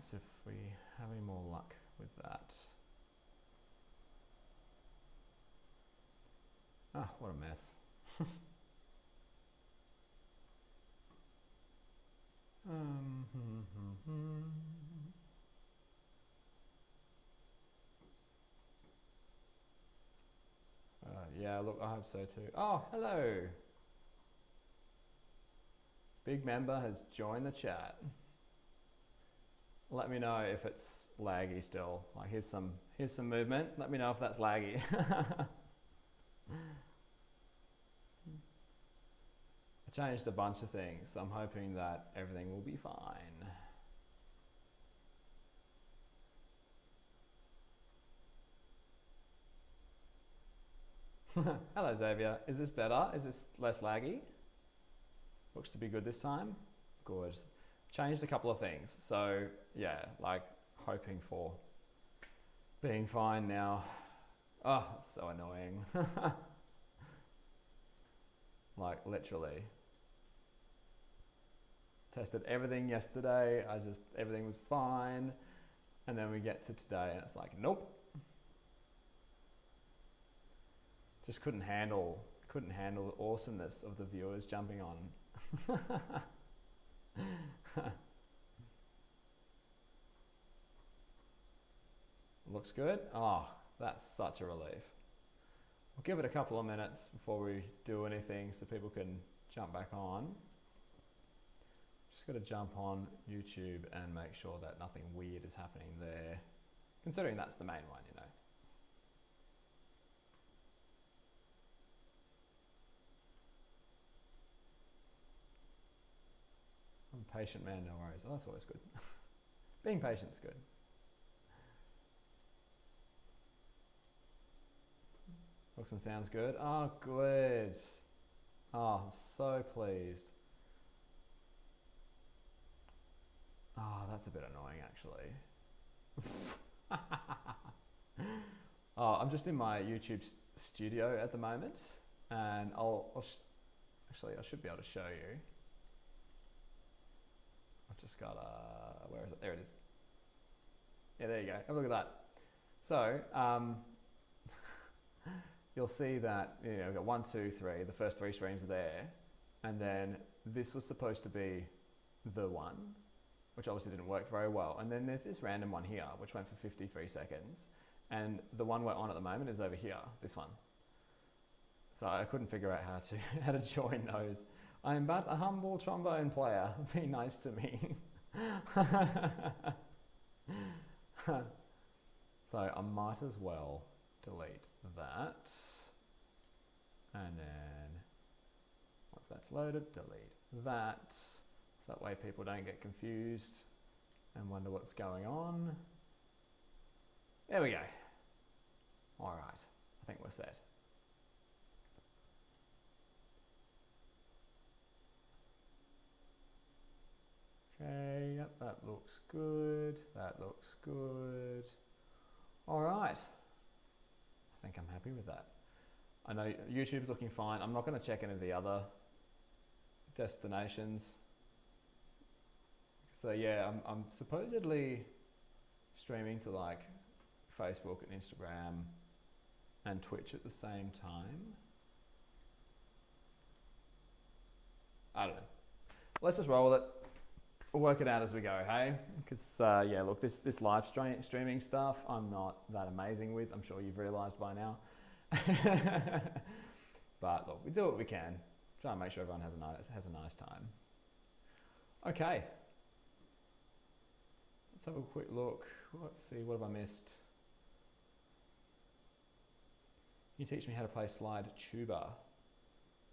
Let's see if we have any more luck with that. Ah, what a mess. Yeah, look, I hope so too. Oh, hello. Big member has joined the chat. Let me know if it's laggy still. Like here's some movement. Let me know if that's laggy. I changed a bunch of things, so I'm hoping that everything will be fine. Hello Xavier, is this better? Is this less laggy? Looks to be good this time. Good. Changed a couple of things. So yeah, like hoping for being fine now. Oh, it's so annoying. Like literally. Tested everything yesterday. Everything was fine. And then we get to today and it's like, nope. Just couldn't handle the awesomeness of the viewers jumping on. Looks good. Oh, that's such a relief. We'll give it a couple of minutes before we do anything so people can jump back on. Just got to jump on YouTube and make sure that nothing weird is happening there, considering that's the main one, you know. I'm a patient man, no worries. Oh, that's always good. Being patient's good. Looks and sounds good. Oh, good. Oh, I'm so pleased. Oh, that's a bit annoying, actually. Oh, I'm just in my YouTube studio at the moment, and actually, I should be able to show you. I've just got where is it? There it is. Yeah, there you go. Have a look at that. So, you'll see that, you know, we've got 1, 2, 3, the first 3 streams are there. And then this was supposed to be the one, which obviously didn't work very well. And then there's this random one here, which went for 53 seconds. And the one we're on at the moment is over here, this one. So I couldn't figure out how to join those. I am but a humble trombone player. Be nice to me. So I might as well delete that. And then once that's loaded, delete that. So that way people don't get confused and wonder what's going on. There we go. All right, I think we're set. Okay, yep, that looks good. That looks good. All right. I think I'm happy with that. I know YouTube's looking fine. I'm not going to check any of the other destinations. So yeah, I'm supposedly streaming to like Facebook and Instagram and Twitch at the same time. I don't know. Let's just roll with it. We'll work it out as we go, hey? Because yeah, look, this live streaming stuff, I'm not that amazing with. I'm sure you've realised by now. But look, we do what we can. Try and make sure everyone has a nice time. Okay. Let's have a quick look. Let's see, what have I missed? Can you teach me how to play slide tuba?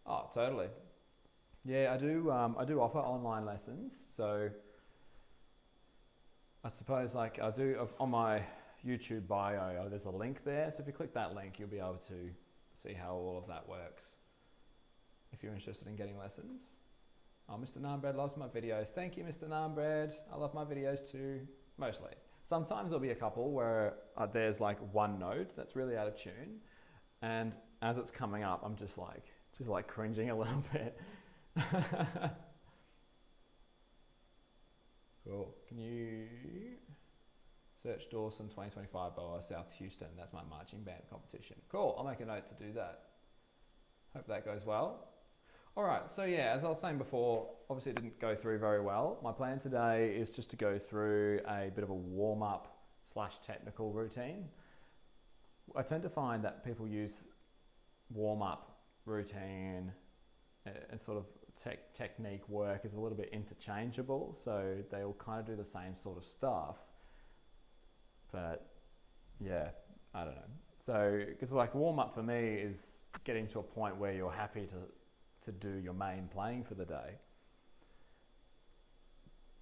Oh, totally. Yeah, I do offer online lessons. So I suppose like I do on my YouTube bio, there's a link there. So if you click that link, you'll be able to see how all of that works if you're interested in getting lessons. Oh, Mr. Nambread loves my videos. Thank you, Mr. Nambread. I love my videos too, mostly. Sometimes there'll be a couple where there's like one note that's really out of tune. And as it's coming up, I'm just like cringing a little bit. Cool. Can you Search Dawson 2025 BOA South Houston. That's my marching band competition. Cool, I'll make a note to do that. Hope that goes well. All right, so yeah, as I was saying before, obviously it didn't go through very well. My plan today is just to go through a bit of a warm-up / technical routine. I tend to find that people use warm-up routine and sort of technique work is a little bit interchangeable, so they all kind of do the same sort of stuff. But yeah, I don't know. So, because like warm-up for me is getting to a point where you're happy to do your main playing for the day.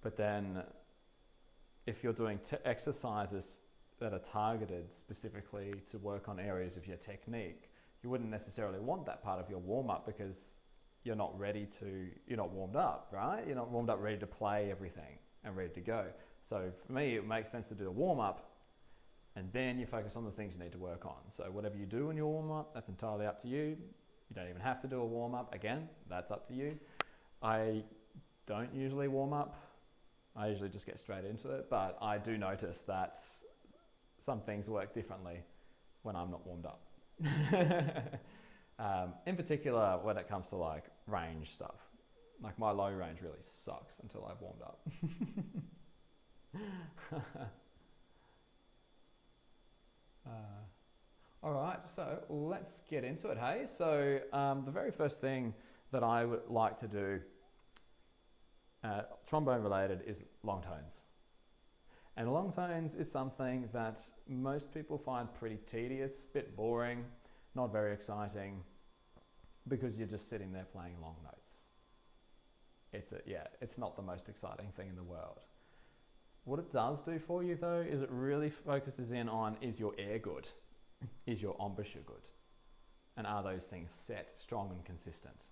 But then if you're doing exercises that are targeted specifically to work on areas of your technique, you wouldn't necessarily want that part of your warm-up because you're not warmed up, right? You're not warmed up ready to play everything and ready to go. So for me, it makes sense to do a warm-up and then you focus on the things you need to work on. So whatever you do in your warm-up, that's entirely up to you. You don't even have to do a warm-up. Again, that's up to you. I don't usually warm up. I usually just get straight into it, but I do notice that some things work differently when I'm not warmed up. In particular, when it comes to like range stuff. Like my low range really sucks until I've warmed up. All right, so let's get into it, hey? So the very first thing that I would like to do, trombone related, is long tones. And long tones is something that most people find pretty tedious, a bit boring, not very exciting, because you're just sitting there playing long notes. It's not the most exciting thing in the world. What it does do for you though, is it really focuses in on, is your air good? Is your embouchure good? And are those things set, strong and consistent?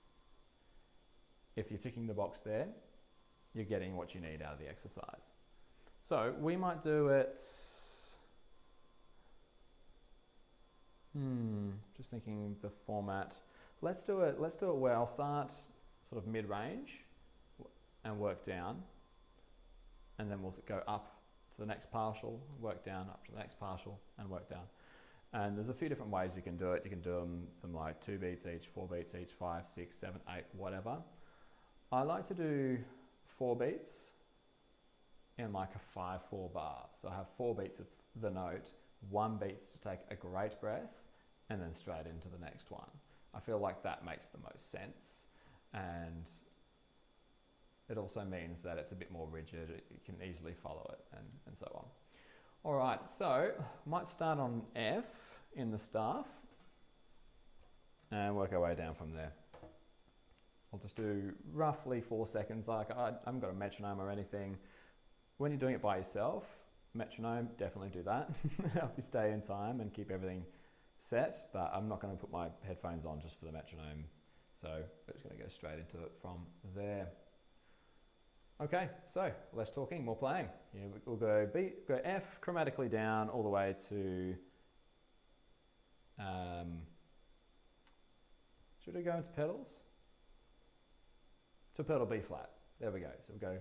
If you're ticking the box there, you're getting what you need out of the exercise. So we might do it, just thinking the format. Let's do it where I'll start sort of mid-range and work down. And then we'll go up to the next partial, work down, up to the next partial, and work down. And there's a few different ways you can do it. You can do them like 2 beats each, 4 beats each, 5, 6, 7, 8, whatever. I like to do 4 beats in like a 5/4 bar. So I have 4 beats of the note, 1 beat to take a great breath, and then straight into the next one. I feel like that makes the most sense. And it also means that it's a bit more rigid, you can easily follow it and so on. All right, so might start on F in the staff and work our way down from there. I'll just do roughly 4 seconds. Like I haven't got a metronome or anything. When you're doing it by yourself, metronome, definitely do that. Help you stay in time and keep everything set, but I'm not going to put my headphones on just for the metronome. So we're just going to go straight into it from there. Okay, so less talking, more playing. Yeah, we'll go F chromatically down all the way to, should we go into pedals? To pedal B flat, there we go. So we'll go,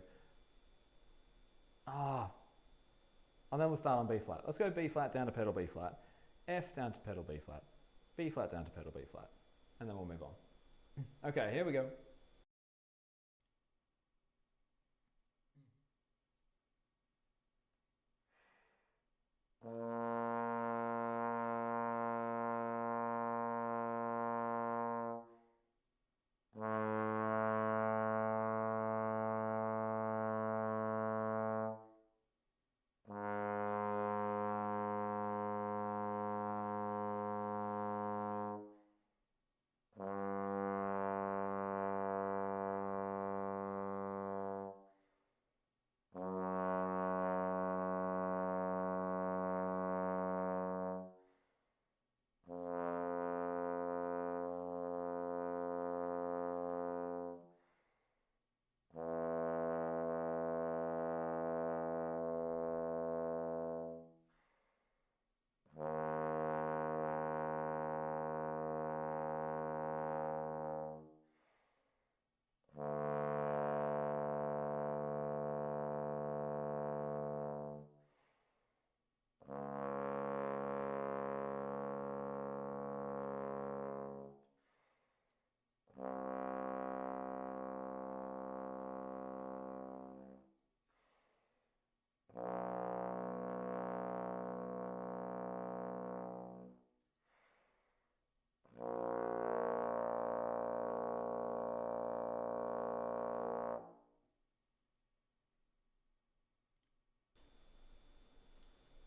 and then we'll start on B flat. Let's go B flat down to pedal B flat, F down to pedal B flat, B flat down to pedal B flat, and then we'll move on. Okay, here we go.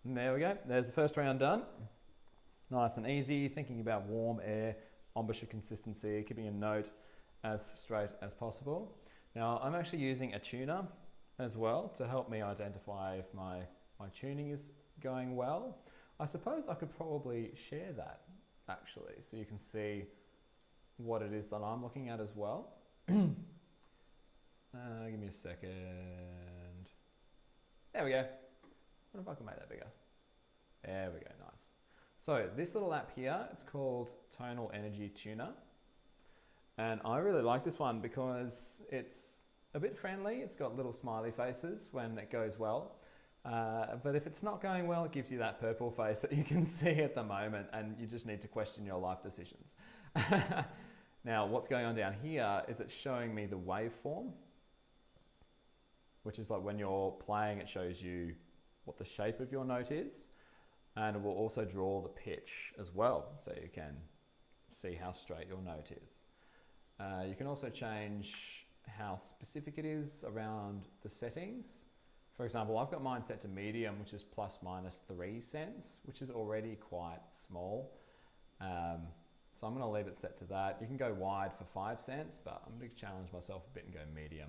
And there we go. There's the first round done. Nice and easy, thinking about warm air, embouchure consistency, keeping a note as straight as possible. Now I'm actually using a tuner as well to help me identify if my tuning is going well. I suppose I could probably share that actually, so you can see what it is that I'm looking at as well. Give me a second. There we go. What if I can make that bigger? There we go, nice. So this little app here, it's called Tonal Energy Tuner. And I really like this one because it's a bit friendly. It's got little smiley faces when it goes well. But if it's not going well, it gives you that purple face that you can see at the moment, and you just need to question your life decisions. Now, what's going on down here is it's showing me the waveform, which is like when you're playing, it shows you what the shape of your note is, and it will also draw the pitch as well, so you can see how straight your note is. You can also change how specific it is around the settings. For example, I've got mine set to medium, which is plus minus 3 cents, which is already quite small. So I'm going to leave it set to that. You can go wide for 5 cents, but I'm going to challenge myself a bit and go medium.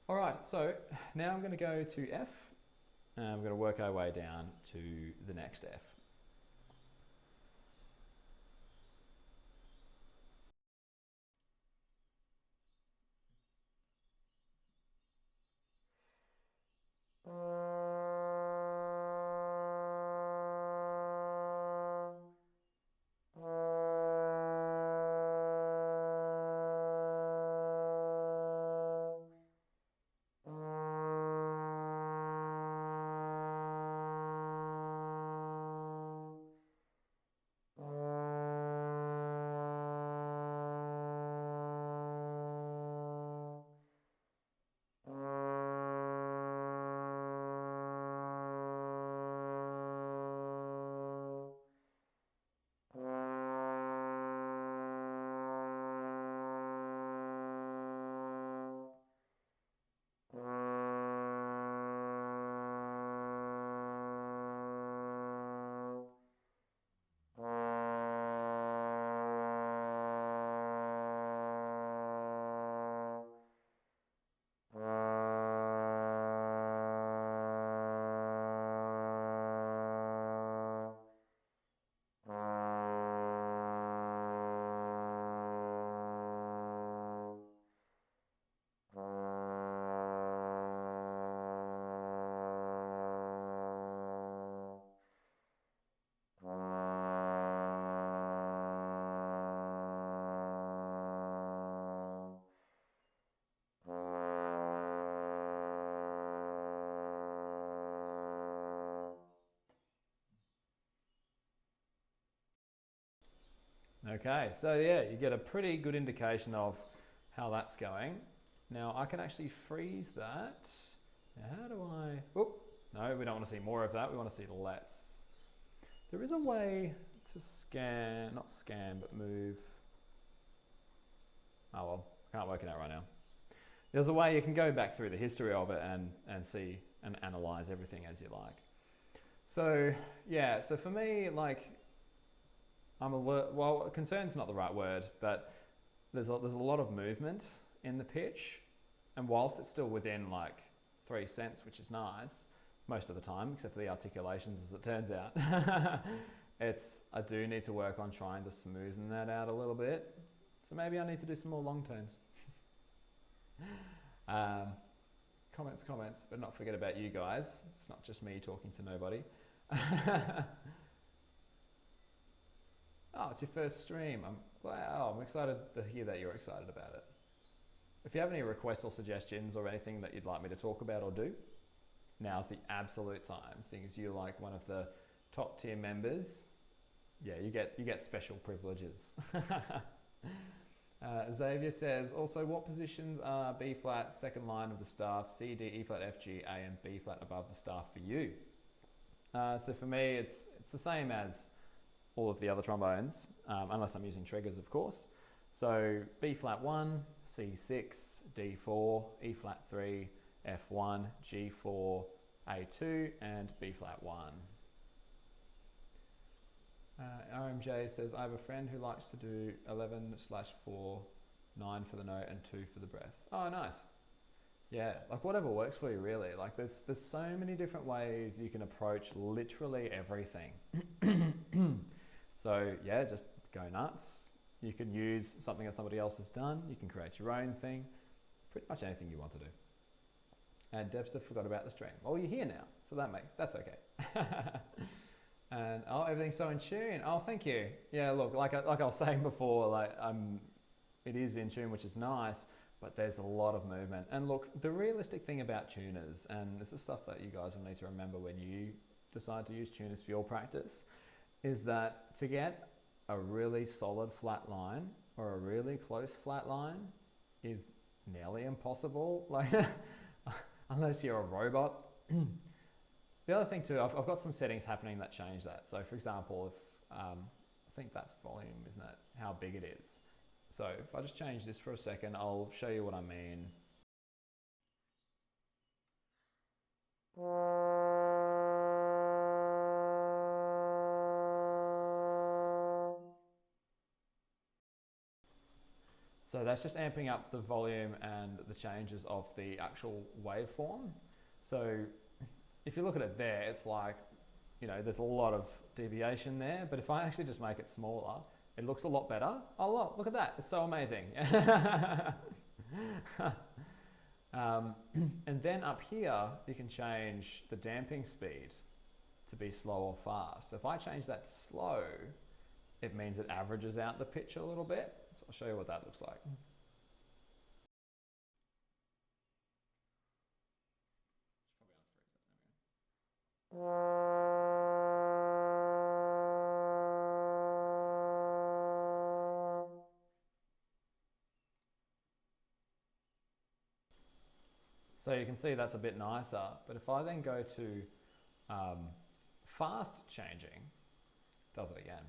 All right, so now I'm going to go to F, and we're going to work our way down to the next F. Okay, so yeah, you get a pretty good indication of how that's going. Now I can actually freeze that. Now how do I, oh, no, we don't want to see more of that, we want to see less. There is a way to scan, not scan, but move. Oh well, can't work it out right now. There's a way you can go back through the history of it and see and analyze everything as you like. So yeah, so for me, like, well, concerned's not the right word, but there's a lot of movement in the pitch, and whilst it's still within like 3 cents, which is nice most of the time, except for the articulations as it turns out, I do need to work on trying to smoothen that out a little bit. So maybe I need to do some more long tones. Comments, but not forget about you guys. It's not just me talking to nobody. Oh, it's your first stream. Wow, I'm excited to hear that you're excited about it. If you have any requests or suggestions or anything that you'd like me to talk about or do, now's the absolute time. Seeing as you're like one of the top tier members, yeah, you get special privileges. Xavier says, also, what positions are B flat, second line of the staff, C, D, E flat, F, G, A, and B flat above the staff for you? So for me, it's the same as all of the other trombones, unless I'm using triggers, of course. So B flat 1, C6, D4, E flat 3, F1, G4, A2 and B flat 1. RMJ says, I have a friend who likes to do 11/4, 9 for the note and 2 for the breath. Oh, nice. Yeah, like whatever works for you really. Like there's so many different ways you can approach literally everything. So yeah, just go nuts. You can use something that somebody else has done. You can create your own thing. Pretty much anything you want to do. And Devster forgot about the stream. Well, you're here now, so that's okay. And oh, everything's so in tune. Oh, thank you. Yeah, look, like I was saying before, like it is in tune, which is nice, but there's a lot of movement. And look, the realistic thing about tuners, and this is stuff that you guys will need to remember when you decide to use tuners for your practice, is that to get a really solid flat line or a really close flat line is nearly impossible. Like, unless you're a robot. The other thing too, I've got some settings happening that change that. So for example, if I think that's volume, isn't it? How big it is. So if I just change this for a second, I'll show you what I mean. So that's just amping up the volume and the changes of the actual waveform. So if you look at it there, it's like, you know, there's a lot of deviation there, but if I actually just make it smaller, it looks a lot better. Oh, look at that, it's so amazing. And then up here, you can change the damping speed to be slow or fast. So if I change that to slow, it means it averages out the pitch a little bit. So I'll show you what that looks like. So you can see that's a bit nicer, but if I then go to fast changing, it does it again.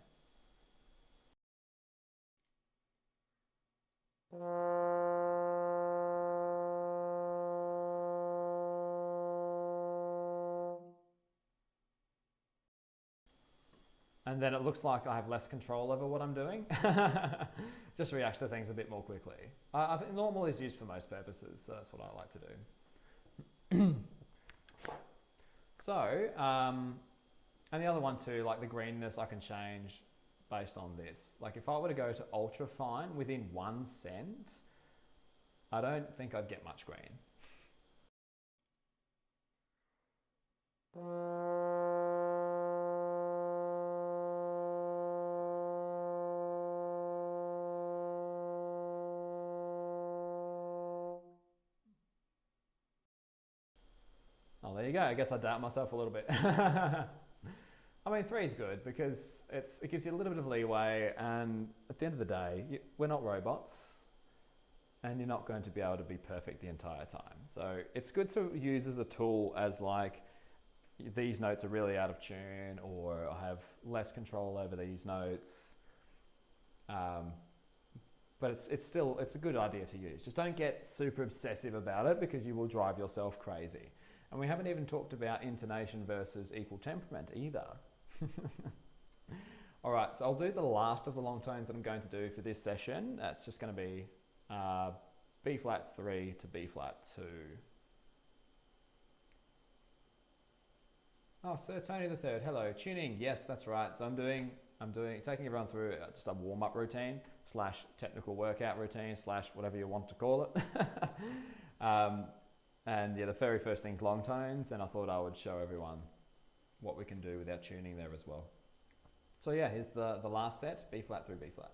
And then it looks like I have less control over what I'm doing. Just reacts to things a bit more quickly. I think normal is used for most purposes, so that's what I like to do. So, and the other one too, like the greenness I can change based on this. Like if I were to go to ultra fine within 1 cent, I don't think I'd get much green. Oh, there you go. I guess I doubt myself a little bit. I mean, 3 is good because it gives you a little bit of leeway, and at the end of the day, we're not robots, and you're not going to be able to be perfect the entire time. So it's good to use as a tool as like, these notes are really out of tune, or I have less control over these notes. But it's a good idea to use. Just don't get super obsessive about it because you will drive yourself crazy. And we haven't even talked about intonation versus equal temperament either. All right, so I'll do the last of the long tones that I'm going to do for this session. That's just going to be B flat 3 to B flat 2. Oh, Sir Tony the Third, hello. Tuning, yes, that's right. So I'm taking everyone through just a warm-up routine / technical workout routine / whatever you want to call it. And yeah, the very first thing's long tones, and I thought I would show everyone what we can do with our tuning there as well. So yeah, here's the last set, B flat through B flat.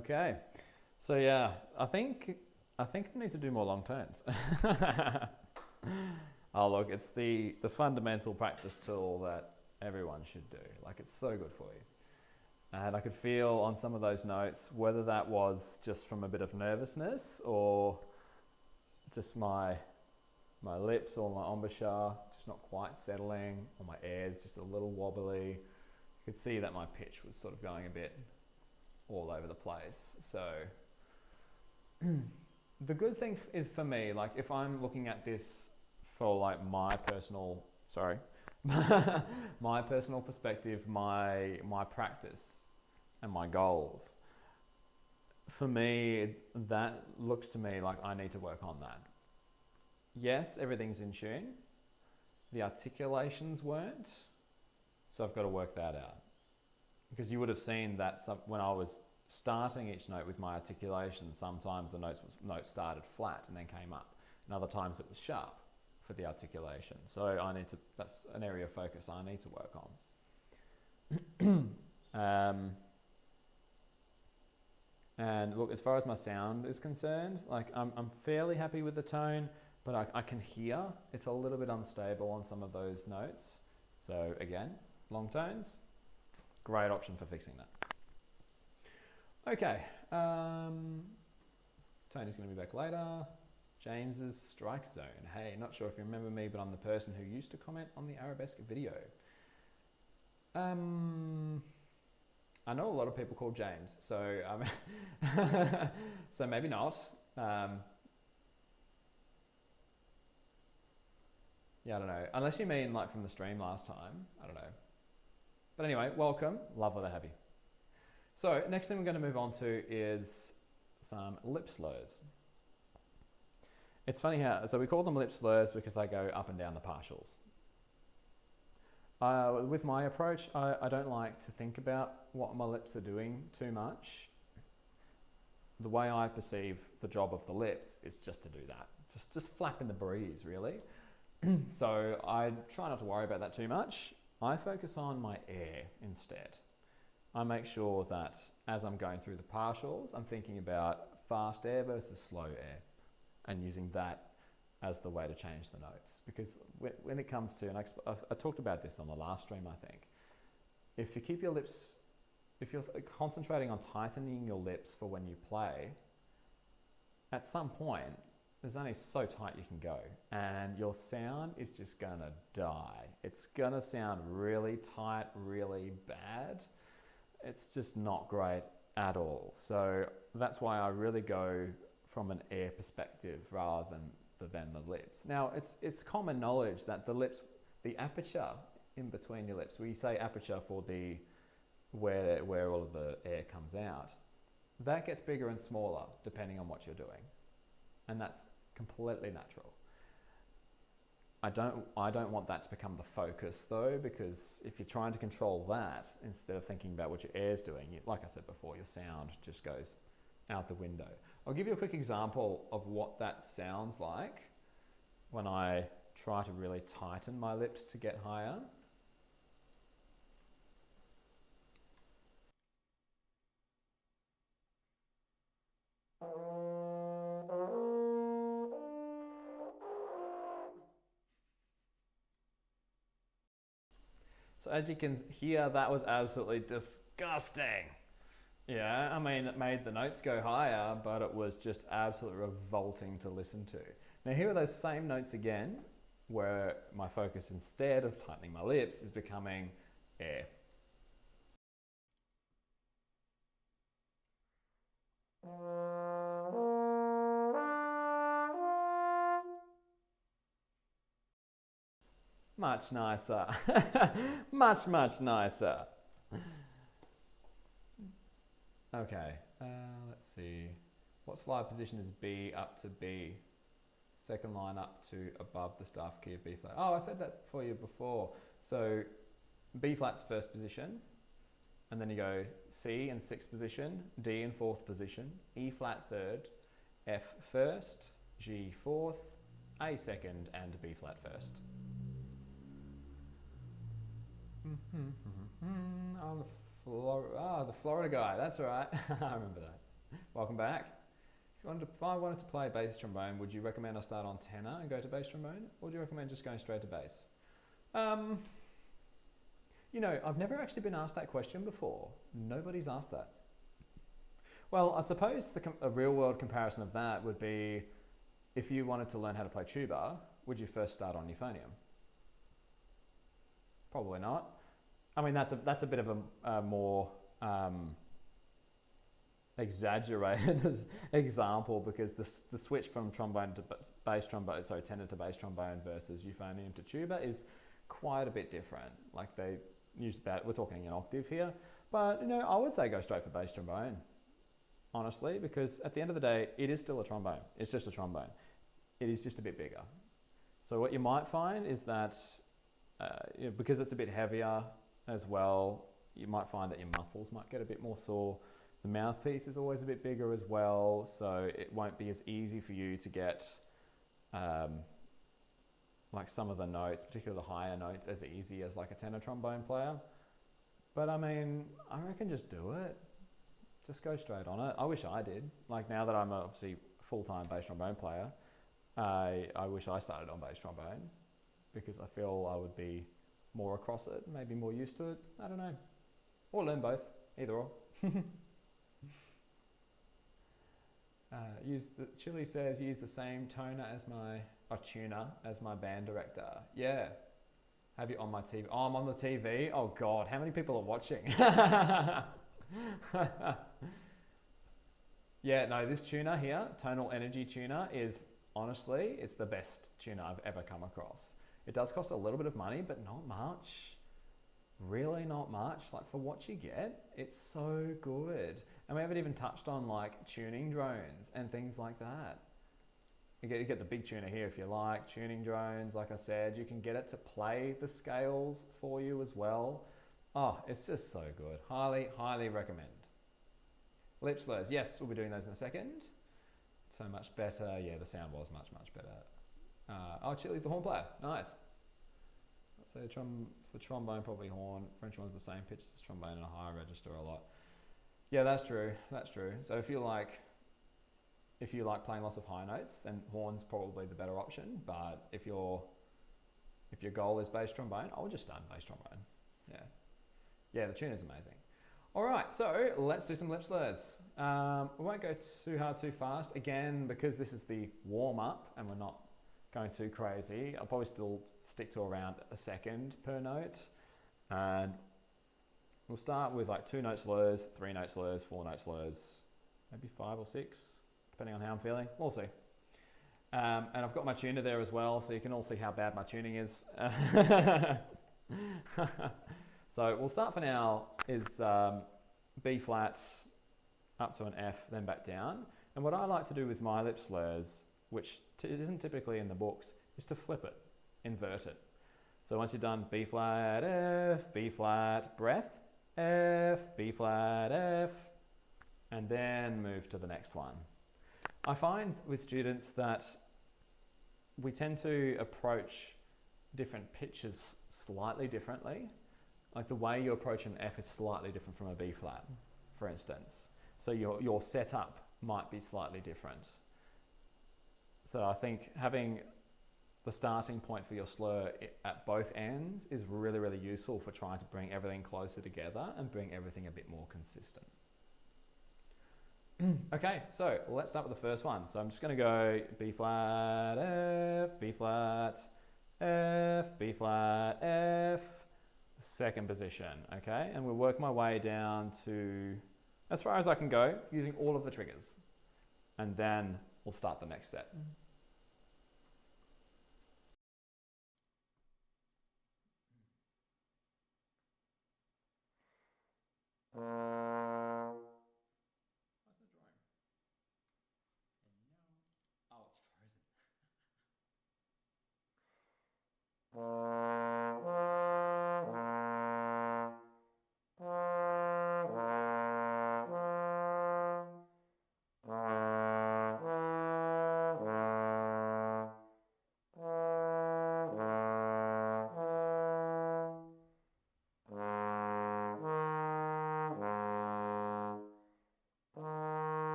Okay. So yeah, I think I need to do more long turns. Oh look, it's the fundamental practice tool that everyone should do. Like it's so good for you. And I could feel on some of those notes, whether that was just from a bit of nervousness or just my lips or my embouchure just not quite settling, or my airs just a little wobbly. You could see that my pitch was sort of going a bit all over the place. So the good thing is for me, like if I'm looking at this for like my personal, my personal perspective, my practice and my goals, for me, that looks to me like I need to work on that. Yes, everything's in tune. The articulations weren't, so I've got to work that out. Because you would have seen that when I was starting each note with my articulation, sometimes the note started flat and then came up, and other times it was sharp for the articulation. So that's an area of focus I need to work on. And look, as far as my sound is concerned, like I'm fairly happy with the tone, but I can hear it's a little bit unstable on some of those notes. So again, long tones, great option for fixing that. Okay, Tony's going to be back later. James's strike zone. Hey, not sure if you remember me, but I'm the person who used to comment on the arabesque video. I know a lot of people called James, so so maybe not. Yeah, I don't know. Unless you mean like from the stream last time, I don't know. But anyway, welcome. Lovely to have you. So next thing we're going to move on to is some lip slurs. It's funny how, so we call them lip slurs because they go up and down the partials. With my approach, I don't like to think about what my lips are doing too much. The way I perceive the job of the lips is just to do that. Just flap in the breeze, really. So I try not to worry about that too much. I focus on my air instead. I make sure that as I'm going through the partials, I'm thinking about fast air versus slow air and using that as the way to change the notes. Because when it comes to, and I talked about this on the last stream, I think, if you keep your lips, if you're concentrating on tightening your lips for when you play, at some point, there's only so tight you can go, and your sound is just gonna die. It's gonna sound really tight, really bad. It's just not great at all. So that's why I really go from an air perspective rather than the lips. Now, it's common knowledge that the lips, the aperture in between your lips, we say aperture for the where all of the air comes out, that gets bigger and smaller depending on what you're doing. And that's completely natural. I don't want that to become the focus though, because if you're trying to control that instead of thinking about what your air's doing, like I said before, your sound just goes out the window. I'll give you a quick example of what that sounds like when I try to really tighten my lips to get higher. So as you can hear, that was absolutely disgusting. Yeah, I mean, it made the notes go higher, but it was just absolutely revolting to listen to. Now here are those same notes again, where my focus instead of tightening my lips is becoming air. Much nicer. Much nicer. Okay, let's see. What slide position is B up to B? Second line up to above the staff key of B flat. Oh, I said that for you before. So B flat's first position, and then you go C in sixth position, D in fourth position, E flat third, F first, G fourth, A second, and B flat first. Oh, the Florida guy, that's right. I remember that. Welcome back. If I wanted to play bass trombone, would you recommend I start on tenor and go to bass trombone? Or would you recommend just going straight to bass? You know, I've never actually been asked that question before. Nobody's asked that. Well, I suppose a real world comparison of that would be if you wanted to learn how to play tuba, would you first start on euphonium? Probably not. I mean, that's a bit of a more exaggerated example, because the switch from trombone to bass trombone, sorry, tenor to bass trombone versus euphonium to tuba is quite a bit different. Like they use about, we're talking an octave here, but you know, I would say go straight for bass trombone, honestly, because at the end of the day, it is still a trombone. It's just a trombone. It is just a bit bigger. So what you might find is that you know, because it's a bit heavier as well, you might find that your muscles might get a bit more sore. The mouthpiece is always a bit bigger as well, so it won't be as easy for you to get like some of the notes, particularly the higher notes, as easy as like a tenor trombone player. But I mean, I reckon just do it. Just go straight on it. I wish I did. Like now that I'm obviously a full-time bass trombone player, I wish I started on bass trombone, because I feel I would be more across it, maybe more used to it. I don't know. Or learn both, either or. Chili says, use the same tuner as my band director. Yeah. Have you on my TV? Oh, I'm on the TV? Oh God, how many people are watching? Yeah, no, this tuner here, Tonal Energy tuner, is honestly, it's the best tuner I've ever come across. It does cost a little bit of money, but not much. Really not much. Like for what you get, it's so good. And we haven't even touched on like tuning drones and things like that. You get the big tuner here if you like. Tuning drones, like I said, you can get it to play the scales for you as well. Oh, it's just so good. Highly, highly recommend. Lip slurs, yes, we'll be doing those in a second. So much better. Yeah, the sound was much, much better. Oh, Chili's the horn player. Nice. So for trombone, probably horn. French one's the same pitch as trombone and a higher register a lot. Yeah, that's true. That's true. So if you like playing lots of high notes, then horn's probably the better option. But if your goal is bass trombone, I would just start bass trombone. Yeah. Yeah, the tune is amazing. All right, so let's do some lip slurs. We won't go too hard, too fast. Again, because this is the warm-up and we're not going too crazy, I'll probably still stick to around a second per note. And we'll start with like 2-note slurs, 3-note slurs, 4-note slurs, maybe 5 or 6, depending on how I'm feeling. We'll see. And I've got my tuner there as well, so you can all see how bad my tuning is. So we'll start for now is B flat up to an F, then back down. And what I like to do with my lip slurs, which isn't typically in the books, is to flip it, invert it. So once you're done, B flat, F, B flat, breath, F, B flat, F, and then move to the next one. I find with students that we tend to approach different pitches slightly differently. Like the way you approach an F is slightly different from a B flat, for instance. So your setup might be slightly different. So I think having the starting point for your slur at both ends is really, really useful for trying to bring everything closer together and bring everything a bit more consistent. Okay, so let's start with the first one. So I'm just going to go B flat, F, B flat, F, B flat, F, second position, okay? And we'll work my way down to as far as I can go using all of the triggers. And then we'll start the next set.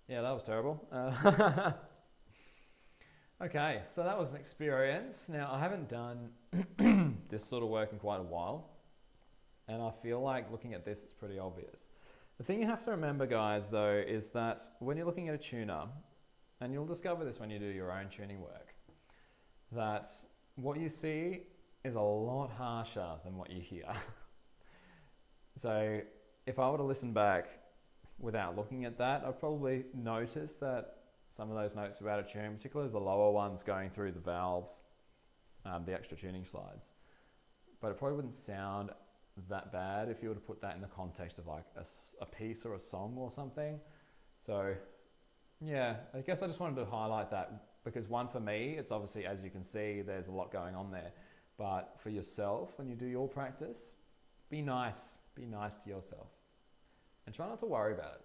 Yeah, that was terrible. Okay, so that was an experience. Now, I haven't done this sort of work in quite a while, and I feel like looking at this, it's pretty obvious. The thing you have to remember, guys, though, is that when you're looking at a tuner, and you'll discover this when you do your own tuning work, that what you see is a lot harsher than what you hear. So if I were to listen back without looking at that, I'd probably notice that some of those notes are out of tune, particularly the lower ones going through the valves, the extra tuning slides. But it probably wouldn't sound that bad if you were to put that in the context of like a piece or a song or something. So yeah, I guess I just wanted to highlight that because one, for me, it's obviously, as you can see, there's a lot going on there. But for yourself, when you do your practice, be nice to yourself and try not to worry about it.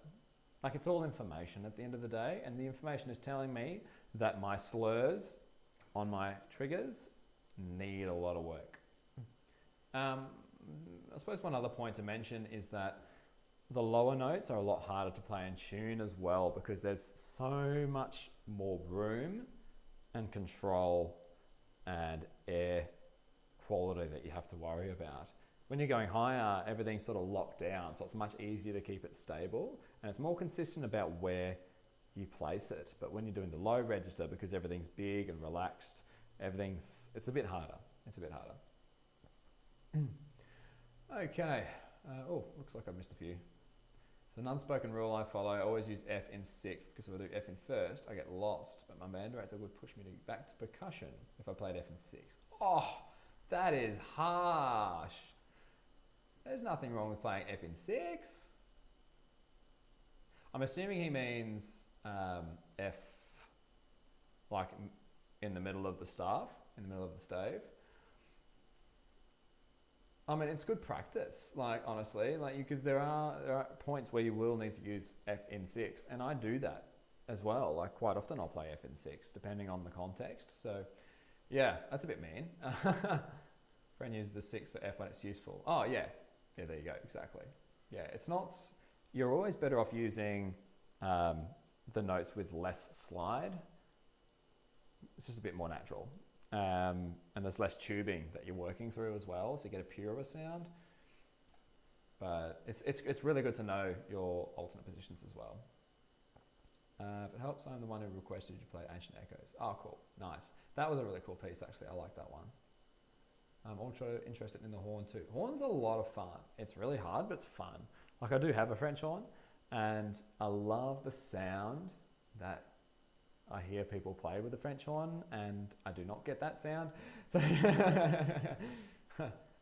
Like, it's all information at the end of the day, and the information is telling me that my slurs on my triggers need a lot of work. I suppose one other point to mention is that the lower notes are a lot harder to play in tune as well because there's so much more room and control and air quality that you have to worry about. When you're going higher, everything's sort of locked down, so it's much easier to keep it stable and it's more consistent about where you place it. But when you're doing the low register, because everything's big and relaxed, it's a bit harder. It's a bit harder. Okay. Looks like I missed a few. It's an unspoken rule I follow. I always use F in sixth because if I do F in first, I get lost. But my band director would push me back to percussion if I played F in sixth. Oh, that is harsh. There's nothing wrong with playing F in six. I'm assuming he means F like in the middle of the staff, in the middle of the stave. I mean, it's good practice, like, honestly, like, because there are points where you will need to use F in six, and I do that as well. Like, quite often I'll play F in six, depending on the context. So, yeah, that's a bit mean. Friend uses the six for F when it's useful. Oh, yeah. Yeah, there you go, exactly. Yeah, it's not, you're always better off using the notes with less slide. It's just a bit more natural. And there's less tubing that you're working through as well, so you get a purer sound. But it's really good to know your alternate positions as well. If it helps, I'm the one who requested you play Ancient Echoes. Oh, cool, nice. That was a really cool piece, actually. I like that one. I'm also interested in the horn too. Horn's a lot of fun. It's really hard, but it's fun. Like, I do have a French horn, and I love the sound that I hear people play with the French horn, and I do not get that sound. So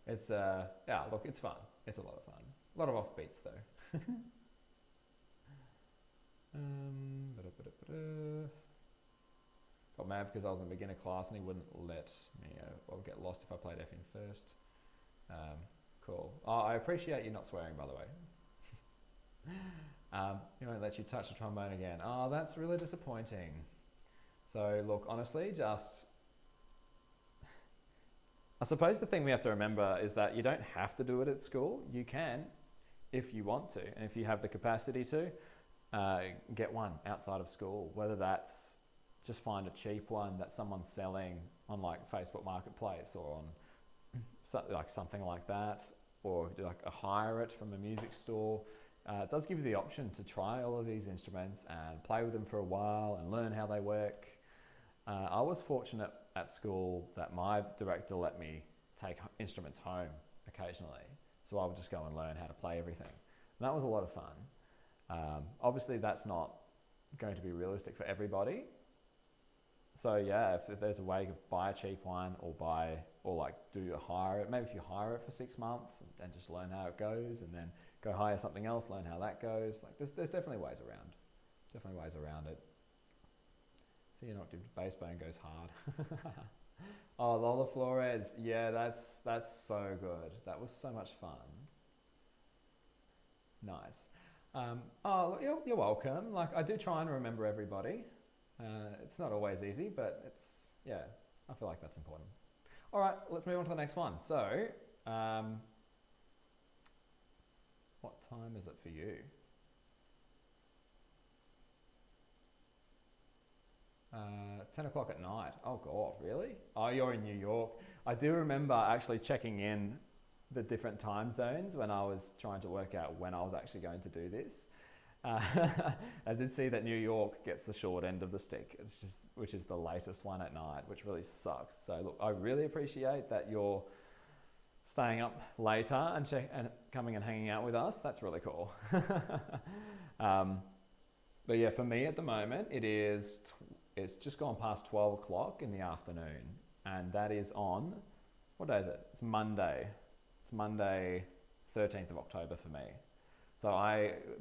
it's yeah, look, it's fun. It's a lot of fun. A lot of offbeats though. Got mad because I was in beginner class and he wouldn't let me. I'll get lost if I played F in first. Cool. Oh, I appreciate you not swearing, by the way. He won't let you touch the trombone again. Oh, that's really disappointing. So look, honestly, I suppose the thing we have to remember is that you don't have to do it at school. You can, if you want to, and if you have the capacity to, get one outside of school, whether that's just find a cheap one that someone's selling on like Facebook Marketplace or on something like that, or like hire it from a music store. It does give you the option to try all of these instruments and play with them for a while and learn how they work. I was fortunate at school that my director let me take instruments home occasionally. So I would just go and learn how to play everything. And that was a lot of fun. Obviously that's not going to be realistic for everybody. So yeah, if there's a way to buy a cheap one or hire it, maybe if you hire it for 6 months and just learn how it goes, and then go hire something else, learn how that goes. Like there's definitely ways around. Definitely ways around it. See, an octave bass bone goes hard. Oh, Lola Flores. Yeah, that's so good. That was so much fun. Nice. Oh, you're welcome. Like, I do try and remember everybody. It's not always easy, but yeah, I feel like that's important. All right, let's move on to the next one. So, what time is it for you? 10 o'clock at night. Oh God, really? Oh, you're in New York. I do remember actually checking in the different time zones when I was trying to work out when I was actually going to do this. I did see that New York gets the short end of the stick, which is the latest one at night, which really sucks. So look, I really appreciate that you're staying up later and coming and hanging out with us. That's really cool. But yeah, for me at the moment, it's just gone past 12 o'clock in the afternoon, and that is on, what day is it? It's Monday. It's Monday, 13th of October for me. So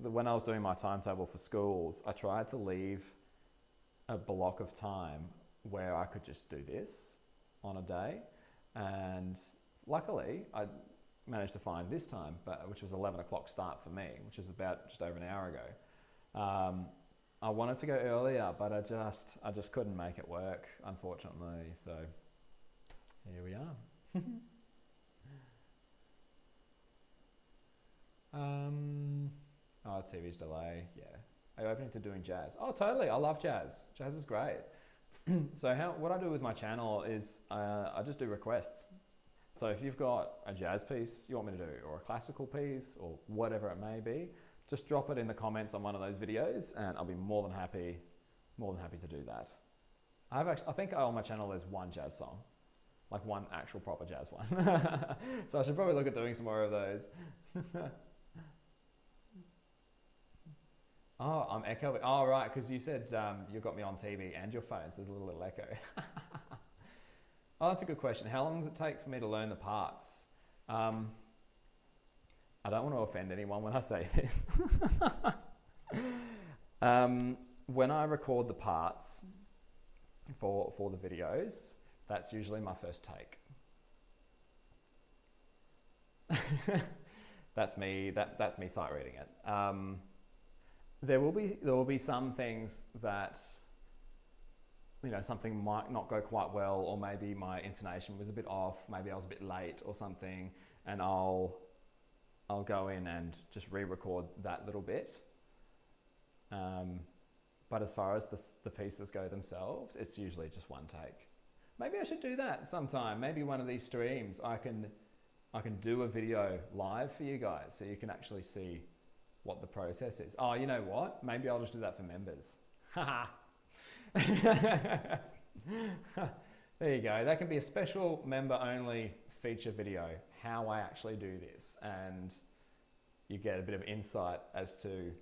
when I was doing my timetable for schools, I tried to leave a block of time where I could just do this on a day. And luckily, I managed to find this time, which was 11 o'clock start for me, which is about just over an hour ago. I wanted to go earlier, but I just couldn't make it work, unfortunately. So here we are. TV's delay, yeah. Are you open to doing jazz? Oh, totally, I love jazz. Jazz is great. So what I do with my channel is I just do requests. So if you've got a jazz piece you want me to do, or a classical piece, or whatever it may be, just drop it in the comments on one of those videos and I'll be more than happy to do that. I think on my channel there's one jazz song, like one actual proper jazz one. So I should probably look at doing some more of those. Oh, I'm echoing. Oh, right, because you said you got me on TV and your phone, so there's a little echo. Oh, that's a good question. How long does it take for me to learn the parts? I don't want to offend anyone when I say this. When I record the parts for the videos, that's usually my first take. That's me sight reading it. There will be some things that, you know, something might not go quite well, or maybe my intonation was a bit off, maybe I was a bit late or something, and I'll go in and just re-record that little bit. But as far as the pieces go themselves, it's usually just one take. Maybe I should do that sometime. Maybe one of these streams I can do a video live for you guys so you can actually see what the process is. Oh, you know what? Maybe I'll just do that for members. Haha. There you go. That can be a special member-only feature video, how I actually do this, and you get a bit of insight as to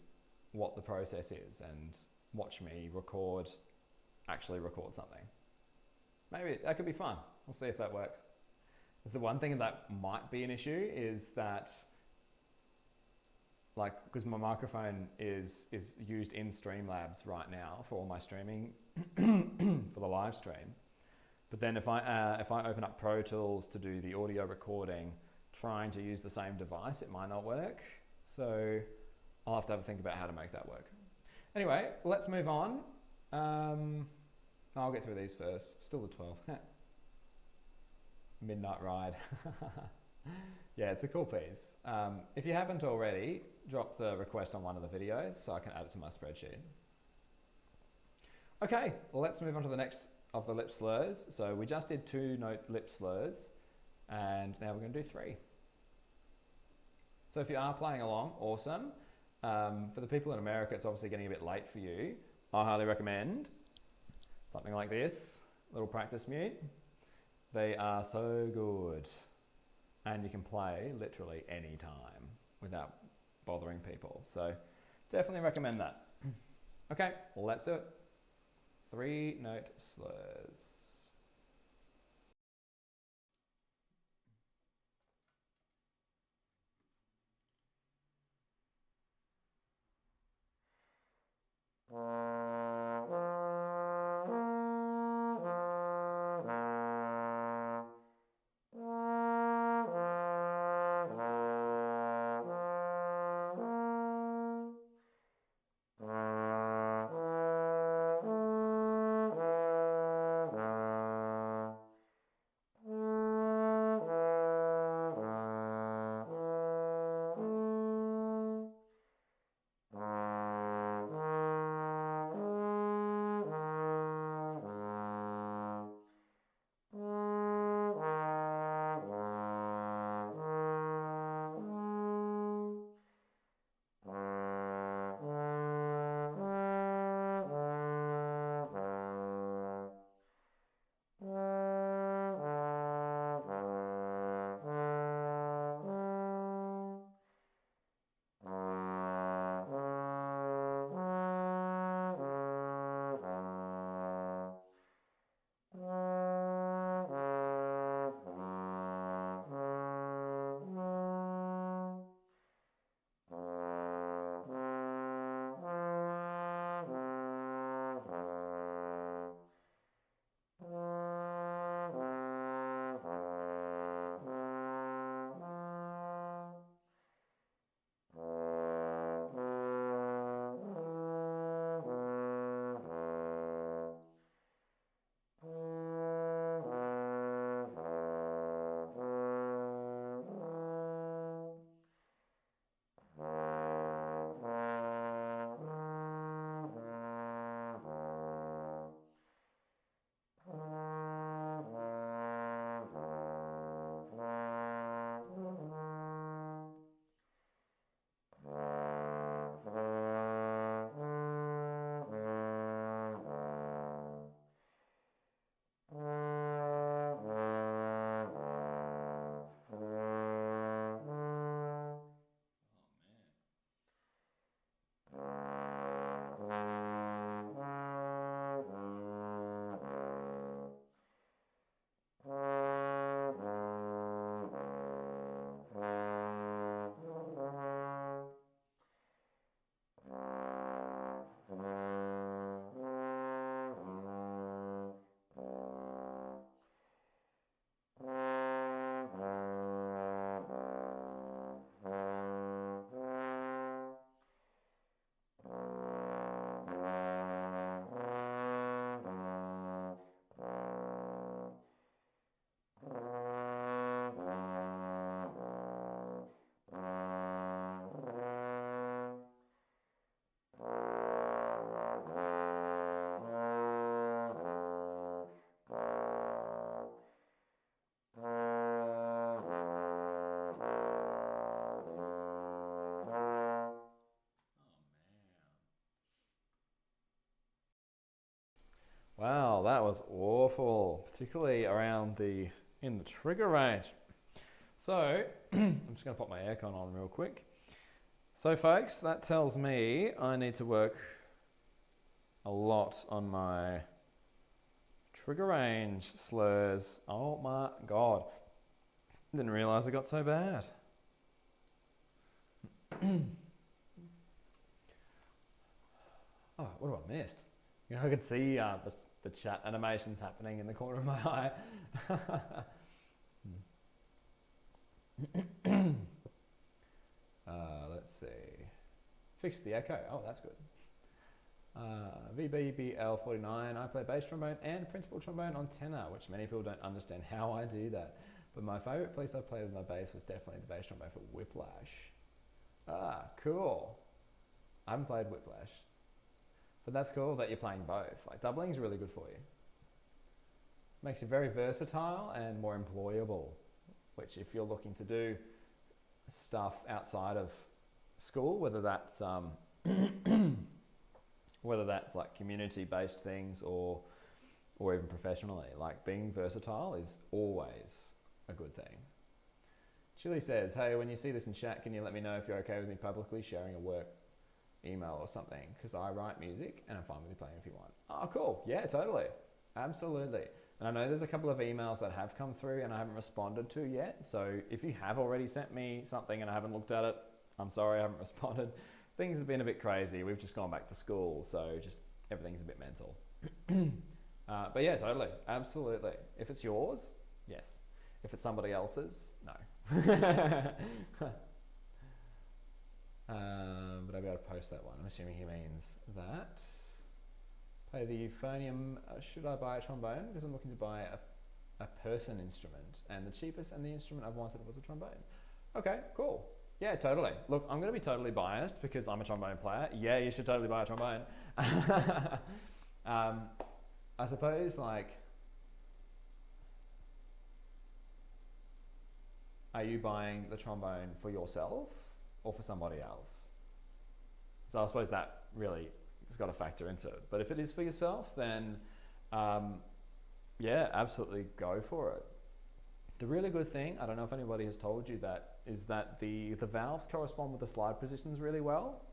what the process is, and watch me actually record something. Maybe that could be fun. We'll see if that works. There's the one thing that might be an issue is that, like, because my microphone is used in Streamlabs right now for all my streaming for the live stream. But then if I open up Pro Tools to do the audio recording, trying to use the same device, it might not work. So I'll have to think about how to make that work. Anyway, let's move on. I'll get through these first. Still the 12th. Midnight Ride. Yeah, it's a cool piece. If you haven't already, drop the request on one of the videos so I can add it to my spreadsheet. Okay, well, let's move on to the next of the lip slurs. So we just did 2-note lip slurs, and now we're going to do 3. So if you are playing along, awesome. For the people in America, it's obviously getting a bit late for you. I highly recommend something like this, little practice mute. They are so good. And you can play literally any time without bothering people. So definitely recommend that. Okay, well, let's do it. 3-note slurs. Wow, that was awful, particularly around in the trigger range. So, I'm just going to pop my aircon on real quick. So folks, that tells me I need to work a lot on my trigger range slurs. Oh my God. Didn't realise it got so bad. Oh, what have I missed? You know, I could see the chat animations happening in the corner of my eye. Let's see. Fix the echo. Oh, that's good. VBBL49. I play bass trombone and principal trombone on tenor, which many people don't understand how I do that. But my favourite piece I played with my bass was definitely the bass trombone for Whiplash. Ah, cool. I haven't played Whiplash. But that's cool that you're playing both. Like, doubling is really good for you. Makes you very versatile and more employable, which if you're looking to do stuff outside of school, whether that's like community-based things or even professionally, like being versatile is always a good thing. Chili says, hey, when you see this in chat, can you let me know if you're okay with me publicly sharing a work email or something? Because I write music and I'm fine with you playing if you want. Oh, cool. Yeah, totally. Absolutely. And I know there's a couple of emails that have come through and I haven't responded to yet. So if you have already sent me something and I haven't looked at it, I'm sorry I haven't responded. Things have been a bit crazy. We've just gone back to school, so just everything's a bit mental. But yeah, totally. Absolutely. If it's yours, yes. If it's somebody else's, no. But I'll be able to post that one. I'm assuming he means that. Play the euphonium. Should I buy a trombone? Because I'm looking to buy a person instrument, and the cheapest and the instrument I've wanted was a trombone. Okay, cool. Yeah, totally. Look, I'm going to be totally biased because I'm a trombone player. Yeah, you should totally buy a trombone. I suppose, like, are you buying the trombone for yourself or for somebody else? So I suppose that really has got to factor into it. But if it is for yourself, then yeah, absolutely go for it. The really good thing, I don't know if anybody has told you that, is that the valves correspond with the slide positions really well.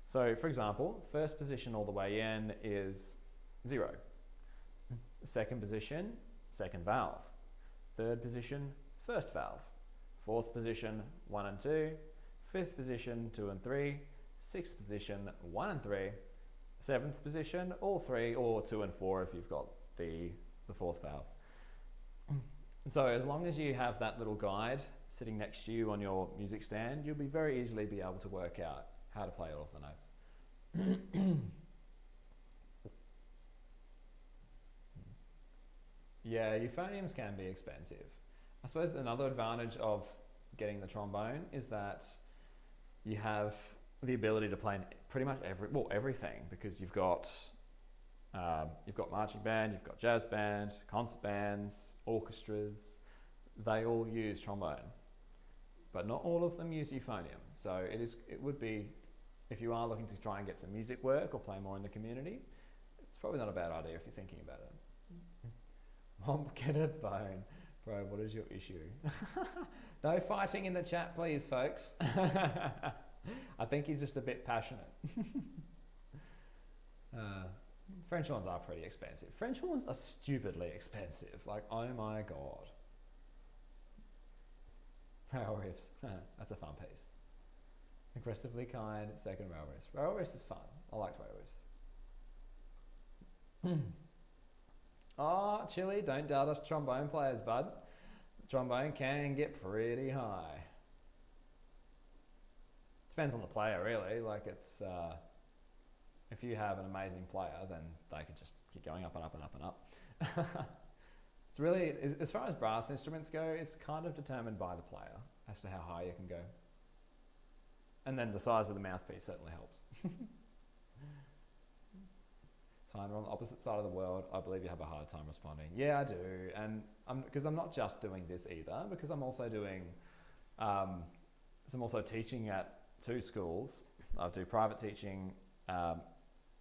So for example, first position all the way in is 0. Second position, second valve. Third position, first valve. Fourth position, 1 and 2. Fifth position, 2 and 3. Sixth position, 1 and 3. Seventh position, all 3, or 2 and 4 if you've got the fourth valve. So as long as you have that little guide sitting next to you on your music stand, you'll very easily be able to work out how to play all of the notes. Yeah, euphoniums can be expensive. I suppose another advantage of getting the trombone is that you have the ability to play pretty much everything, because you've got marching band, you've got jazz band, concert bands, orchestras. They all use trombone, but not all of them use euphonium. So it would be, if you are looking to try and get some music work or play more in the community, it's probably not a bad idea if you're thinking about it. Mom, get a bone. Bro, what is your issue? No fighting in the chat, please, folks. I think he's just a bit passionate. French horns are pretty expensive. French horns are stupidly expensive. Like, oh my God. Rail riffs. That's a fun piece. Aggressively kind, second rail riffs. Rail riffs is fun. I like rail riffs. Oh, Chili, don't doubt us trombone players, bud. The trombone can get pretty high. Depends on the player, really. Like, it's if you have an amazing player, then they can just keep going up and up and up and up. It's really, as far as brass instruments go, it's kind of determined by the player as to how high you can go. And then the size of the mouthpiece certainly helps. Tyner, on the opposite side of the world, I believe you have a hard time responding. Yeah, I do. And because I'm not just doing this either, because I'm also doing, I'm also teaching at 2 schools. I do private teaching,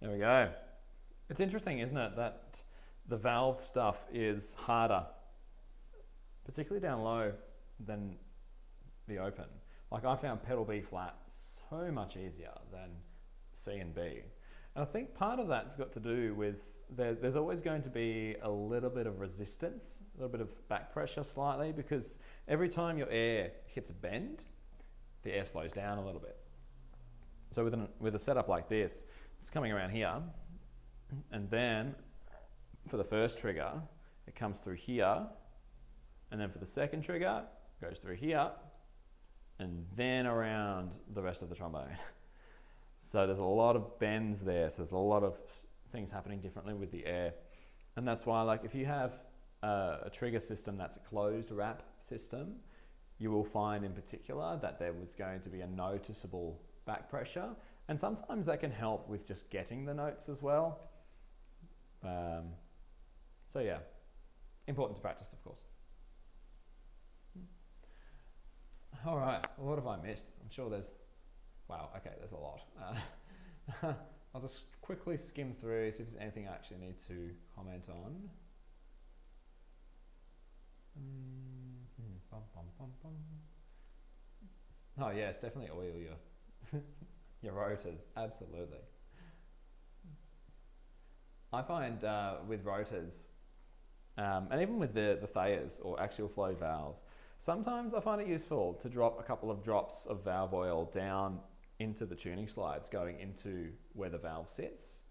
There we go. It's interesting, isn't it, that the valve stuff is harder, particularly down low, than the open. Like I found pedal B flat so much easier than C and B. And I think part of that's got to do with there's always going to be a little bit of resistance, a little bit of back pressure slightly, because every time your air hits a bend, the air slows down a little bit. So with a setup like this, it's coming around here, and then for the first trigger, it comes through here, and then for the second trigger, it goes through here, and then around the rest of the trombone. So there's a lot of bends there, so there's a lot of things happening differently with the air. And that's why, like, if you have a trigger system that's a closed wrap system, you will find in particular that there was going to be a noticeable back pressure. And sometimes that can help with just getting the notes as well. So yeah, important to practice, of course. All right, what have I missed? I'm sure there's, wow, okay, there's a lot. I'll just quickly skim through, see if there's anything I actually need to comment on. Oh yes, definitely oil your rotors, absolutely. I find with rotors, and even with the Thayers or axial flow valves, sometimes I find it useful to drop a couple of drops of valve oil down into the tuning slides going into where the valve sits.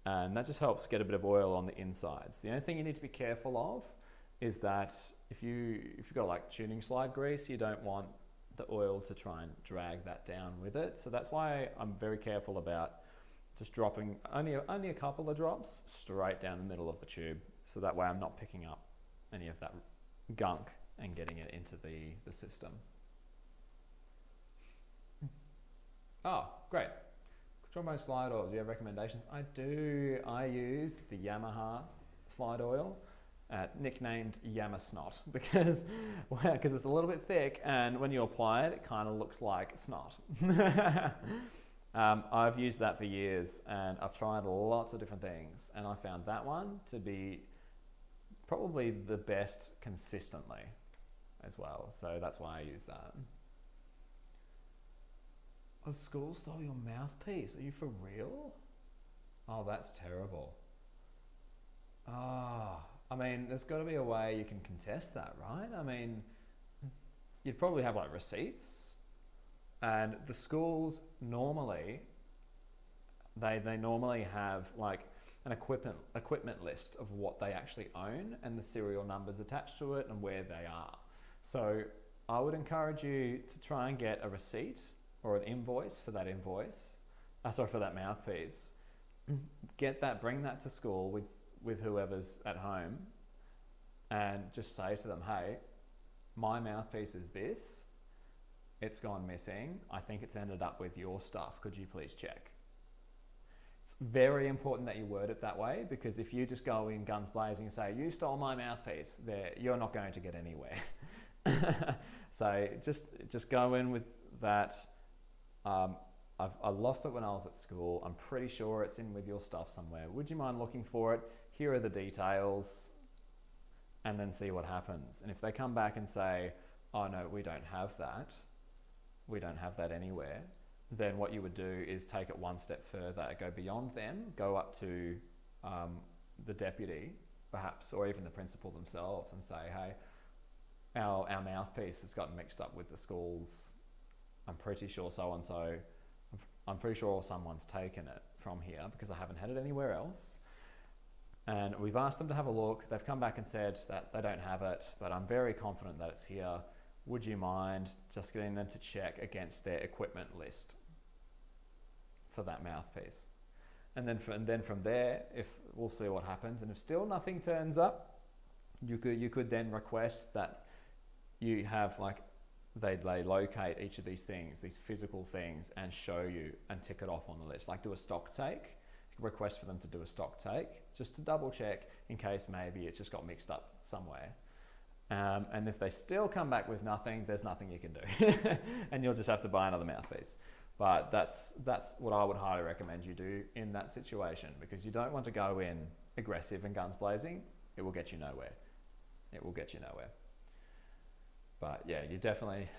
And that just helps get a bit of oil on the insides. The only thing you need to be careful of is that if you've got like tuning slide grease, you don't want the oil to try and drag that down with it. So that's why I'm very careful about just dropping only a couple of drops straight down the middle of the tube. So that way I'm not picking up any of that gunk and getting it into the system. Oh, great. Trombone slide oil, do you have recommendations? I do. I use the Yamaha slide oil, nicknamed Yamasnot, because it's a little bit thick, and when you apply it, it kind of looks like snot. I've used that for years, and I've tried lots of different things, and I found that one to be probably the best consistently as well. So that's why I use that. A school stole your mouthpiece. Are you for real? Oh, that's terrible. Ah, I mean, there's got to be a way you can contest that, right? I mean, you'd probably have like receipts, and the schools normally, they normally have like an equipment list of what they actually own and the serial numbers attached to it and where they are. So I would encourage you to try and get a receipt or an invoice for that for that mouthpiece. Get that, bring that to school with whoever's at home, and just say to them, hey, my mouthpiece is this, it's gone missing, I think it's ended up with your stuff, could you please check? It's very important that you word it that way, because if you just go in guns blazing and say, you stole my mouthpiece, you're not going to get anywhere. So just go in with that. I lost it when I was at school. I'm pretty sure it's in with your stuff somewhere. Would you mind looking for it? Here are the details, and then see what happens. And if they come back and say, oh no, we don't have that anywhere, then what you would do is take it one step further, go beyond them, go up to the deputy perhaps, or even the principal themselves, and say, hey, our mouthpiece has gotten mixed up with the school's, I'm pretty sure so-and-so, I'm pretty sure someone's taken it from here because I haven't had it anywhere else. And we've asked them to have a look. They've come back and said that they don't have it, but I'm very confident that it's here. Would you mind just getting them to check against their equipment list for that mouthpiece? And then from there, if we'll see what happens. And if still nothing turns up, you could then request that you have they locate each of these things, these physical things, and show you and tick it off on the list. Like do a stock take. Request for them to do a stock take just to double check in case maybe it's just got mixed up somewhere. And if they still come back with nothing, there's nothing you can do. And you'll just have to buy another mouthpiece. But that's what I would highly recommend you do in that situation, because you don't want to go in aggressive and guns blazing. It will get you nowhere. It will get you nowhere. But yeah, you definitely,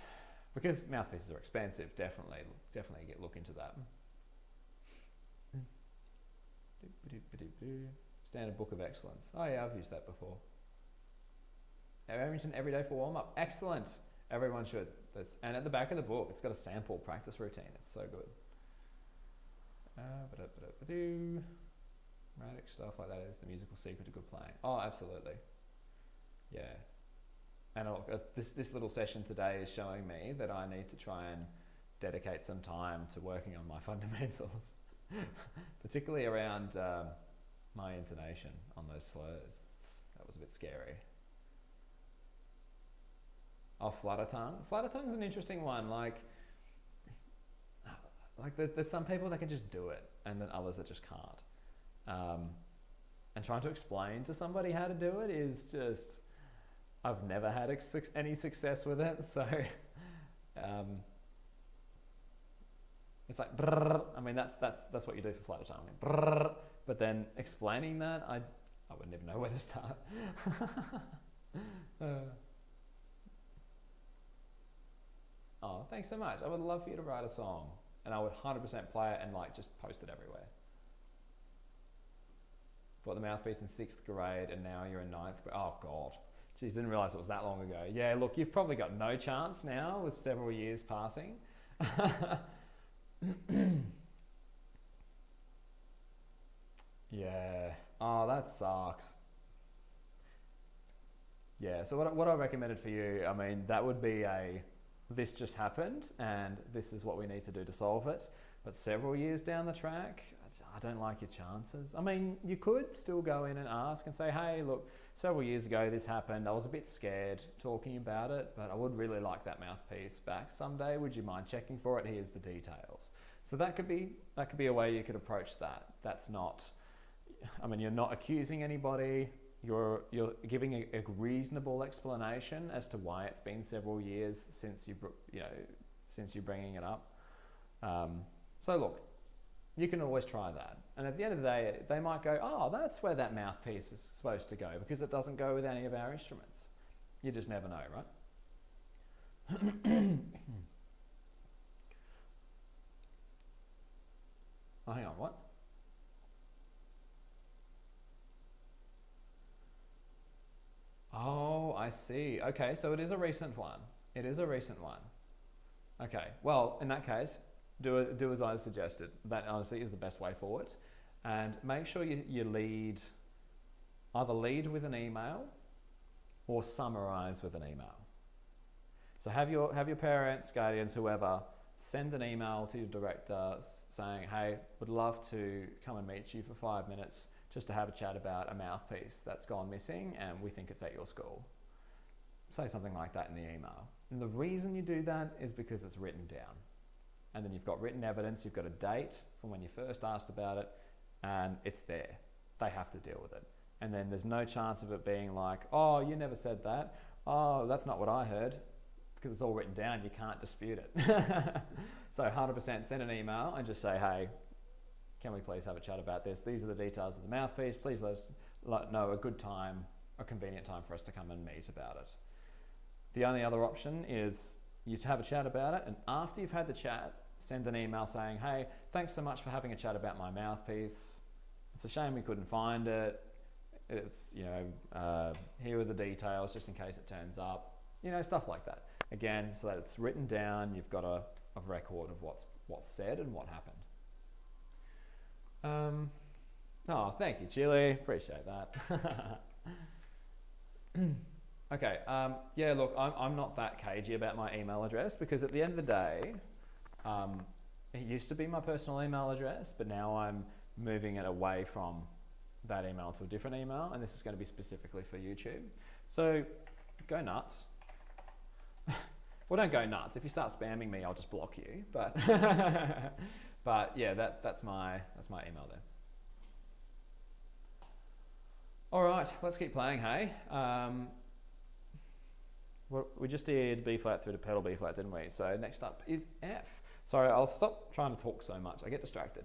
because mouthpieces are expensive, definitely look into that. Standard Book of Excellence. Oh yeah, I've used that before. Remington every day for warm-up. Excellent. Everyone should. And at the back of the book, it's got a sample practice routine. It's so good. Radic stuff like that is the musical secret to good playing. Oh, absolutely. Yeah. And this little session today is showing me that I need to try and dedicate some time to working on my fundamentals. Particularly around my intonation on those slurs. That was a bit scary. Oh, flutter tongue. Flutter tongue's an interesting one. Like there's some people that can just do it, and then others that just can't. And trying to explain to somebody how to do it is just, I've never had any success with it. So it's like, brrr. I mean, that's what you do for flutter tongue. Brrr. But then explaining that, I wouldn't even know where to start. Oh, thanks so much. I would love for you to write a song, and I would 100% play it and just post it everywhere. Bought the mouthpiece in 6th grade, and now you're in 9th grade. Oh God, geez, didn't realize it was that long ago. Yeah, look, you've probably got no chance now with several years passing. Yeah. Oh, that sucks. Yeah. So what I recommended for you, I mean, that would be this just happened and this is what we need to do to solve it. But several years down the track, I don't like your chances. I mean, you could still go in and ask and say, hey, look, several years ago this happened. I was a bit scared talking about it, but I would really like that mouthpiece back someday. Would you mind checking for it? Here's the details. So that could be a way you could approach that. That's not, I mean, you're not accusing anybody. You're giving a reasonable explanation as to why it's been several years since you're bringing it up. So look, you can always try that. And at the end of the day, they might go, oh, that's where that mouthpiece is supposed to go because it doesn't go with any of our instruments. You just never know, right? Oh, hang on, what? Oh, I see. Okay, so it is a recent one. It is a recent one. Okay, well, in that case, do as I suggested. That honestly is the best way forward. And make sure you either lead with an email or summarize with an email. So have your parents, guardians, whoever, send an email to your director saying, hey, would love to come and meet you for 5 minutes just to have a chat about a mouthpiece that's gone missing and we think it's at your school. Say something like that in the email. And the reason you do that is because it's written down. And then you've got written evidence, you've got a date from when you first asked about it, and it's there. They have to deal with it. And then there's no chance of it being like, oh, you never said that. Oh, that's not what I heard. Because it's all written down, you can't dispute it. So 100% send an email and just say, hey, can we please have a chat about this? These are the details of the mouthpiece. Please let us know a good time, a convenient time for us to come and meet about it. The only other option is you to have a chat about it, and after you've had the chat, send an email saying, hey, thanks so much for having a chat about my mouthpiece. It's a shame we couldn't find it. It's, here are the details just in case it turns up, stuff like that. Again, so that it's written down, you've got a record of what's said and what happened. Thank you, Chile. Appreciate that. Okay. Look, I'm not that cagey about my email address because at the end of the day, it used to be my personal email address, but now I'm moving it away from that email to a different email, and this is going to be specifically for YouTube. So go nuts. Well, don't go nuts. If you start spamming me, I'll just block you. But but yeah, that's my email there. All right, let's keep playing. Hey, we just did B flat through to pedal B flat, didn't we? So next up is F. Sorry, I'll stop trying to talk so much. I get distracted.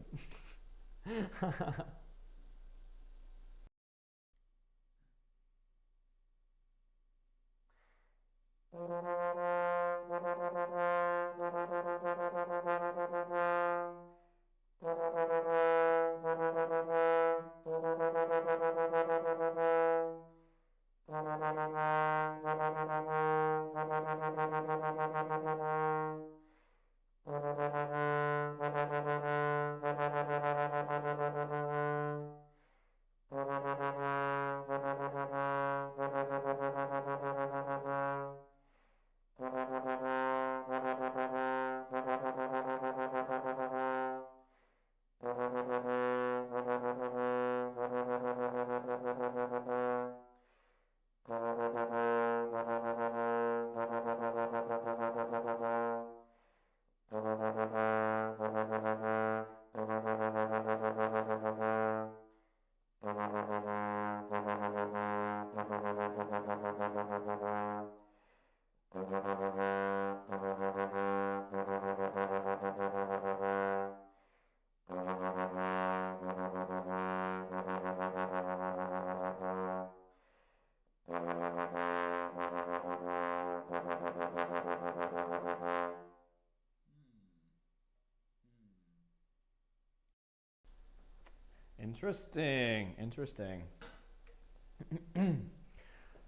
Interesting.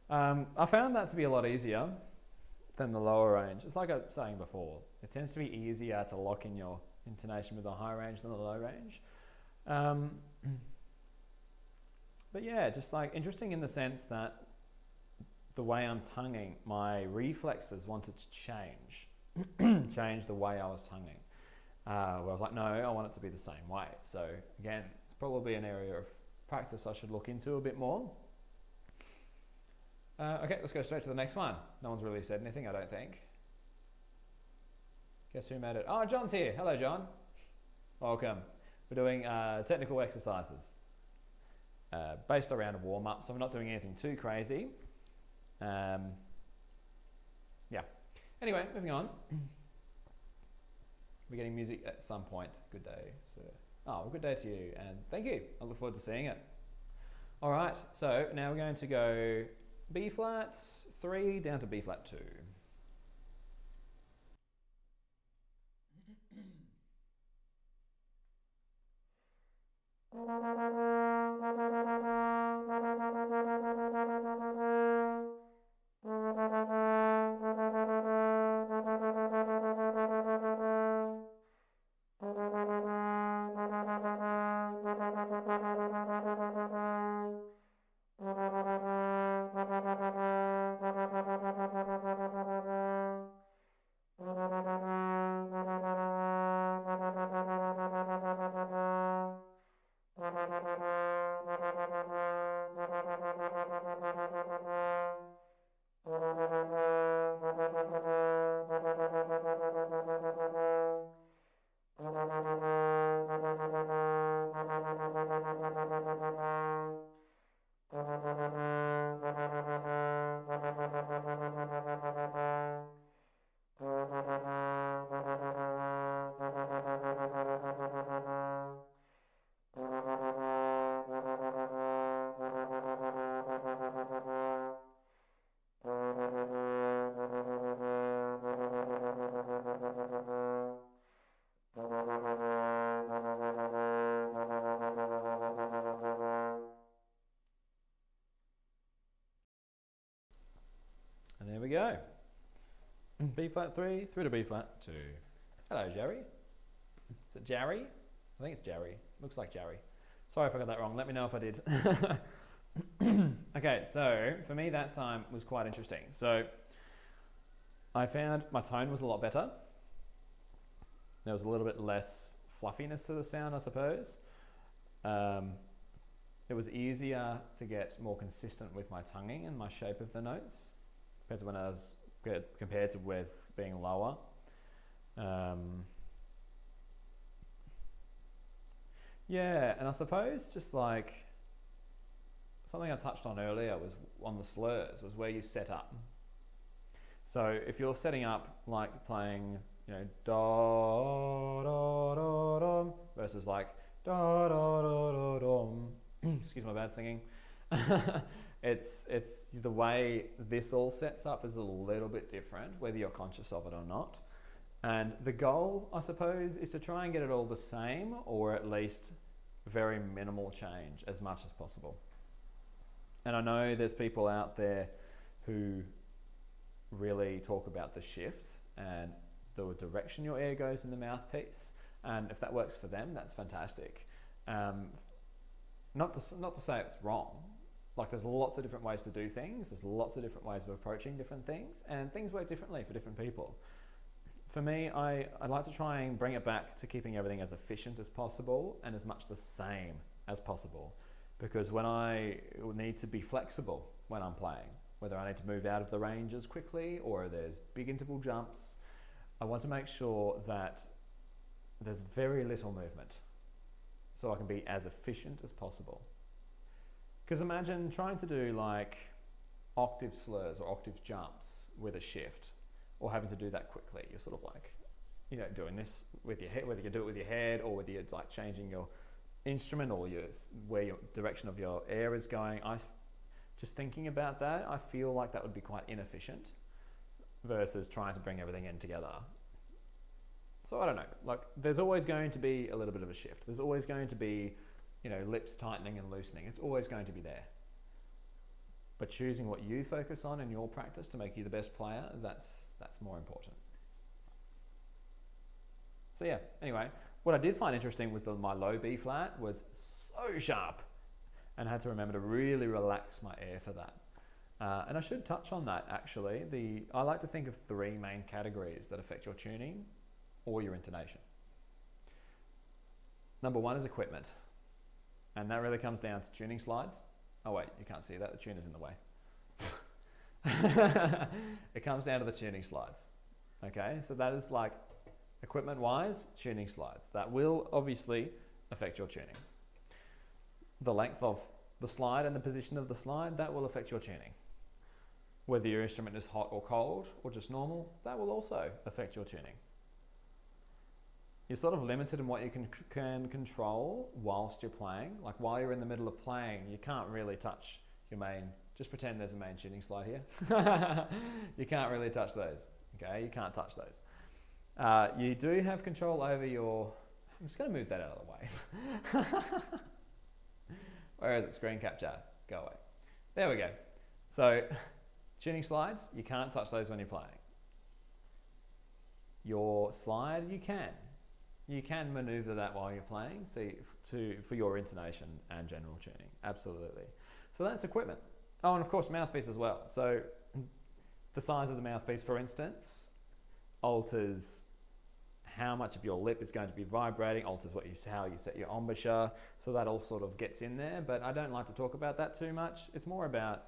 I found that to be a lot easier than the lower range. It's like I was saying before, it tends to be easier to lock in your intonation with the high range than the low range. But yeah, just like interesting in the sense that the way I'm tonguing, my reflexes wanted to change the way I was tonguing. Where I was like, no, I want it to be the same way. So again, it's probably an area of practice I should look into a bit more. Okay, let's go straight to the next one. No one's really said anything, I don't think. Guess who made it? Oh, John's here. Hello, John. Welcome. We're doing technical exercises based around a warm-up, so we're not doing anything too crazy. Yeah. Anyway, moving on. We're getting music at some point. Good day, sir. Oh, well, good day to you, and thank you. I look forward to seeing it. All right, so now we're going to go B flat 3 down to B flat 2. And there we go. B flat 3 through to B flat 2. Hello, Jerry. Is it Jerry? I think it's Jerry. Looks like Jerry. Sorry if I got that wrong. Let me know if I did. Okay, so for me that time was quite interesting. So I found my tone was a lot better. There was a little bit less fluffiness to the sound, I suppose. It was easier to get more consistent with my tonguing and my shape of the notes compared to when I was with being lower. Yeah, and I suppose just like something I touched on earlier was on the slurs, was where you set up. So if you're setting up like playing, you know, da da da dum versus like da da da da dum. Excuse my bad singing. It's the way this all sets up is a little bit different, whether you're conscious of it or not. And the goal, I suppose, is to try and get it all the same, or at least very minimal change as much as possible. And I know there's people out there who really talk about the shift and the direction your air goes in the mouthpiece. And if that works for them, that's fantastic. Not to say it's wrong. Like there's lots of different ways to do things. There's lots of different ways of approaching different things, and things work differently for different people. For me, I like to try and bring it back to keeping everything as efficient as possible and as much the same as possible. Because when I need to be flexible when I'm playing, whether I need to move out of the ranges quickly or there's big interval jumps, I want to make sure that there's very little movement so I can be as efficient as possible. Because imagine trying to do like octave slurs or octave jumps with a shift, or having to do that quickly. You're sort of like, you know, doing this with your head, whether you do it with your head or whether you're like changing your instrument or where your direction of your air is going. Just thinking about that, I feel like that would be quite inefficient versus trying to bring everything in together. So I don't know, like there's always going to be a little bit of a shift. There's always going to be, you know, lips tightening and loosening. It's always going to be there. But choosing what you focus on in your practice to make you the best player, that's more important. So yeah, anyway, what I did find interesting was that my low B flat was so sharp, and I had to remember to really relax my air for that. And I should touch on that actually. I like to think of three main categories that affect your tuning or your intonation. Number one is equipment. And that really comes down to tuning slides. Oh wait, you can't see that, the tuner's in the way. It comes down to the tuning slides. Okay, so that is like equipment wise, tuning slides. That will obviously affect your tuning. The length of the slide and the position of the slide, that will affect your tuning. Whether your instrument is hot or cold or just normal, that will also affect your tuning. You're sort of limited in what you can control whilst you're playing. Like while you're in the middle of playing, you can't really touch your main, just pretend there's a main tuning slide here. You can't really touch those, okay? You can't touch those. You do have control over your, I'm just gonna move that out of the way. Where is it? Screen capture, go away. There we go. So tuning slides, you can't touch those when you're playing. Your slide, you can. You can maneuver that while you're playing, for your intonation and general tuning, absolutely. So that's equipment. Oh, and of course mouthpiece as well. So the size of the mouthpiece, for instance, alters how much of your lip is going to be vibrating, alters how you set your embouchure. So that all sort of gets in there, but I don't like to talk about that too much. It's more about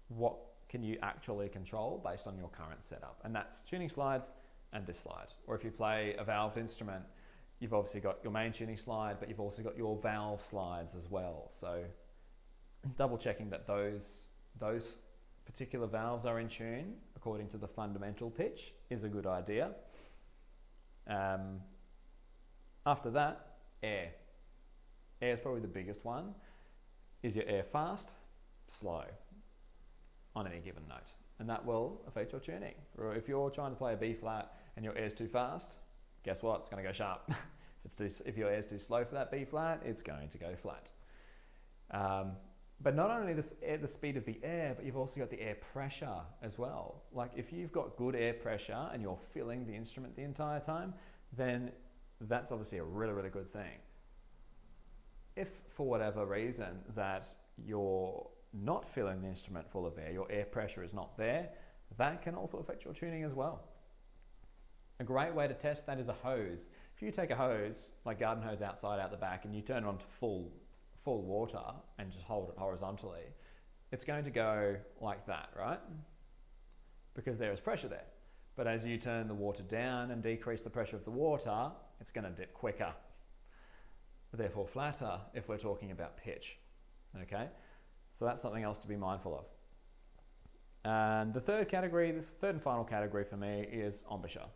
what can you actually control based on your current setup. And that's tuning slides and this slide. Or if you play a valved instrument, you've obviously got your main tuning slide, but you've also got your valve slides as well. So double checking that those particular valves are in tune according to the fundamental pitch is a good idea. After that, air. Air is probably the biggest one. Is your air fast, slow on any given note? And that will affect your tuning. If you're trying to play a B flat and your air's too fast, guess what? It's going to go sharp. If your air's too slow for that B flat, it's going to go flat. But not only the speed of the air, but you've also got the air pressure as well. Like if you've got good air pressure and you're filling the instrument the entire time, then that's obviously a really, really good thing. If for whatever reason that you're not filling the instrument full of air, your air pressure is not there, that can also affect your tuning as well. A great way to test that is a hose. If you take a hose, like garden hose outside out the back, and you turn it on to full water and just hold it horizontally, it's going to go like that, right? Because there is pressure there. But as you turn the water down and decrease the pressure of the water, it's going to dip quicker, therefore flatter if we're talking about pitch, okay? So that's something else to be mindful of. And the third and final category for me is embouchure.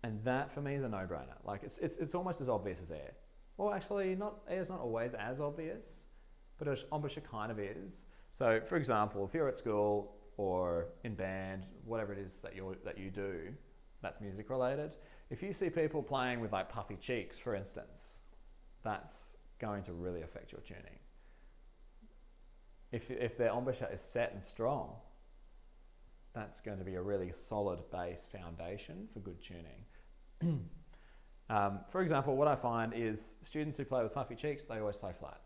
And that for me is a no-brainer. Like it's almost as obvious as air. Well, actually, air's not always as obvious, but embouchure kind of is. So, for example, if you're at school or in band, whatever it is that you do, that's music related. If you see people playing with like puffy cheeks, for instance, that's going to really affect your tuning. If their embouchure is set and strong, that's going to be a really solid base foundation for good tuning. For example, what I find is students who play with puffy cheeks, they always play flat.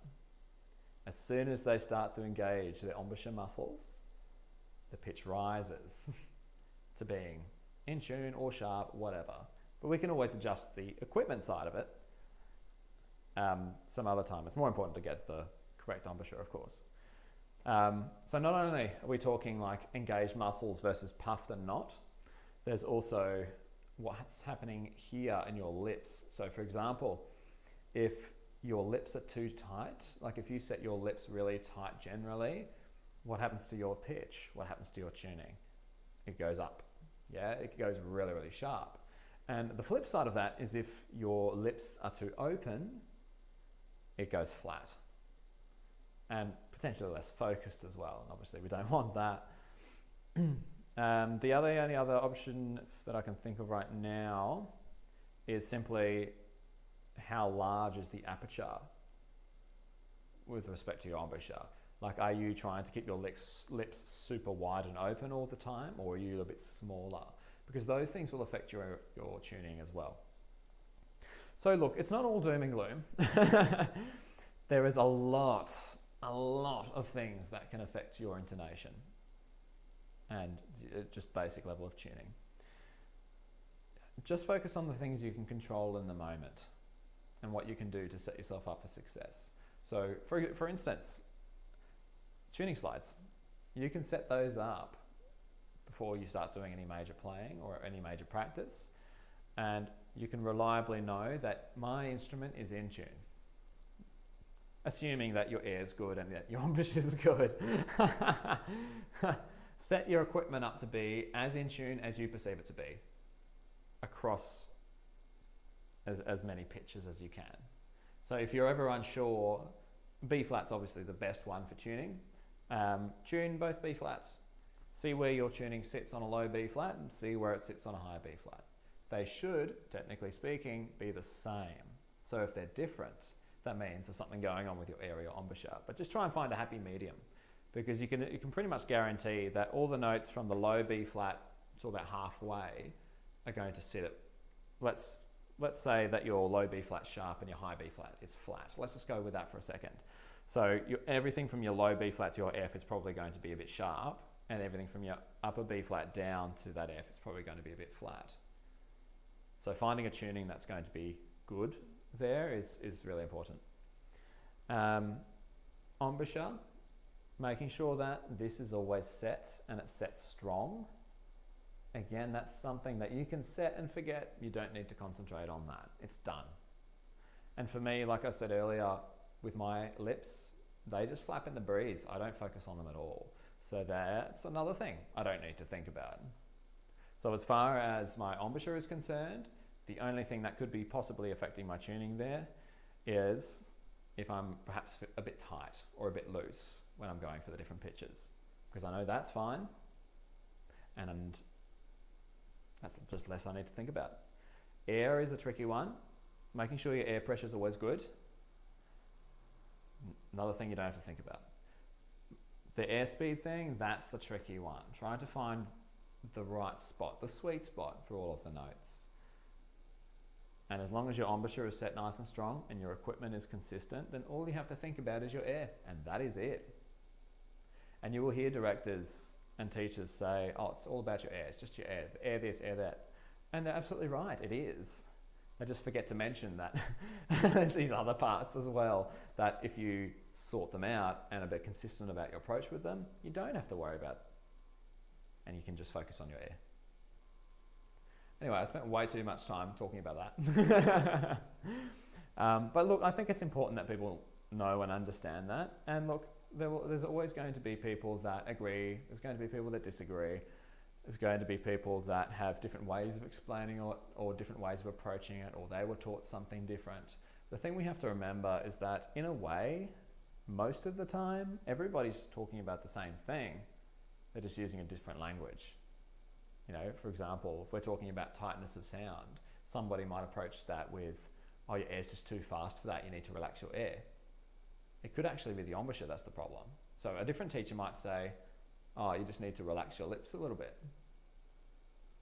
As soon as they start to engage their embouchure muscles, the pitch rises to being in tune or sharp, whatever. But we can always adjust the equipment side of it some other time. It's more important to get the correct embouchure, of course. So not only are we talking like engaged muscles versus puffed and not, there's also what's happening here in your lips. So for example, if your lips are too tight, like if you set your lips really tight generally, what happens to your pitch? What happens to your tuning? It goes up. Yeah, it goes really, really sharp. And the flip side of that is if your lips are too open, it goes flat. And potentially less focused as well. And obviously we don't want that. The only other option that I can think of right now is simply how large is the aperture with respect to your embouchure. Like, are you trying to keep your lips super wide and open all the time, or are you a bit smaller? Because those things will affect your tuning as well. So look, it's not all doom and gloom. There is a lot of things that can affect your intonation and just basic level of tuning. Just focus on the things you can control in the moment and what you can do to set yourself up for success. So for instance, tuning slides, you can set those up before you start doing any major playing or any major practice, and you can reliably know that my instrument is in tune. Assuming that your air is good and that your embouchure is good. Set your equipment up to be as in tune as you perceive it to be across as many pitches as you can. So if you're ever unsure, B flat's obviously the best one for tuning. Tune both B flats. See where your tuning sits on a low B flat and see where it sits on a high B flat. They should, technically speaking, be the same. So if they're different, that means there's something going on with your area or embouchure. But just try and find a happy medium, because you can pretty much guarantee that all the notes from the low B flat to about halfway are going to sit at, let's say that your low B flat sharp and your high B flat is flat. Let's just go with that for a second. So everything from your low B flat to your F is probably going to be a bit sharp, and everything from your upper B flat down to that F is probably going to be a bit flat. So finding a tuning that's going to be good there is really important. Embouchure, making sure that this is always set and it's set strong. Again, that's something that you can set and forget. You don't need to concentrate on that. It's done. And for me, like I said earlier, with my lips, they just flap in the breeze. I don't focus on them at all. So that's another thing I don't need to think about. So as far as my embouchure is concerned, the only thing that could be possibly affecting my tuning there is if I'm perhaps a bit tight or a bit loose when I'm going for the different pitches, because I know that's fine, and that's just less I need to think about. Air is a tricky one. Making sure your air pressure is always good. Another thing you don't have to think about. The airspeed thing, that's the tricky one. Trying to find the right spot, the sweet spot for all of the notes. And as long as your embouchure is set nice and strong and your equipment is consistent, then all you have to think about is your air, and that is it. And you will hear directors and teachers say, oh, it's all about your air, it's just your air this, air that. And they're absolutely right, it is. They just forget to mention that these other parts as well, that if you sort them out and are a bit consistent about your approach with them, you don't have to worry about it. And you can just focus on your air. Anyway, I spent way too much time talking about that. But look, I think it's important that people know and understand that. And look, there's always going to be people that agree. There's going to be people that disagree. There's going to be people that have different ways of explaining it or different ways of approaching it, or they were taught something different. The thing we have to remember is that in a way, most of the time, everybody's talking about the same thing. They're just using a different language. You know, for example, if we're talking about tightness of sound, somebody might approach that with, oh, your air's just too fast for that, you need to relax your air. It could actually be the embouchure that's the problem. So a different teacher might say, oh, you just need to relax your lips a little bit.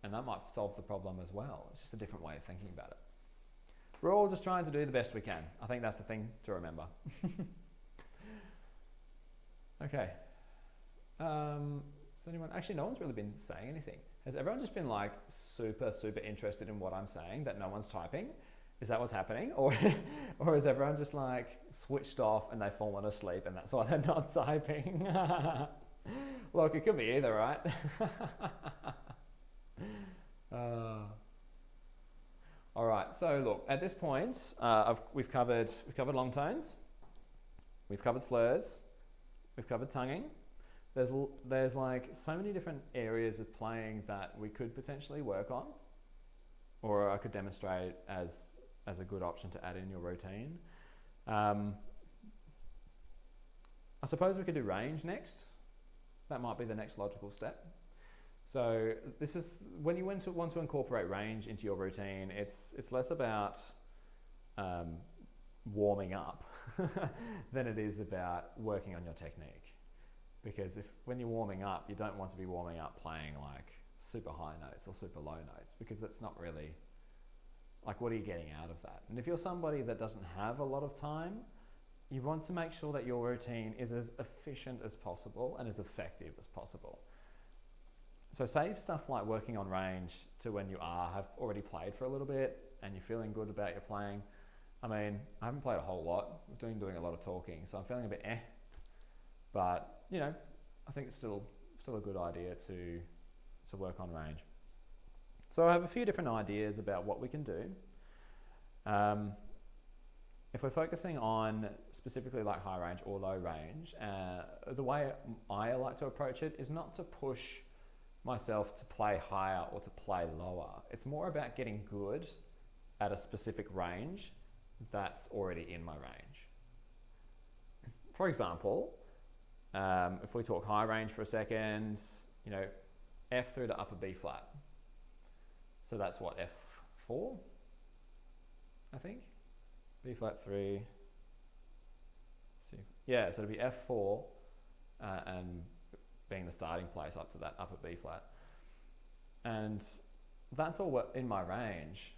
And that might solve the problem as well. It's just a different way of thinking about it. We're all just trying to do the best we can. I think that's the thing to remember. Okay. Has anyone, actually no one's really been saying anything. Has everyone just been like super interested in what I'm saying that no one's typing? Is that what's happening? Or is everyone just like switched off and they've fallen asleep and that's why they're not typing? Look, it could be either, right? All right, so look, at this point, we've covered long tones, we've covered slurs, we've covered tonguing. There's like so many different areas of playing that we could potentially work on, or I could demonstrate as a good option to add in your routine. I suppose we could do range next. That might be the next logical step. So this is when you want to incorporate range into your routine. It's less about warming up than it is about working on your technique. Because when you're warming up, you don't want to be warming up playing like super high notes or super low notes, because that's not really, like, what are you getting out of that? And if you're somebody that doesn't have a lot of time, you want to make sure that your routine is as efficient as possible and as effective as possible. So save stuff like working on range to when you have already played for a little bit and you're feeling good about your playing. I mean, I haven't played a whole lot. I'm doing a lot of talking, so I'm feeling a bit but you know, I think it's still a good idea to work on range. So I have a few different ideas about what we can do. If we're focusing on specifically like high range or low range, the way I like to approach it is not to push myself to play higher or to play lower. It's more about getting good at a specific range that's already in my range. For example, if we talk high range for a second, you know, F through to upper B flat. So that's what, F4, I think? B flat 3, C, yeah, so it'd be F4 and being the starting place up to that upper B flat. And that's all in my range,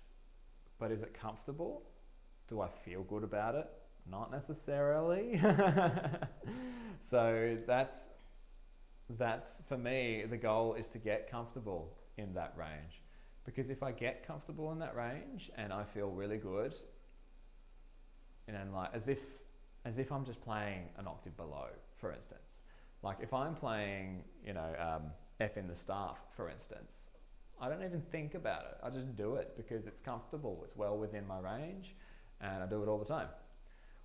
but is it comfortable? Do I feel good about it? Not necessarily. So that's for me, the goal is to get comfortable in that range. Because if I get comfortable in that range and I feel really good, and then like as if I'm just playing an octave below, for instance. Like if I'm playing, you know, F in the staff, for instance, I don't even think about it. I just do it because it's comfortable. It's well within my range and I do it all the time.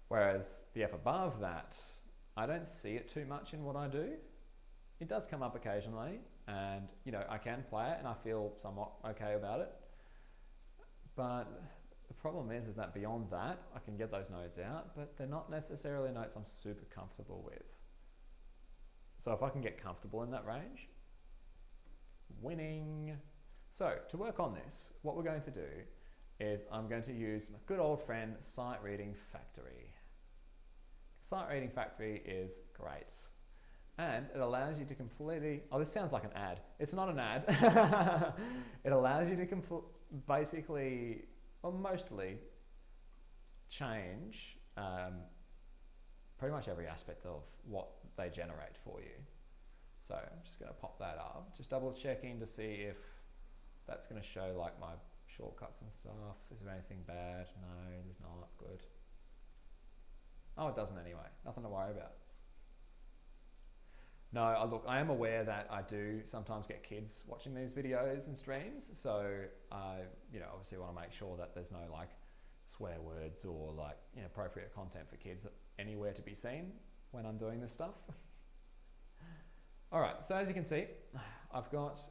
Whereas the F above that, I don't see it too much in what I do. it does come up occasionally, and you know, I can play it and I feel somewhat okay about it. But the problem is that beyond that, I can get those notes out, but they're not necessarily notes I'm super comfortable with. So if I can get comfortable in that range, winning. So to work on this, what we're going to do is I'm going to use my good old friend Sight Reading Factory. Sight Reading Factory is great. And it allows you to completely, oh, this sounds like an ad. It's not an ad. It allows you to basically, or mostly, change pretty much every aspect of what they generate for you. So I'm just going to pop that up, just double checking to see if that's going to show like my shortcuts and stuff. Is there anything bad? No, there's not. Good. Oh, it doesn't anyway. Nothing to worry about. No, look, I am aware that I do sometimes get kids watching these videos and streams, so I, you know, obviously want to make sure that there's no like swear words or like inappropriate content for kids anywhere to be seen when I'm doing this stuff. All right, so as you can see, I've got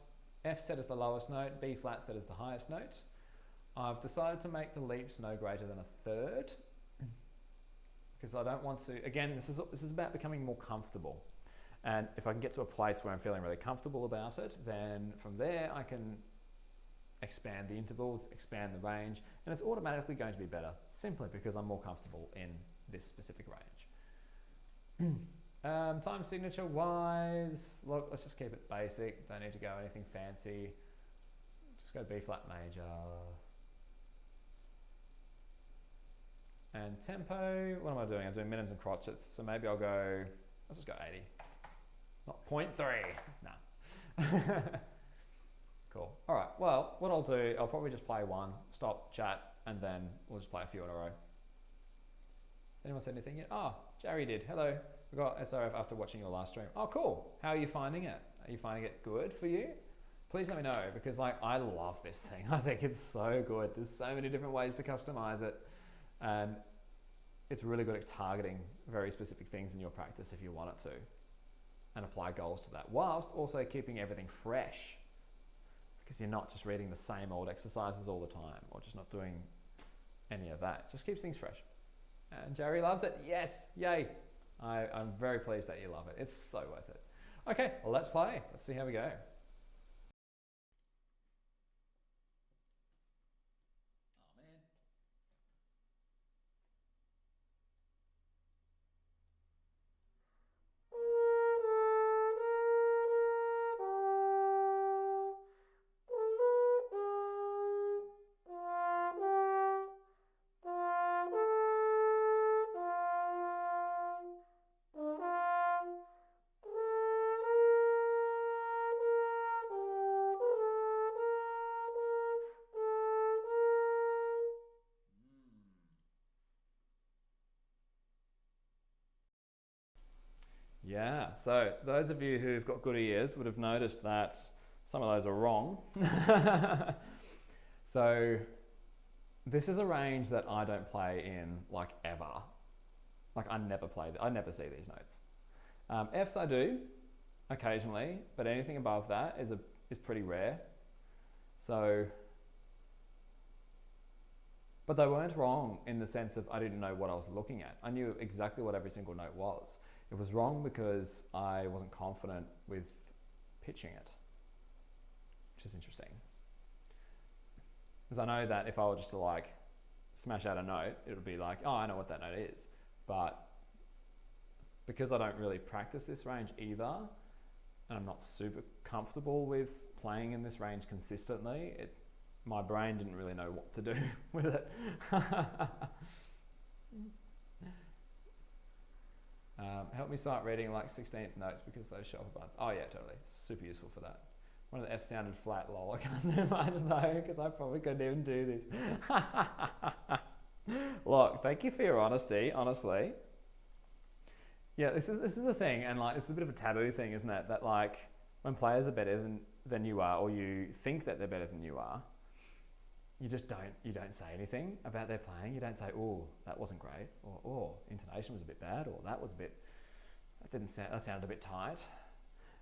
F set as the lowest note, B flat set as the highest note. I've decided to make the leaps no greater than a third because I don't want to, again, this is about becoming more comfortable. And if I can get to a place where I'm feeling really comfortable about it, then from there I can expand the intervals, expand the range, and it's automatically going to be better simply because I'm more comfortable in this specific range. Time signature wise, look, let's just keep it basic. Don't need to go anything fancy. Just go B flat major. And tempo, what am I doing? I'm doing minims and crotchets, so maybe I'll go, let's just go 80. Not 0.3, no. Cool. All right, well, what I'll do, I'll probably just play one, stop, chat, and then we'll just play a few in a row. Anyone said anything yet? Oh, Jerry did. Hello. We got SRF after watching your last stream. Oh, cool. How are you finding it? Are you finding it good for you? Please let me know, because like I love this thing. I think it's so good. There's so many different ways to customize it, and it's really good at targeting very specific things in your practice if you want it to, and apply goals to that, whilst also keeping everything fresh, because you're not just reading the same old exercises all the time, or just not doing any of that. It just keeps things fresh. And Jerry loves it. Yes, yay. I'm very pleased that you love it. It's so worth it. Okay, well, let's play. Let's see how we go. Oh, man. Yeah, so those of you who've got good ears would have noticed that some of those are wrong. So this is a range that I don't play in like ever. Like I never see these notes. Fs I do occasionally, but anything above that is pretty rare. So, but they weren't wrong in the sense of I didn't know what I was looking at. I knew exactly what every single note was. It was wrong because I wasn't confident with pitching it, which is interesting. Because I know that if I were just to like smash out a note, it would be like, oh, I know what that note is. But because I don't really practice this range either, and I'm not super comfortable with playing in this range consistently, my brain didn't really know what to do with it. Help me start reading like 16th notes because those show up above. Oh yeah, totally. Super useful for that. One of the F sounded flat, lol. I can't say much though because I probably couldn't even do this. Look, thank you for your honesty, honestly. Yeah, this is the thing, and like it's a bit of a taboo thing, isn't it? That like when players are better than you are, or you think that they're better than you are, you don't say anything about their playing. You don't say, oh, that wasn't great, or oh, intonation was a bit bad, or that sounded a bit tight.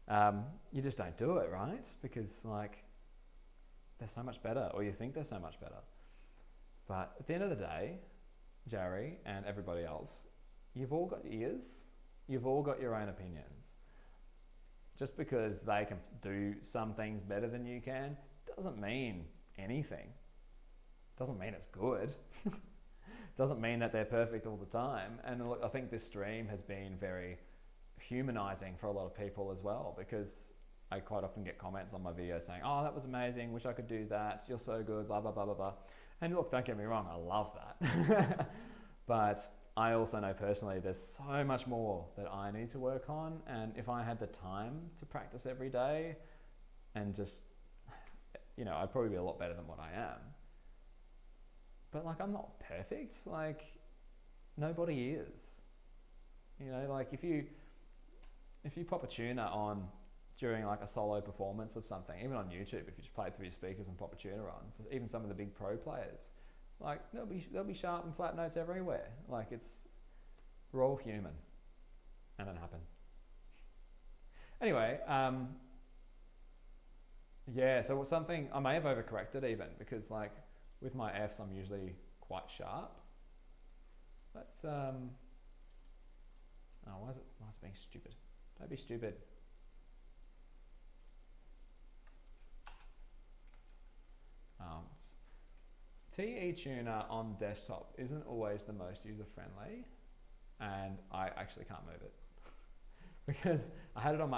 You just don't do it, right? Because like they're so much better, or you think they're so much better. But at the end of the day, Jerry and everybody else, you've all got ears. You've all got your own opinions. Just because they can do some things better than you can doesn't mean anything. Doesn't mean it's good. Doesn't mean that they're perfect all the time. And look, I think this stream has been very humanizing for a lot of people as well, because I quite often get comments on my videos saying, oh, that was amazing, wish I could do that, you're so good, blah, blah, blah, blah, blah. And look, don't get me wrong, I love that. But I also know personally there's so much more that I need to work on. And if I had the time to practice every day and just, I'd probably be a lot better than what I am. But like, I'm not perfect. Like, nobody is. Like if you pop a tuner on during like a solo performance of something, even on YouTube, if you just play it through your speakers and pop a tuner on, for even some of the big pro players, like there'll be sharp and flat notes everywhere. Like we're all human, and it happens. Anyway, yeah. So something I may have overcorrected even, because like with my Fs, I'm usually quite sharp. Let's oh, why is it being stupid? Don't be stupid. TE Tuner on desktop isn't always the most user-friendly, and I actually can't move it because I had it on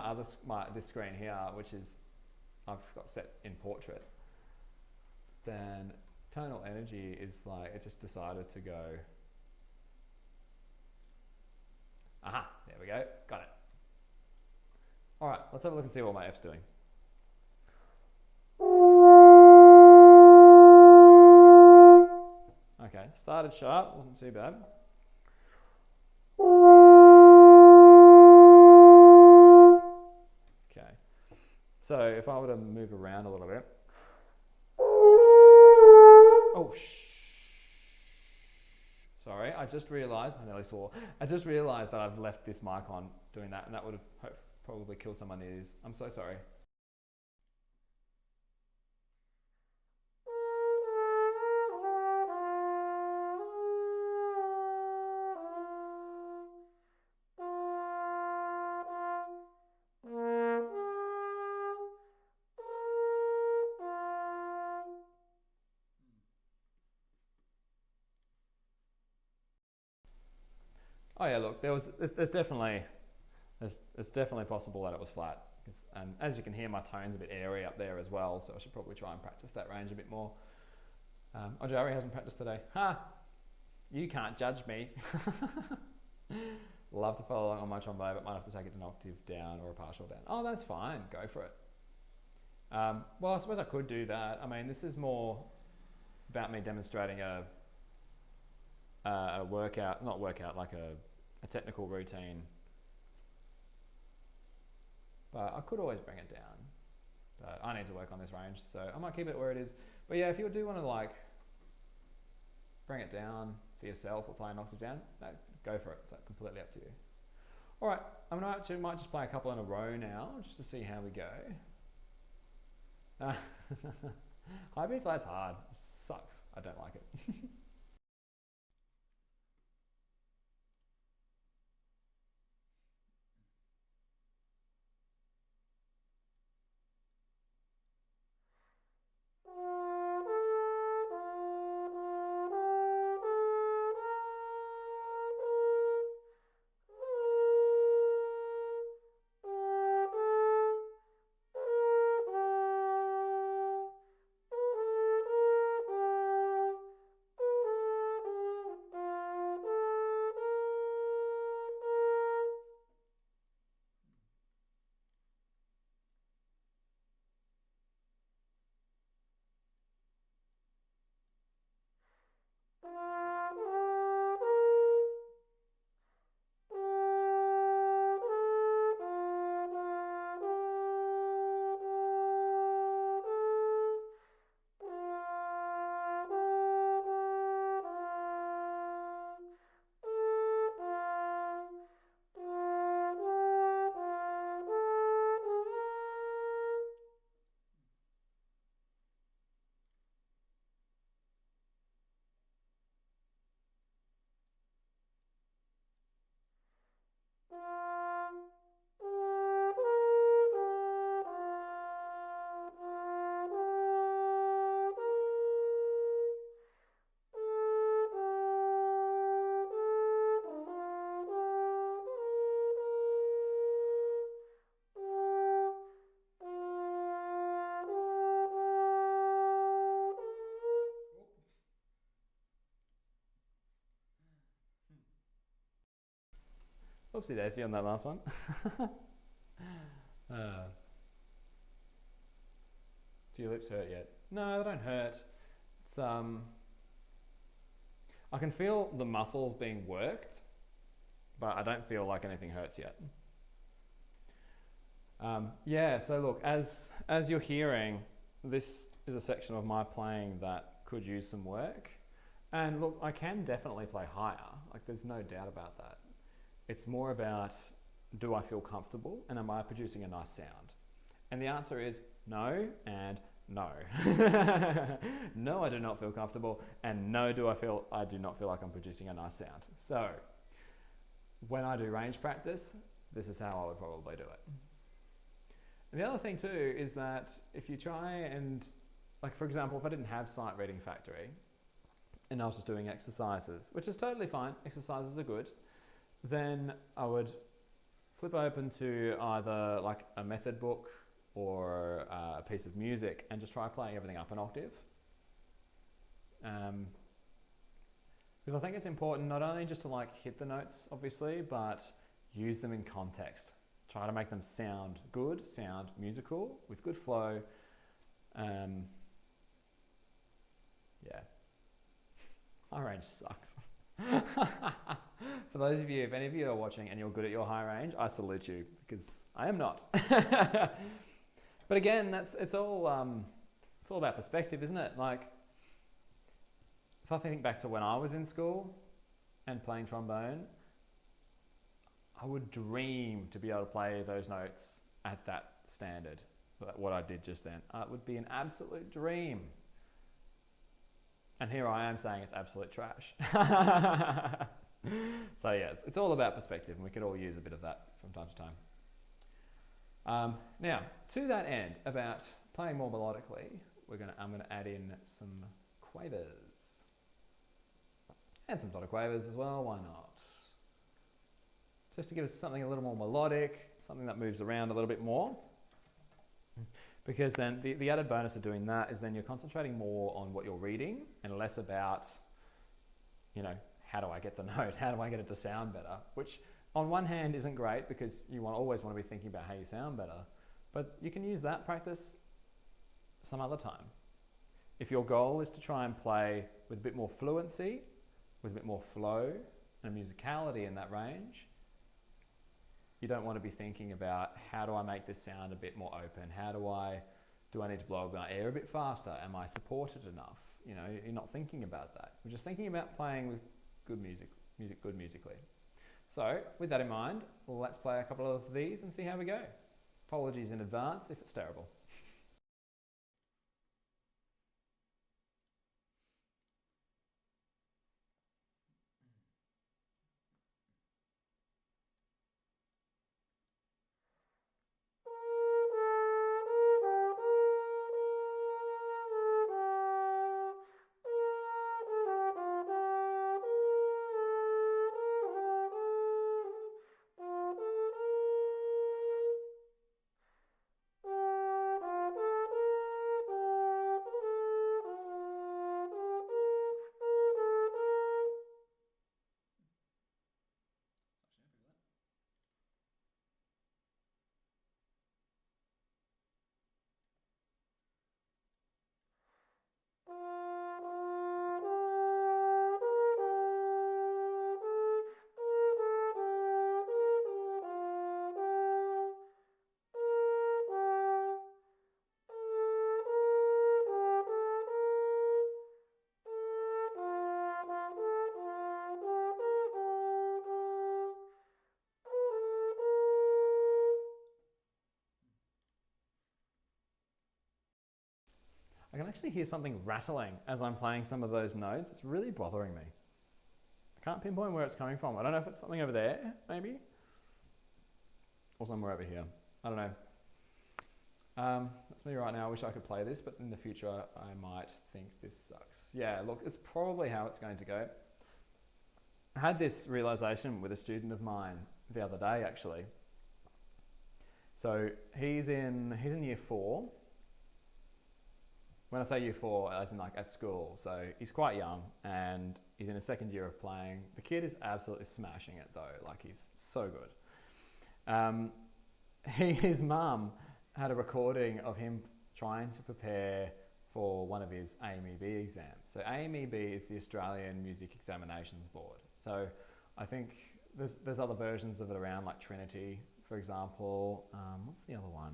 this screen here, which is I've got set in portrait. Then tonal energy is like it just decided to go. Aha, there we go, got it. All right, let's have a look and see what my F's doing. Okay, started sharp, wasn't too bad. Okay, so if I were to move around a little bit. Oh, sorry, I just realized, I nearly swore. I just realized that I've left this mic on doing that, and that would have probably killed someone's ears. I'm so sorry. Oh yeah, look, there's definitely possible that it was flat. And as you can hear, my tone's a bit airy up there as well, so I should probably try and practice that range a bit more. Oh, Jerry hasn't practiced today. Ha! You can't judge me. Love to follow along on my trombone, but might have to take it an octave down or a partial down. Oh, that's fine. Go for it. Well, I suppose I could do that. I mean, this is more about me demonstrating a workout, not workout, like a technical routine. But I could always bring it down. But I need to work on this range, so I might keep it where it is. But yeah, if you do want to like bring it down for yourself or play an octave down, go for it. It's like completely up to you. All right, might just play a couple in a row now, just to see how we go. High B flat's hard. It sucks. I don't like it. Oopsie daisy on that last one. Do your lips hurt yet? No, they don't hurt. It's I can feel the muscles being worked, but I don't feel like anything hurts yet. Yeah, so look, as you're hearing, this is a section of my playing that could use some work. And look, I can definitely play higher, like there's no doubt about that. It's more about, do I feel comfortable and am I producing a nice sound? And the answer is no and no. No, I do not feel comfortable, and no, I do not feel like I'm producing a nice sound. So when I do range practice, this is how I would probably do it. And the other thing too is that if you try and, like for example, if I didn't have Sight Reading Factory and I was just doing exercises, which is totally fine, exercises are good, then I would flip open to either like a method book or a piece of music and just try playing everything up an octave. Because I think it's important not only just to like hit the notes, obviously, but use them in context. Try to make them sound good, sound musical, with good flow. Yeah. High range sucks. For those of you, if any of you are watching and you're good at your high range, I salute you, because I am not. But again, it's all about perspective, isn't it? Like, if I think back to when I was in school and playing trombone, I would dream to be able to play those notes at that standard, what I did just then. It would be an absolute dream. And here I am saying it's absolute trash. So yeah, it's all about perspective, and we could all use a bit of that from time to time. Now, to that end, about playing more melodically, I'm gonna add in some quavers. And some dotted quavers as well, why not? Just to give us something a little more melodic, something that moves around a little bit more. Because then the added bonus of doing that is then you're concentrating more on what you're reading and less about, you know, how do I get the note? How do I get it to sound better? Which on one hand isn't great, because you always want to be thinking about how you sound better, but you can use that practice some other time. If your goal is to try and play with a bit more fluency, with a bit more flow and musicality in that range, you don't want to be thinking about, how do I make this sound a bit more open? Do I need to blow my air a bit faster? Am I supported enough? You know, you're not thinking about that. You're just thinking about playing with good music good musically. So with that in mind, let's play a couple of these and see how we go. Apologies in advance if it's terrible. I can actually hear something rattling as I'm playing some of those notes. It's really bothering me. I can't pinpoint where it's coming from. I don't know if it's something over there, maybe, or somewhere over here. I don't know. That's me right now. I wish I could play this, but in the future I might think this sucks. Yeah, look, it's probably how it's going to go. I had this realization with a student of mine the other day, actually. So he's in year 4. when I say year 4, as in like at school, so he's quite young and he's in his second year of playing. The kid is absolutely smashing it though, like he's so good. His mum had a recording of him trying to prepare for one of his AMEB exams. So AMEB is the Australian Music Examinations Board. So I think there's other versions of it around, like Trinity, for example. What's the other one?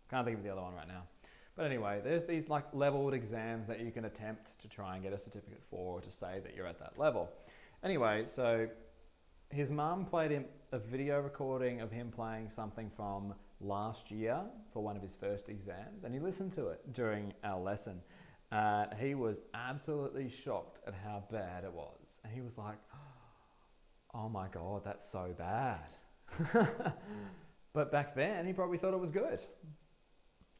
Can't think of the other one right now. But anyway, there's these like leveled exams that you can attempt to try and get a certificate for, to say that you're at that level. Anyway, so his mum played him a video recording of him playing something from last year for one of his first exams, and he listened to it during our lesson. He was absolutely shocked at how bad it was. And he was like, oh my God, that's so bad. But back then, he probably thought it was good.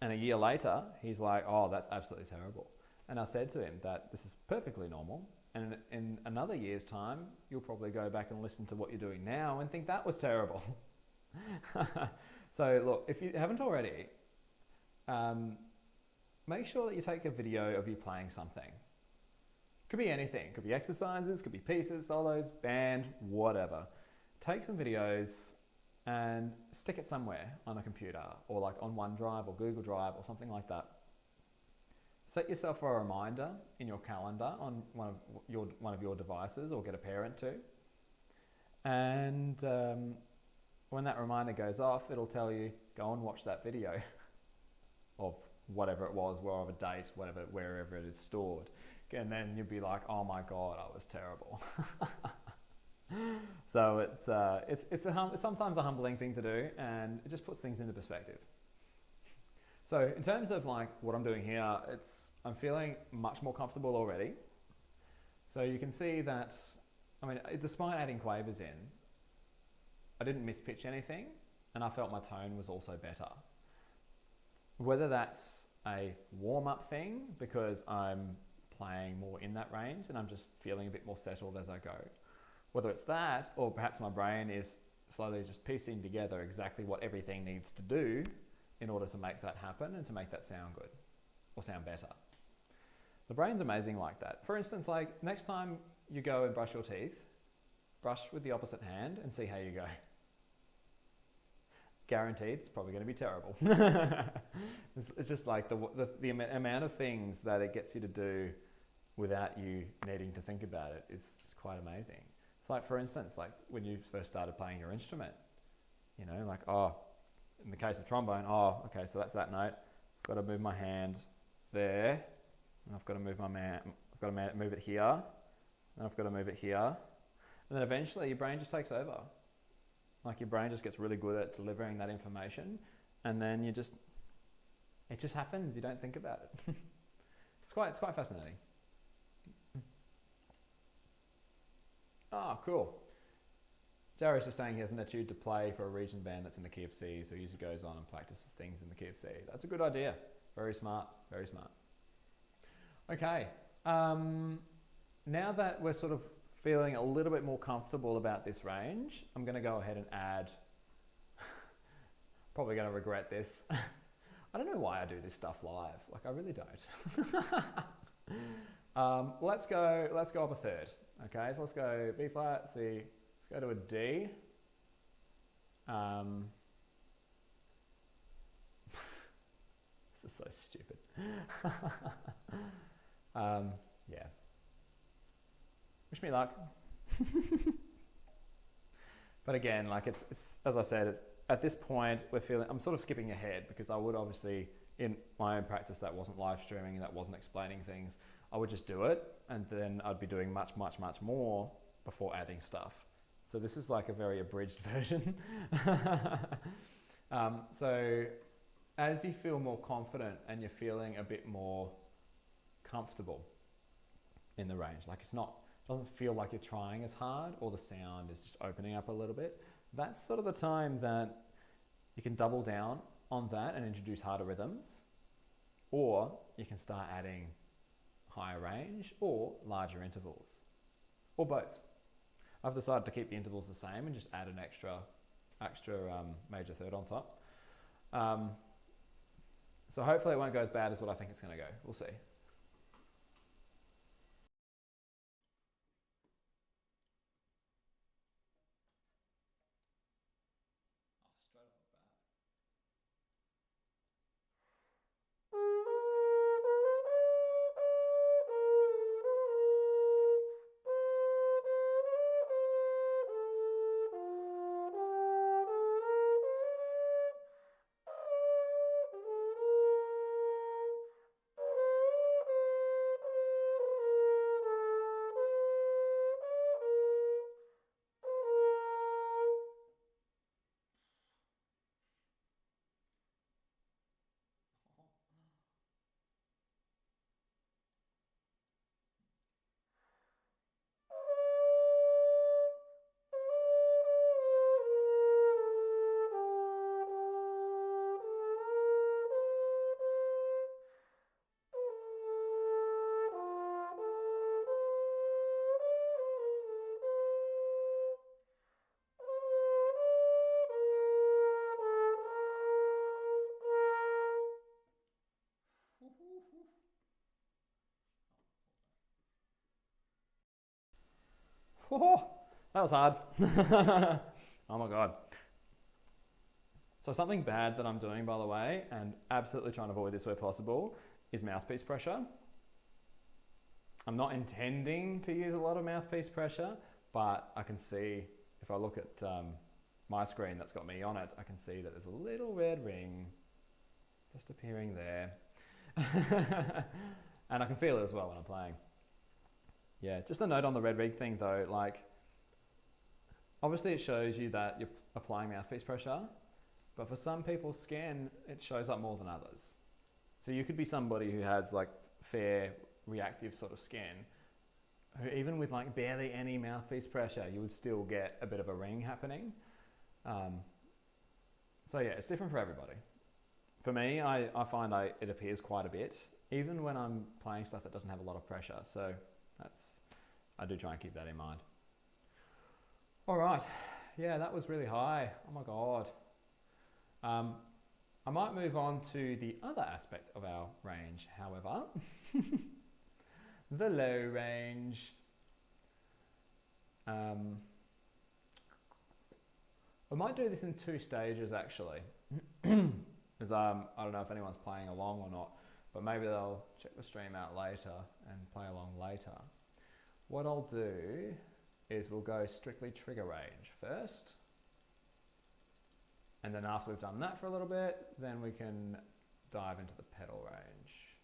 And a year later, he's like, oh, that's absolutely terrible. And I said to him that this is perfectly normal. And in another year's time, you'll probably go back and listen to what you're doing now and think that was terrible. So look, if you haven't already, make sure that you take a video of you playing something. Could be anything. Could be exercises, could be pieces, solos, band, whatever. Take some videos and stick it somewhere on a computer, or like on OneDrive or Google Drive or something like that. Set yourself a reminder in your calendar on one of your devices, or get a parent to. And when that reminder goes off, it'll tell you, go and watch that video of whatever it was, wherever date, wherever it is stored. And then you'll be like, oh my God, I was terrible. So it's sometimes a humbling thing to do, and it just puts things into perspective. So in terms of like what I'm doing here, I'm feeling much more comfortable already. So you can see that, I mean, despite adding quavers in, I didn't mispitch anything, and I felt my tone was also better. Whether that's a warm-up thing because I'm playing more in that range and I'm just feeling a bit more settled as I go. Whether it's that, or perhaps my brain is slowly just piecing together exactly what everything needs to do in order to make that happen and to make that sound good or sound better. The brain's amazing like that. For instance, like next time you go and brush your teeth, brush with the opposite hand and see how you go. Guaranteed, it's probably going to be terrible. It's just like the amount of things that it gets you to do without you needing to think about it is quite amazing. It's like, for instance, like when you first started playing your instrument, you know, like, oh, in the case of trombone, oh, okay, so that's that note. I've got to move my hand there, and I've got to move move it here, and I've got to move it here. And then eventually your brain just takes over. Like your brain just gets really good at delivering that information, and then it just happens. You don't think about it. It's quite fascinating. Oh, cool. Jared's just saying he has an attitude to play for a region band that's in the key of C, so he usually goes on and practices things in the key of C. That's a good idea. Very smart, very smart. Okay, now that we're sort of feeling a little bit more comfortable about this range, I'm going to go ahead and add, probably going to regret this. I don't know why I do this stuff live, like I really don't. Let's go up a third. Okay, so let's go B flat, C, let's go to a D. This is so stupid. Yeah. Wish me luck. But again, like it's as I said, it's at this point I'm sort of skipping ahead, because I would obviously, in my own practice that wasn't live streaming, that wasn't explaining things, I would just do it, and then I'd be doing much more before adding stuff. So this is like a very abridged version. So as you feel more confident and you're feeling a bit more comfortable in the range, like it doesn't feel like you're trying as hard, or the sound is just opening up a little bit, that's sort of the time that you can double down on that and introduce harder rhythms, or you can start adding higher range or larger intervals, or both. I've decided to keep the intervals the same and just add an extra major third on top. So hopefully it won't go as bad as what I think it's going to go. We'll see. Oh, that was hard. Oh my God. So something bad that I'm doing, by the way, and absolutely trying to avoid this where possible, is mouthpiece pressure. I'm not intending to use a lot of mouthpiece pressure, but I can see, if I look at my screen that's got me on it, I can see that there's a little red ring just appearing there. And I can feel it as well when I'm playing. Yeah, just a note on the red ring thing though, like, obviously it shows you that you're applying mouthpiece pressure, but for some people's skin, it shows up more than others. So you could be somebody who has like fair reactive sort of skin, who even with like barely any mouthpiece pressure, you would still get a bit of a ring happening. So yeah, it's different for everybody. For me, I find it appears quite a bit, even when I'm playing stuff that doesn't have a lot of pressure. So I do try and keep that in mind. All right, yeah, that was really high. Oh my God. I might move on to the other aspect of our range, however, the low range. I might do this in 2 stages actually, because I don't know if anyone's playing along or not, but maybe they'll check the stream out later and play along later. What I'll do is we'll go strictly trigger range first. And then after we've done that for a little bit, then we can dive into the pedal range.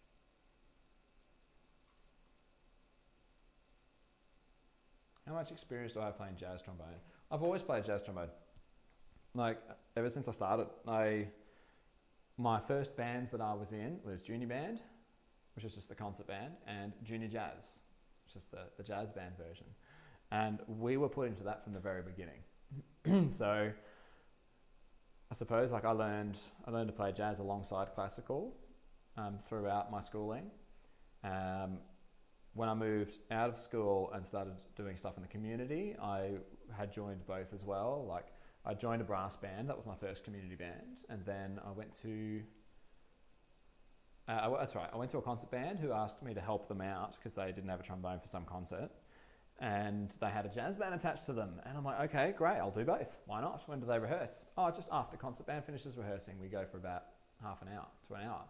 How much experience do I have playing jazz trombone? I've always played jazz trombone. Like, ever since I started. My first bands that I was in was junior band, which is just the concert band, and junior jazz, which is the jazz band version. And we were put into that from the very beginning. So I suppose like I learned to play jazz alongside classical throughout my schooling. When I moved out of school and started doing stuff in the community, I had joined both as well. Like, I joined a brass band, that was my first community band, and then I went to, I went to a concert band who asked me to help them out because they didn't have a trombone for some concert, and they had a jazz band attached to them, and I'm like, okay, great, I'll do both, why not? When do they rehearse? Oh, just after concert band finishes rehearsing, we go for about half an hour to an hour.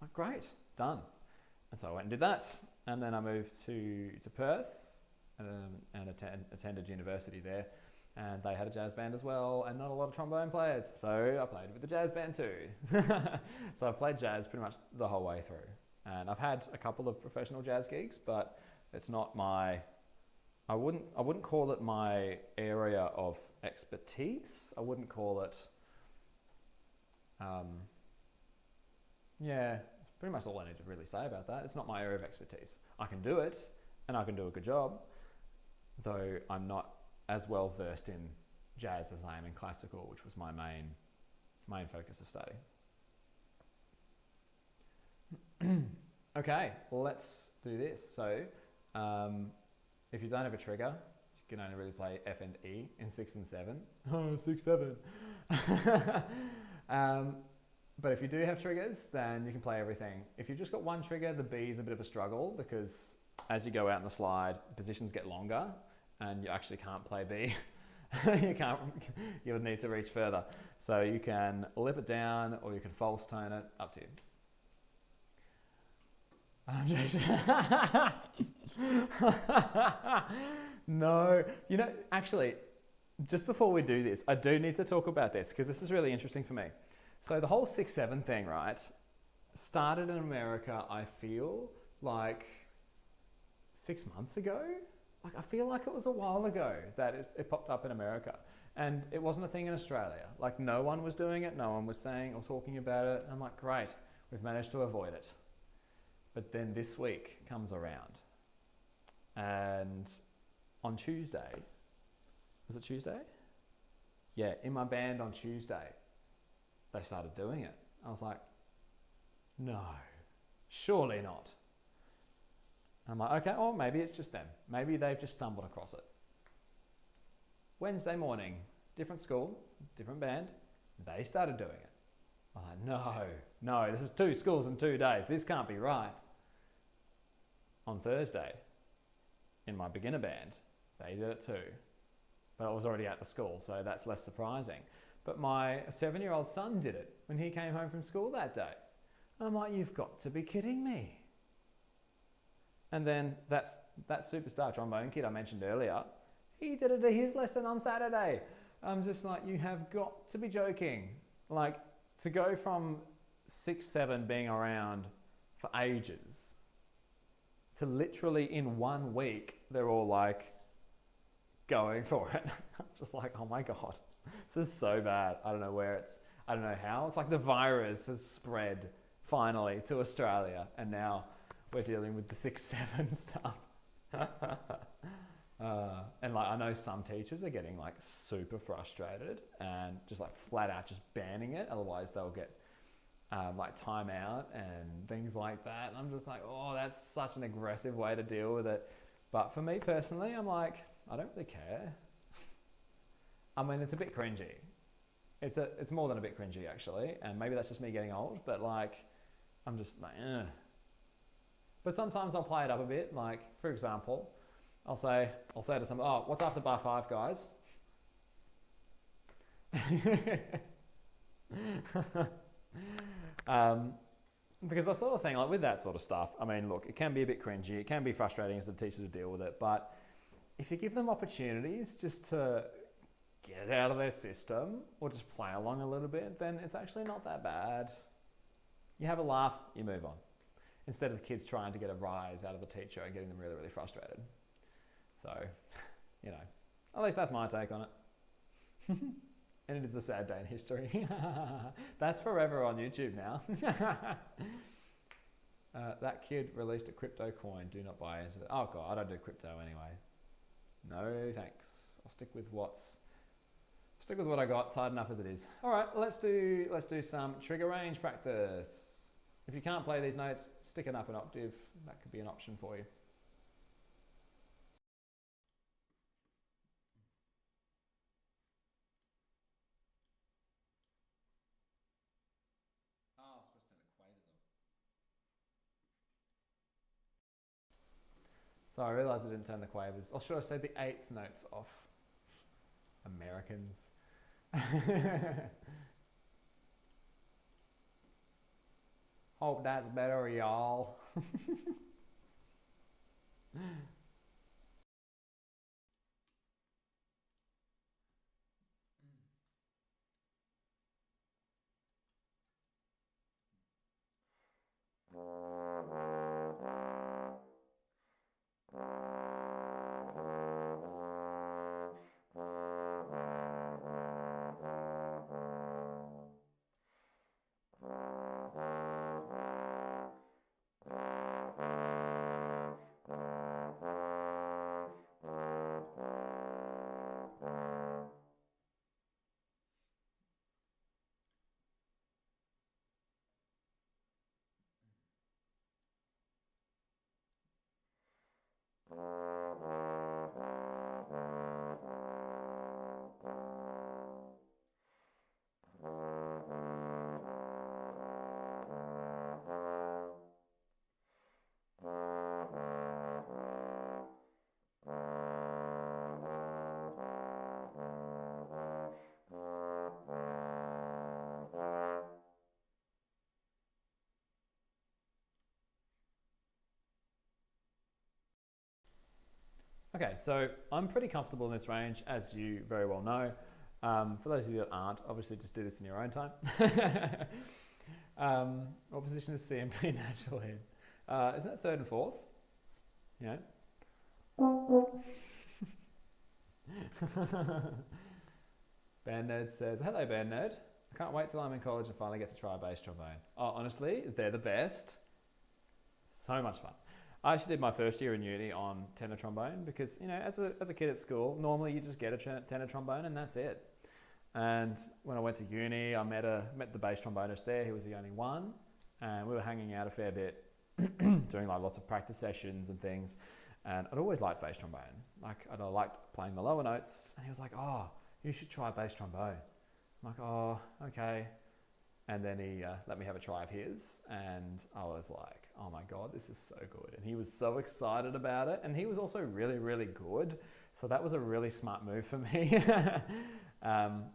I'm like, great, done. And so I went and did that, and then I moved to Perth and attended university there. And they had a jazz band as well, and not a lot of trombone players. So I played with the jazz band too. So I've played jazz pretty much the whole way through. And I've had a couple of professional jazz gigs, but it's not my, I wouldn't call it my area of expertise. I wouldn't call it, yeah, that's pretty much all I need to really say about that. It's not my area of expertise. I can do it, and I can do a good job, though I'm not as well versed in jazz as I am in classical, which was my main focus of study. Okay, well, let's do this. So if you don't have a trigger, you can only really play F and E in 6 and 7. Oh, 6, 7. But if you do have triggers, then you can play everything. If you've just got one trigger, the B is a bit of a struggle because as you go out in the slide, positions get longer and you actually can't play B. You would need to reach further. So you can lip it down or you can false tone it, up to you. I'm joking. No, you know, actually, just before we do this, I do need to talk about this because this is really interesting for me. So the whole 6-7 thing, right, started in America, I feel like 6 months ago. Like, I feel like it was a while ago that it popped up in America. And it wasn't a thing in Australia. Like, no one was doing it, no one was saying or talking about it. And I'm like, great, we've managed to avoid it. But then this week comes around. And on Tuesday, was it Tuesday? Yeah, in my band on Tuesday, they started doing it. I was like, no, surely not. I'm like, okay, or maybe it's just them. Maybe they've just stumbled across it. Wednesday morning, different school, different band, they started doing it. I'm like, no, this is 2 schools in 2 days. This can't be right. On Thursday, in my beginner band, they did it too. But I was already at the school, so that's less surprising. But my 7-year-old son did it when he came home from school that day. I'm like, you've got to be kidding me. And then that superstar trombone kid I mentioned earlier, he did it at his lesson on Saturday. I'm just like, you have got to be joking. Like, to go from 6-7 being around for ages to literally in 1 week, they're all like going for it. I'm just like, oh my God, this is so bad. I don't know how. It's like the virus has spread finally to Australia and now we're dealing with the 6-7 stuff. And like, I know some teachers are getting like super frustrated and just like flat out just banning it. Otherwise they'll get like timeout and things like that. And I'm just like, oh, that's such an aggressive way to deal with it. But for me personally, I'm like, I don't really care. I mean, it's a bit cringy. It's more than a bit cringy actually. And maybe that's just me getting old, but like, I'm just like, ugh. But sometimes I'll play it up a bit. Like, for example, I'll say to someone, oh, what's after bar 5, guys? Because I sort of think, like, with that sort of stuff, I mean, look, it can be a bit cringy. It can be frustrating as a teacher to deal with it. But if you give them opportunities just to get it out of their system or just play along a little bit, then it's actually not that bad. You have a laugh, you move on. Instead of kids trying to get a rise out of the teacher and getting them really, really frustrated. So, you know, at least that's my take on it. And it is a sad day in history. That's forever on YouTube now. That kid released a crypto coin. Do not buy into it. Oh God, I don't do crypto anyway. No thanks. I'll stick with what I got. It's hard enough as it is. All right, let's do some trigger range practice. If you can't play these notes, stick it up an octave. That could be an option for you. Oh, I was supposed to turn the quavers off. So I realised I didn't turn the quavers. Or should I say the 8th notes off? Americans. Hope that's better, y'all. Okay, so I'm pretty comfortable in this range, as you very well know. For those of you that aren't, obviously just do this in your own time. What position is CMP natural in? Isn't it third and fourth? Yeah. Band Nerd says, hello Band Nerd. I can't wait till I'm in college and finally get to try a bass trombone. Oh, honestly, they're the best. So much fun. I actually did my first year in uni on tenor trombone because, you know, as a kid at school, normally you just get a tenor trombone and that's it. And when I went to uni, I met the bass trombonist there. He was the only one, and we were hanging out a fair bit, doing like lots of practice sessions and things. And I'd always liked bass trombone. Like I liked playing the lower notes, and he was like, "Oh, you should try bass trombone." I'm like, "Oh, okay." And then he let me have a try of his, and I was like, oh my God, this is so good. And he was so excited about it, and he was also really, really good. So that was a really smart move for me. Then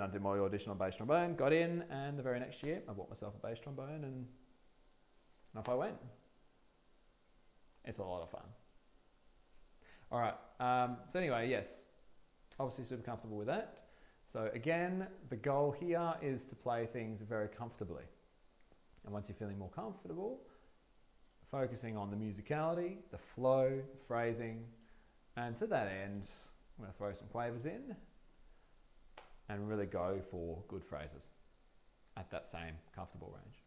I did my audition on bass trombone, got in, and the very next year I bought myself a bass trombone, and off I went. It's a lot of fun. All right, so anyway, yes, obviously super comfortable with that. So again, the goal here is to play things very comfortably. And once you're feeling more comfortable, focusing on the musicality, the flow, the phrasing, and to that end, I'm going to throw some quavers in and really go for good phrases at that same comfortable range.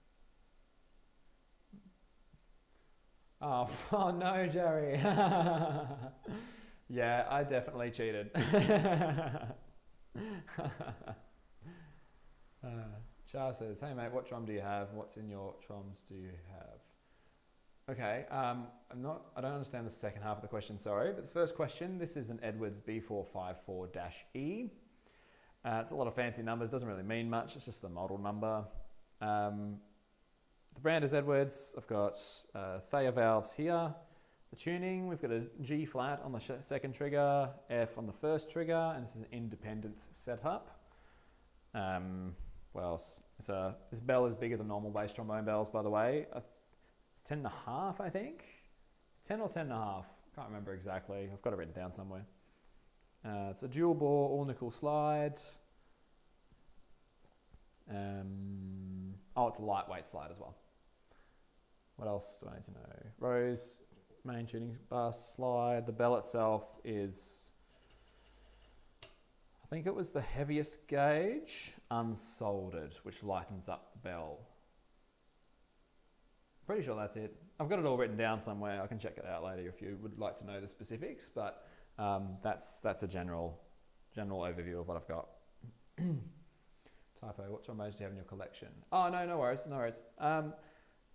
Oh no, Jerry. Yeah, I definitely cheated. Shah says, hey mate, what drum do you have? What's in your troms do you have? Okay, I don't understand the second half of the question, sorry. But the first question, this is an Edwards B454-E. It's a lot of fancy numbers, doesn't really mean much. It's just the model number. The brand is Edwards. I've got Thayer valves here. The tuning, we've got a G flat on the second trigger, F on the first trigger, and this is an independent setup. What else? This bell is bigger than normal bass trombone bells, by the way. It's 10.5, I think. It's 10 or 10.5. Can't remember exactly. I've got it written down somewhere. It's a dual bore, all nickel slide. It's a lightweight slide as well. What else do I need to know? Rose, main tuning bass slide. The bell itself is, I think it was the heaviest gauge, unsoldered, which lightens up the bell. Pretty sure that's it. I've got it all written down somewhere. I can check it out later if you would like to know the specifics, but that's a general overview of what I've got. Typo, what trombones do you have in your collection? Oh, no worries.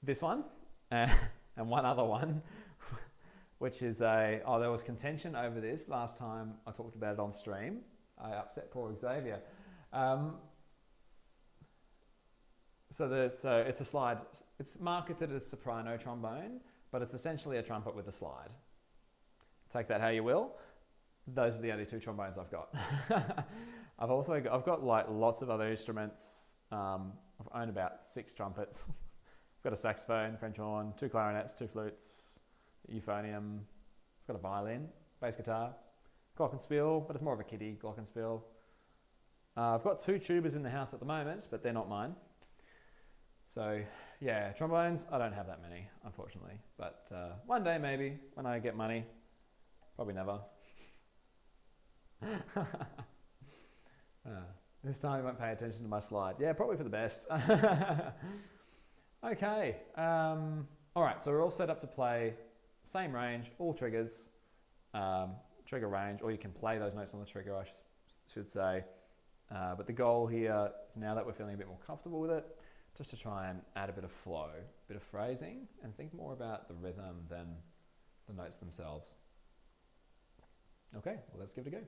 This one and one other one, which is there was contention over this last time I talked about it on stream. I upset poor Xavier. So it's a slide. It's marketed as soprano trombone, but it's essentially a trumpet with a slide. Take that how you will. Those are the only two trombones I've got. I've got like lots of other instruments. I've owned about 6 trumpets. I've got a saxophone, French horn, 2 clarinets, 2 flutes, euphonium. I've got a violin, bass guitar, glockenspiel, but it's more of a kiddie glockenspiel. I've got 2 tubas in the house at the moment, but they're not mine. So yeah, trombones, I don't have that many, unfortunately. But one day maybe, when I get money. Probably never. This time you won't pay attention to my slide. Yeah, probably for the best. Okay. All right, so we're all set up to play same range, all triggers, trigger range, or you can play those notes on the trigger, I should say. But the goal here is, now that we're feeling a bit more comfortable with it, just to try and add a bit of flow, a bit of phrasing, and think more about the rhythm than the notes themselves. Okay, well, let's give it a go.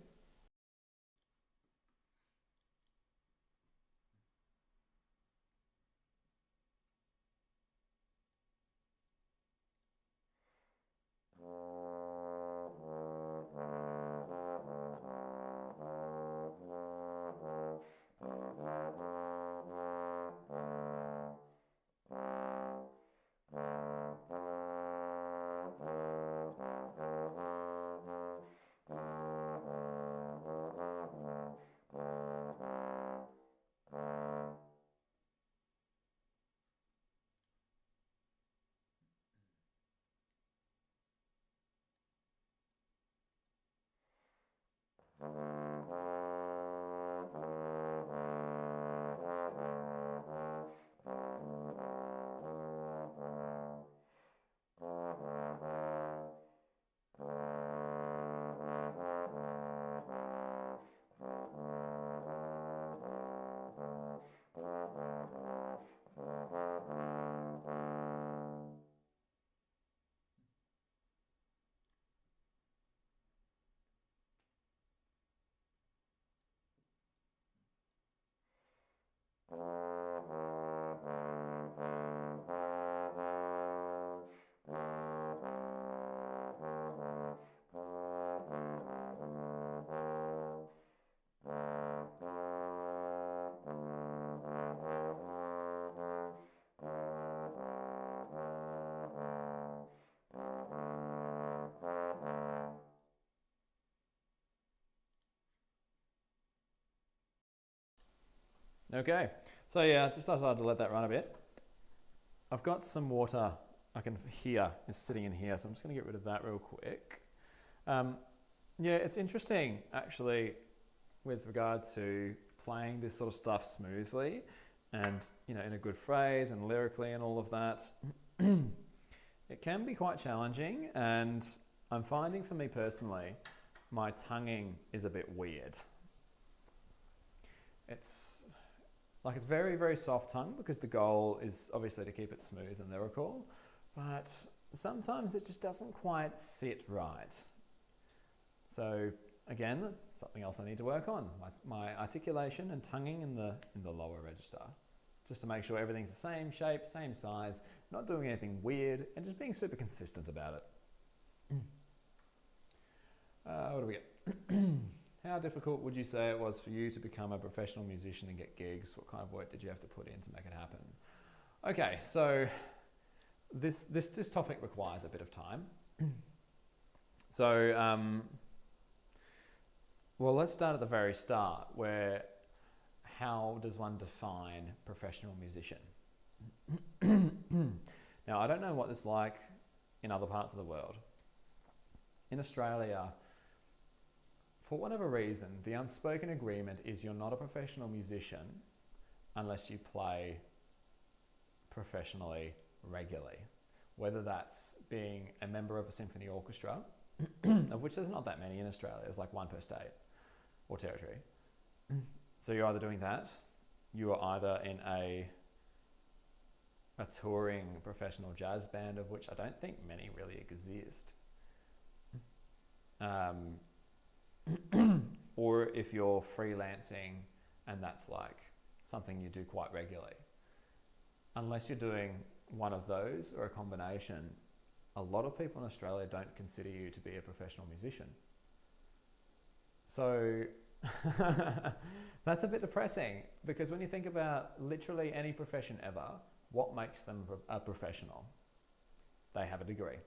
Okay, so yeah, just decided to let that run a bit. I've got some water I can hear is sitting in here, so I'm just going to get rid of that real quick. Yeah, it's interesting actually with regard to playing this sort of stuff smoothly and, you know, in a good phrase and lyrically and all of that. It can be quite challenging, and I'm finding for me personally, my tonguing is a bit weird. It's very, very soft tongue because the goal is obviously to keep it smooth and lyrical, but sometimes it just doesn't quite sit right. So again, something else I need to work on, my articulation and tonguing in the lower register, just to make sure everything's the same shape, same size, not doing anything weird, and just being super consistent about it. What do we get? How difficult would you say it was for you to become a professional musician and get gigs? What kind of work did you have to put in to make it happen? Okay, so this topic requires a bit of time. So, well, let's start at the very start, where how does one define professional musician? Now, I don't know what it's like in other parts of the world. In Australia, for whatever reason, the unspoken agreement is you're not a professional musician unless you play professionally regularly. Whether that's being a member of a symphony orchestra, of which there's not that many in Australia, there's like one per state or territory. So you're either doing that, you are either in a touring professional jazz band, of which I don't think many really exist. Or if you're freelancing and that's like something you do quite regularly. Unless you're doing one of those or a combination, a lot of people in Australia don't consider you to be a professional musician. So that's a bit depressing, because when you think about literally any profession ever, what makes them a professional? They have a degree.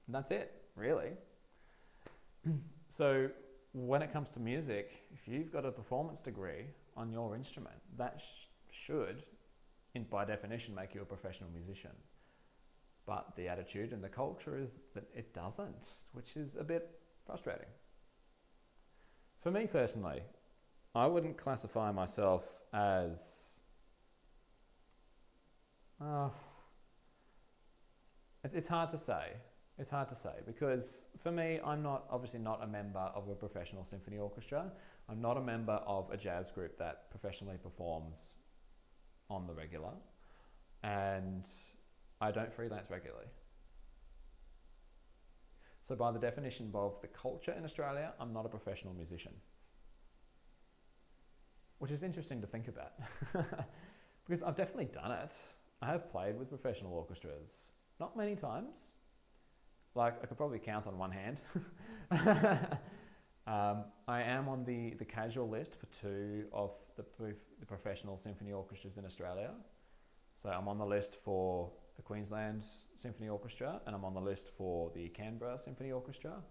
And that's it, really. So when it comes to music, if you've got a performance degree on your instrument, that should, by definition, make you a professional musician. But the attitude and the culture is that it doesn't, which is a bit frustrating. For me personally, I wouldn't classify myself as... It's hard to say. It's hard to say, because for me, I'm obviously not a member of a professional symphony orchestra. I'm not a member of a jazz group that professionally performs on the regular, and I don't freelance regularly. So by the definition of the culture in Australia, I'm not a professional musician. Which is interesting to think about. Because I've definitely done it. I have played with professional orchestras. Not many times. Like, I could probably count on one hand. I am on the casual list for 2 of the professional symphony orchestras in Australia. So I'm on the list for the Queensland Symphony Orchestra, and I'm on the list for the Canberra Symphony Orchestra.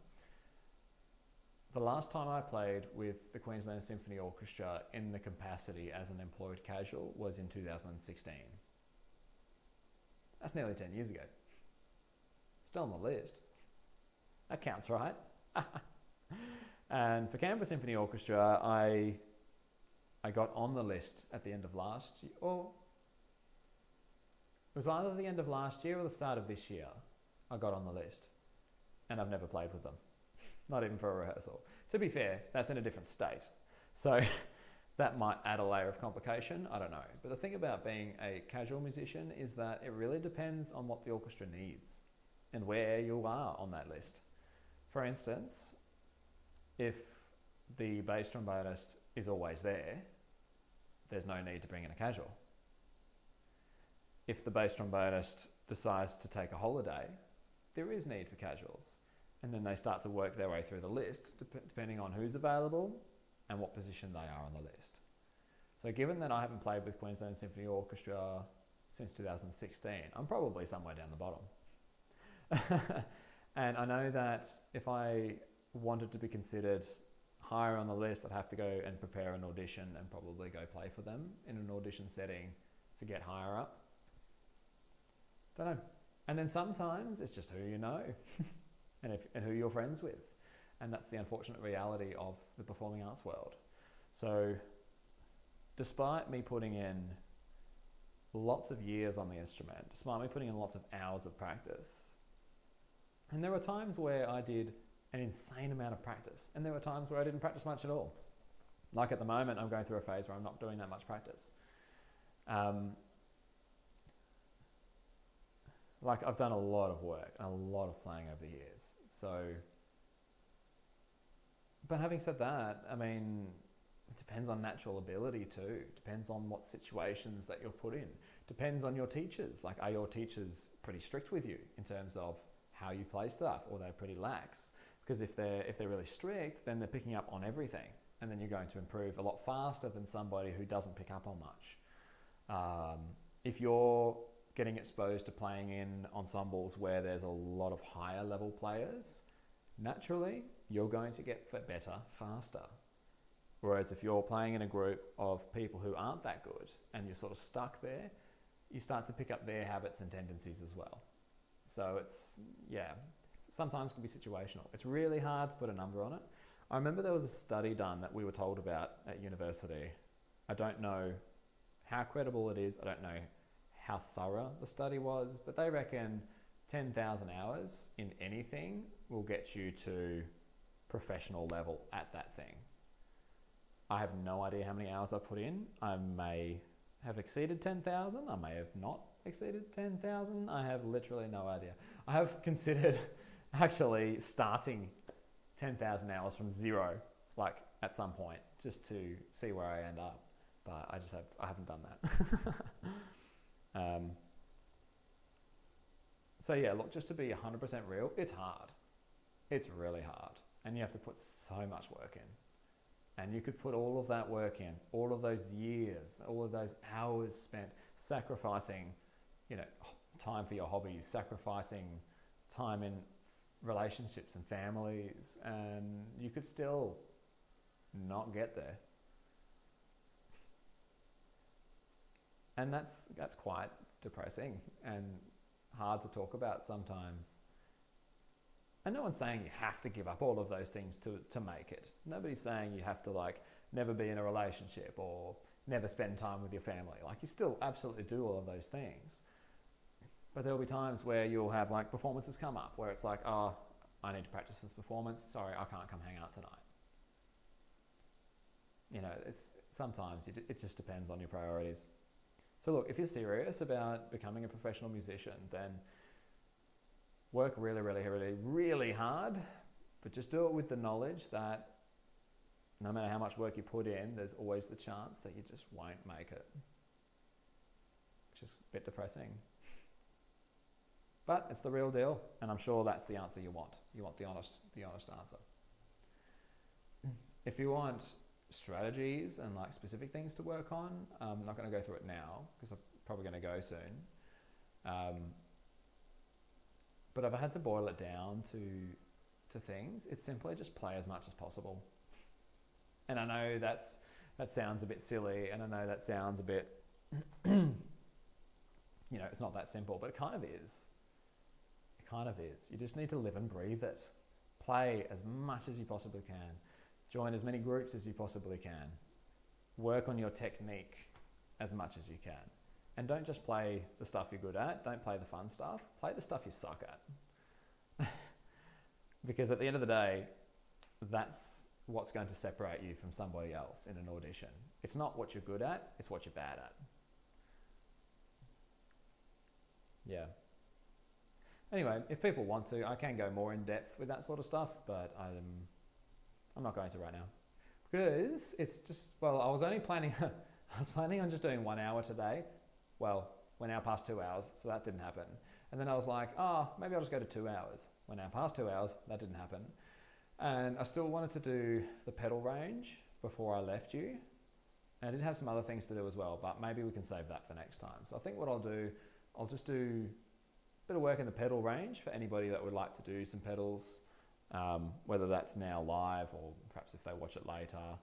The last time I played with the Queensland Symphony Orchestra in the capacity as an employed casual was in 2016. That's nearly 10 years ago. Still on the list. That counts, right? And for Canberra Symphony Orchestra, I got on the list at the end of last year, or it was either the end of last year or the start of this year. I got on the list, and I've never played with them. Not even for a rehearsal. To be fair, that's in a different state. So that might add a layer of complication, I don't know. But the thing about being a casual musician is that it really depends on what the orchestra needs and where you are on that list. For instance, if the bass trombonist is always there, there's no need to bring in a casual. If the bass trombonist decides to take a holiday, there is need for casuals. And then they start to work their way through the list, depending on who's available and what position they are on the list. So given that I haven't played with Queensland Symphony Orchestra since 2016, I'm probably somewhere down the bottom. And I know that if I wanted to be considered higher on the list, I'd have to go and prepare an audition and probably go play for them in an audition setting to get higher up. Don't know. And then sometimes it's just who you know and who you're friends with. And that's the unfortunate reality of the performing arts world. So despite me putting in lots of years on the instrument, despite me putting in lots of hours of practice, and there were times where I did an insane amount of practice, and there were times where I didn't practice much at all. Like at the moment, I'm going through a phase where I'm not doing that much practice. Like I've done a lot of work and a lot of playing over the years. So, but having said that, I mean, it depends on natural ability too. Depends on what situations that you're put in. Depends on your teachers. Like, are your teachers pretty strict with you in terms of how you play stuff, or they're pretty lax? Because if they're really strict, then they're picking up on everything, and then you're going to improve a lot faster than somebody who doesn't pick up on much. If you're getting exposed to playing in ensembles where there's a lot of higher level players, naturally you're going to get better faster. Whereas if you're playing in a group of people who aren't that good and you're sort of stuck there, you start to pick up their habits and tendencies as well. So it's, yeah, sometimes it can be situational. It's really hard to put a number on it. I remember there was a study done that we were told about at university. I don't know how credible it is. I don't know how thorough the study was, but they reckon 10,000 hours in anything will get you to professional level at that thing. I have no idea how many hours I've put in. I may have exceeded 10,000. I may have not exceeded 10,000. I have literally no idea. I have considered actually starting 10,000 hours from zero, like at some point, just to see where I end up. But I haven't done that. So yeah, look, just to be 100% real, it's hard. It's really hard. And you have to put so much work in. And you could put all of that work in, all of those years, all of those hours spent sacrificing, time for your hobbies, sacrificing time in relationships and families, and you could still not get there. And that's quite depressing and hard to talk about sometimes. And no one's saying you have to give up all of those things to make it. Nobody's saying you have to never be in a relationship or never spend time with your family. Like, you still absolutely do all of those things. But there'll be times where you'll have performances come up where it's like, oh, I need to practice this performance. Sorry, I can't come hang out tonight. Sometimes it just depends on your priorities. So look, if you're serious about becoming a professional musician, then work really, really, really, really hard, but just do it with the knowledge that no matter how much work you put in, there's always the chance that you just won't make it. Which is a bit depressing. But it's the real deal, and I'm sure that's the answer you want. You want the honest answer. If you want strategies and specific things to work on, I'm not going to go through it now because I'm probably going to go soon. But if I had to boil it down to things, it's simply just play as much as possible. And I know that sounds a bit silly, and I know that sounds a bit, it's not that simple, but it kind of is. It kind of is. You just need to live and breathe it. Play as much as you possibly can. Join as many groups as you possibly can. Work on your technique as much as you can. And don't just play the stuff you're good at. Don't play the fun stuff. Play the stuff you suck at. Because at the end of the day, that's what's going to separate you from somebody else in an audition. It's not what you're good at, it's what you're bad at. Yeah. Anyway, if people want to, I can go more in depth with that sort of stuff, but I'm not going to right now. Because it's just, I was planning on just doing 1 hour today. Well, we're now past 2 hours, so that didn't happen. And then I was like, maybe I'll just go to 2 hours. We're now past 2 hours, that didn't happen. And I still wanted to do the pedal range before I left you. And I did have some other things to do as well, but maybe we can save that for next time. So I think what I'll do, I'll just do a bit of work in the pedal range for anybody that would like to do some pedals. whether that's now live or perhaps if they watch it later.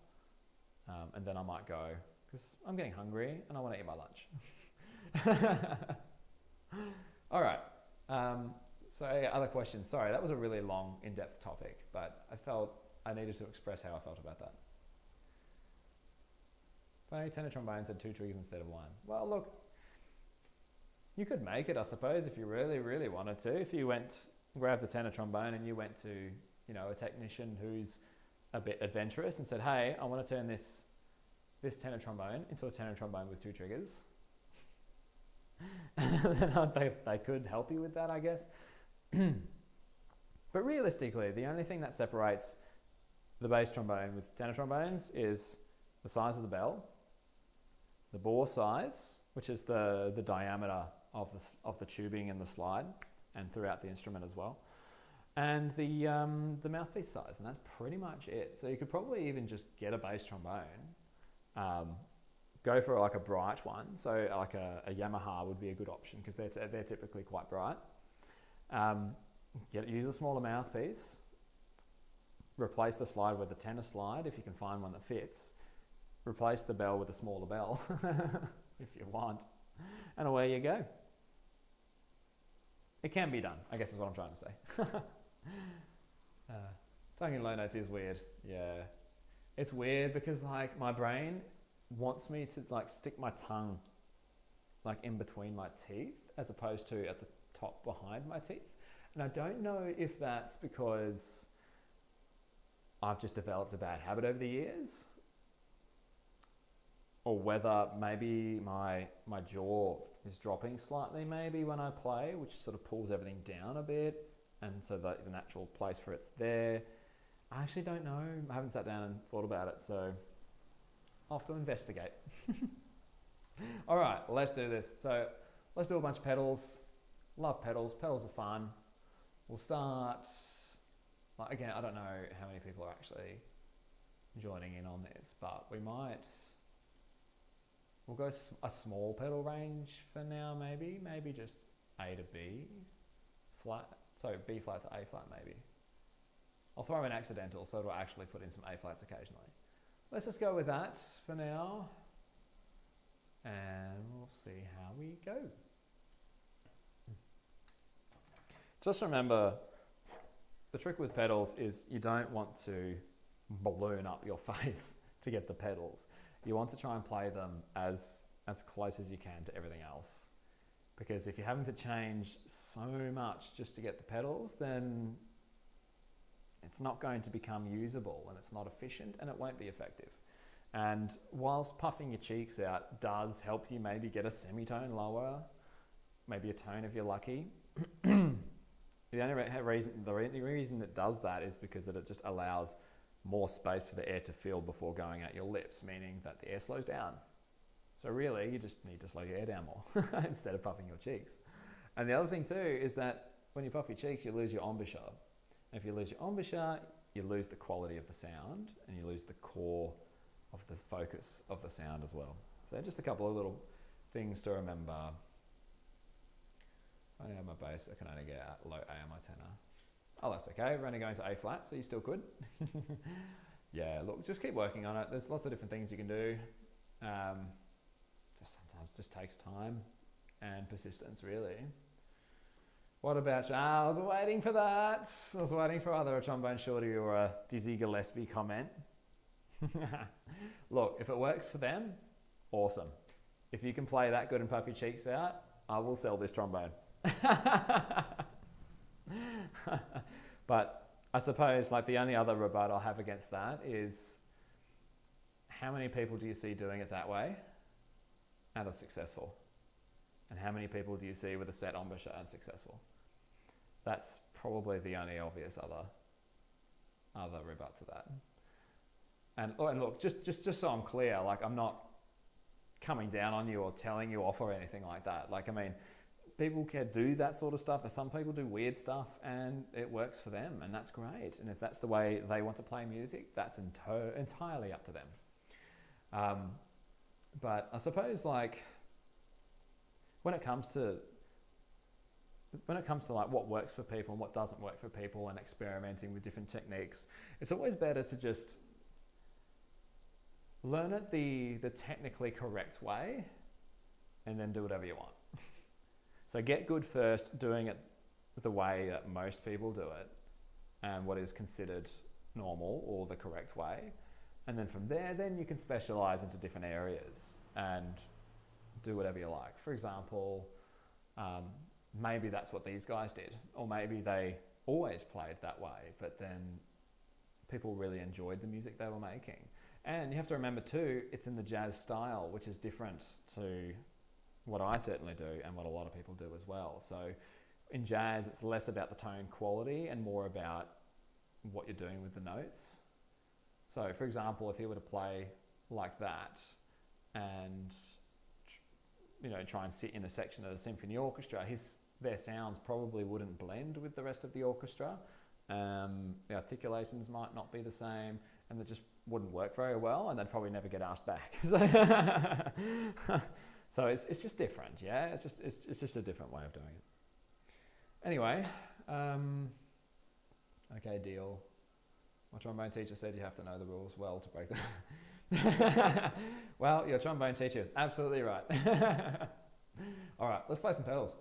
And then I might go, because I'm getting hungry and I want to eat my lunch. All right. So other questions. Sorry, that was a really long, in-depth topic, but I felt I needed to express how I felt about that. Play tenor trombones had 2 triggers instead of 1. Well, look, you could make it, I suppose, if you really, really wanted to. If you went, grabbed the tenor trombone and you went to, you know, a technician who's a bit adventurous and said, hey, I want to turn this tenor trombone into a tenor trombone with 2 triggers. Then they could help you with that, I guess. But realistically, the only thing that separates the bass trombone with tenor trombones is the size of the bell, the bore size, which is the diameter of the tubing in the slide and throughout the instrument as well, and the mouthpiece size, and that's pretty much it. So you could probably even just get a bass trombone, go for like a bright one. So like a Yamaha would be a good option because they're typically quite bright. Use a smaller mouthpiece. Replace the slide with a tenor slide if you can find one that fits. Replace the bell with a smaller bell if you want, and away you go. It can be done, I guess is what I'm trying to say. Tongue in low notes is weird. Yeah, it's weird because like my brain wants me to like stick my tongue like in between my teeth as opposed to at the top behind my teeth. And I don't know if that's because I've just developed a bad habit over the years, or whether maybe my jaw is dropping slightly maybe when I play, which sort of pulls everything down a bit, and so that the natural place for it's there. I actually don't know. I haven't sat down and thought about it, so I'll have to investigate. All right, let's do this. So let's do a bunch of pedals. Love pedals. Pedals are fun. We'll start, like, again, I don't know how many people are actually joining in on this, but we'll go a small pedal range for now, maybe just A to B flat, so B flat to A flat maybe. I'll throw in accidental so it'll actually put in some A flats occasionally. Let's just go with that for now, and we'll see how we go. Just remember, the trick with pedals is you don't want to balloon up your face to get the pedals. You want to try and play them as close as you can to everything else. Because if you're having to change so much just to get the pedals, then it's not going to become usable and it's not efficient and it won't be effective. And whilst puffing your cheeks out does help you maybe get a semitone lower, maybe a tone if you're lucky, the only reason it does that is because it just allows more space for the air to fill before going out your lips, meaning that the air slows down. So really, you just need to slow your air down more instead of puffing your cheeks. And the other thing too is that when you puff your cheeks, you lose your embouchure. And if you lose your embouchure, you lose the quality of the sound and you lose the core of the focus of the sound as well. So just a couple of little things to remember. I only have my bass, I can only get low A on my tenor. Oh, that's okay, we're only going to A flat, so you still could. Yeah, look, just keep working on it. There's lots of different things you can do. Just sometimes just takes time and persistence, really. What about you? I was waiting for that. I was waiting for either a trombone shorty or a Dizzy Gillespie comment. Look, if it works for them, awesome. If you can play that good and puff your cheeks out, I will sell this trombone. But I suppose like the only other rebuttal I'll have against that is how many people do you see doing it that way and are successful? And how many people do you see with a set embouchure and successful? That's probably the only obvious other rebut to that. And look, just so I'm clear, like I'm not coming down on you or telling you off or anything like that. Like, I mean, people can do that sort of stuff. Some people do weird stuff and it works for them and that's great. And if that's the way they want to play music, that's entirely up to them. But I suppose like when it comes to when it comes to like what works for people and what doesn't work for people and experimenting with different techniques, it's always better to just learn it the technically correct way and then do whatever you want. So get good first, doing it the way that most people do it and what is considered normal or the correct way. And then from there, then you can specialize into different areas and do whatever you like. For example, maybe that's what these guys did, or maybe they always played that way, but then people really enjoyed the music they were making. And you have to remember too, it's in the jazz style, which is different to what I certainly do and what a lot of people do as well. So in jazz, it's less about the tone quality and more about what you're doing with the notes. So for example, if he were to play like that and try and sit in a section of a symphony orchestra, their sounds probably wouldn't blend with the rest of the orchestra. The articulations might not be the same, and they just wouldn't work very well, and they'd probably never get asked back. So it's just different, yeah. It's just a different way of doing it. Anyway, okay, deal. My trombone teacher said you have to know the rules well to break them. Well, your trombone teacher is absolutely right. All right, let's play some pedals.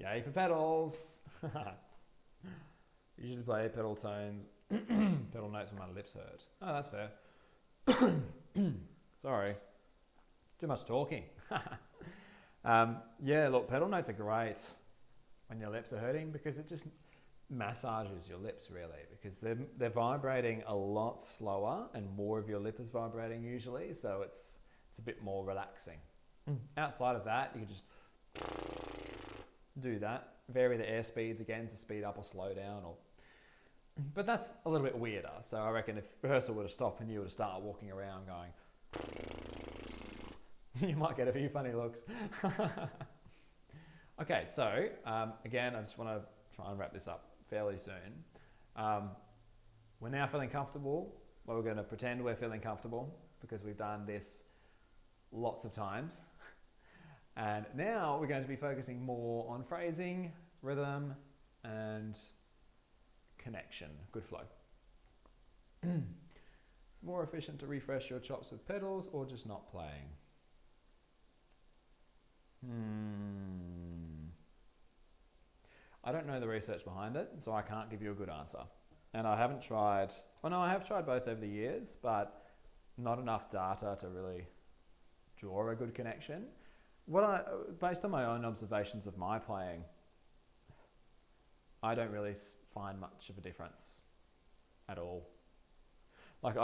Yay for pedals! Usually play pedal tones, pedal notes when my lips hurt. Oh, that's fair. Sorry, too much talking. Yeah, look, pedal notes are great when your lips are hurting because it just massages your lips really, because they're vibrating a lot slower and more of your lip is vibrating usually, so it's a bit more relaxing. Outside of that, you can just do that, vary the air speeds again to speed up or slow down, but that's a little bit weirder. So I reckon if rehearsal were to stop and you were to start walking around going, you might get a few funny looks. Okay, so again, I just want to try and wrap this up fairly soon. We're now feeling comfortable. Well, we're going to pretend we're feeling comfortable because we've done this lots of times. And now we're going to be focusing more on phrasing, rhythm, and connection, good flow. It's more efficient to refresh your chops with pedals or just not playing? I don't know the research behind it, so I can't give you a good answer. And I haven't tried, well no, I have tried both over the years, but not enough data to really draw a good connection. Based on my own observations of my playing, I don't really find much of a difference at all. Like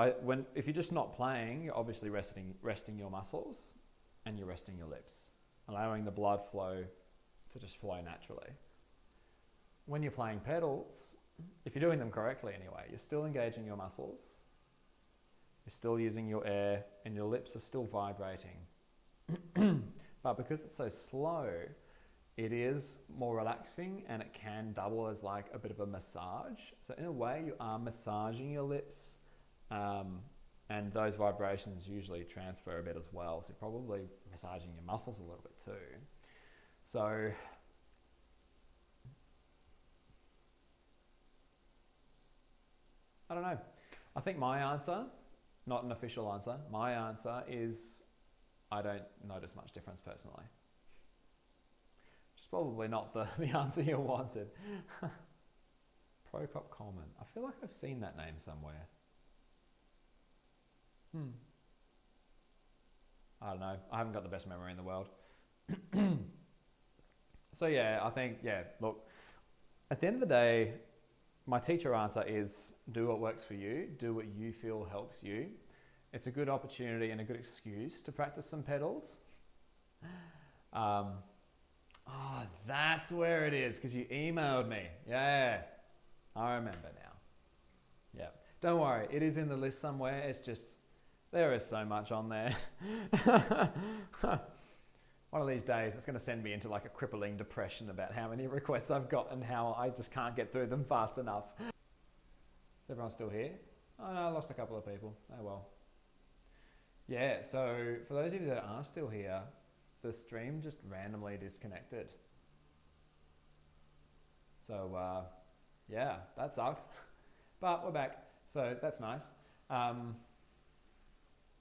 if you're just not playing, you're obviously resting your muscles, and you're resting your lips, allowing the blood flow to just flow naturally. When you're playing pedals, if you're doing them correctly anyway, you're still engaging your muscles, you're still using your air, and your lips are still vibrating. But because it's so slow, it is more relaxing and it can double as like a bit of a massage. So in a way, you are massaging your lips, and those vibrations usually transfer a bit as well. So you're probably massaging your muscles a little bit too. So I don't know. I think my answer, not an official answer, my answer is I don't notice much difference personally. Which is probably not the answer you wanted. Procop Coleman. I feel like I've seen that name somewhere. I don't know. I haven't got the best memory in the world. So yeah, I think, yeah, look, at the end of the day, my teacher answer is do what works for you, do what you feel helps you. It's a good opportunity and a good excuse to practice some pedals. Oh, that's where it is, because you emailed me. Yeah, I remember now. Yeah, don't worry, it is in the list somewhere. It's just, there is so much on there. One of these days, it's going to send me into like a crippling depression about how many requests I've got and how I just can't get through them fast enough. Is everyone still here? Oh no, I lost a couple of people. Oh well. Yeah, so for those of you that are still here, the stream just randomly disconnected. So yeah, that sucked. But we're back, so that's nice. I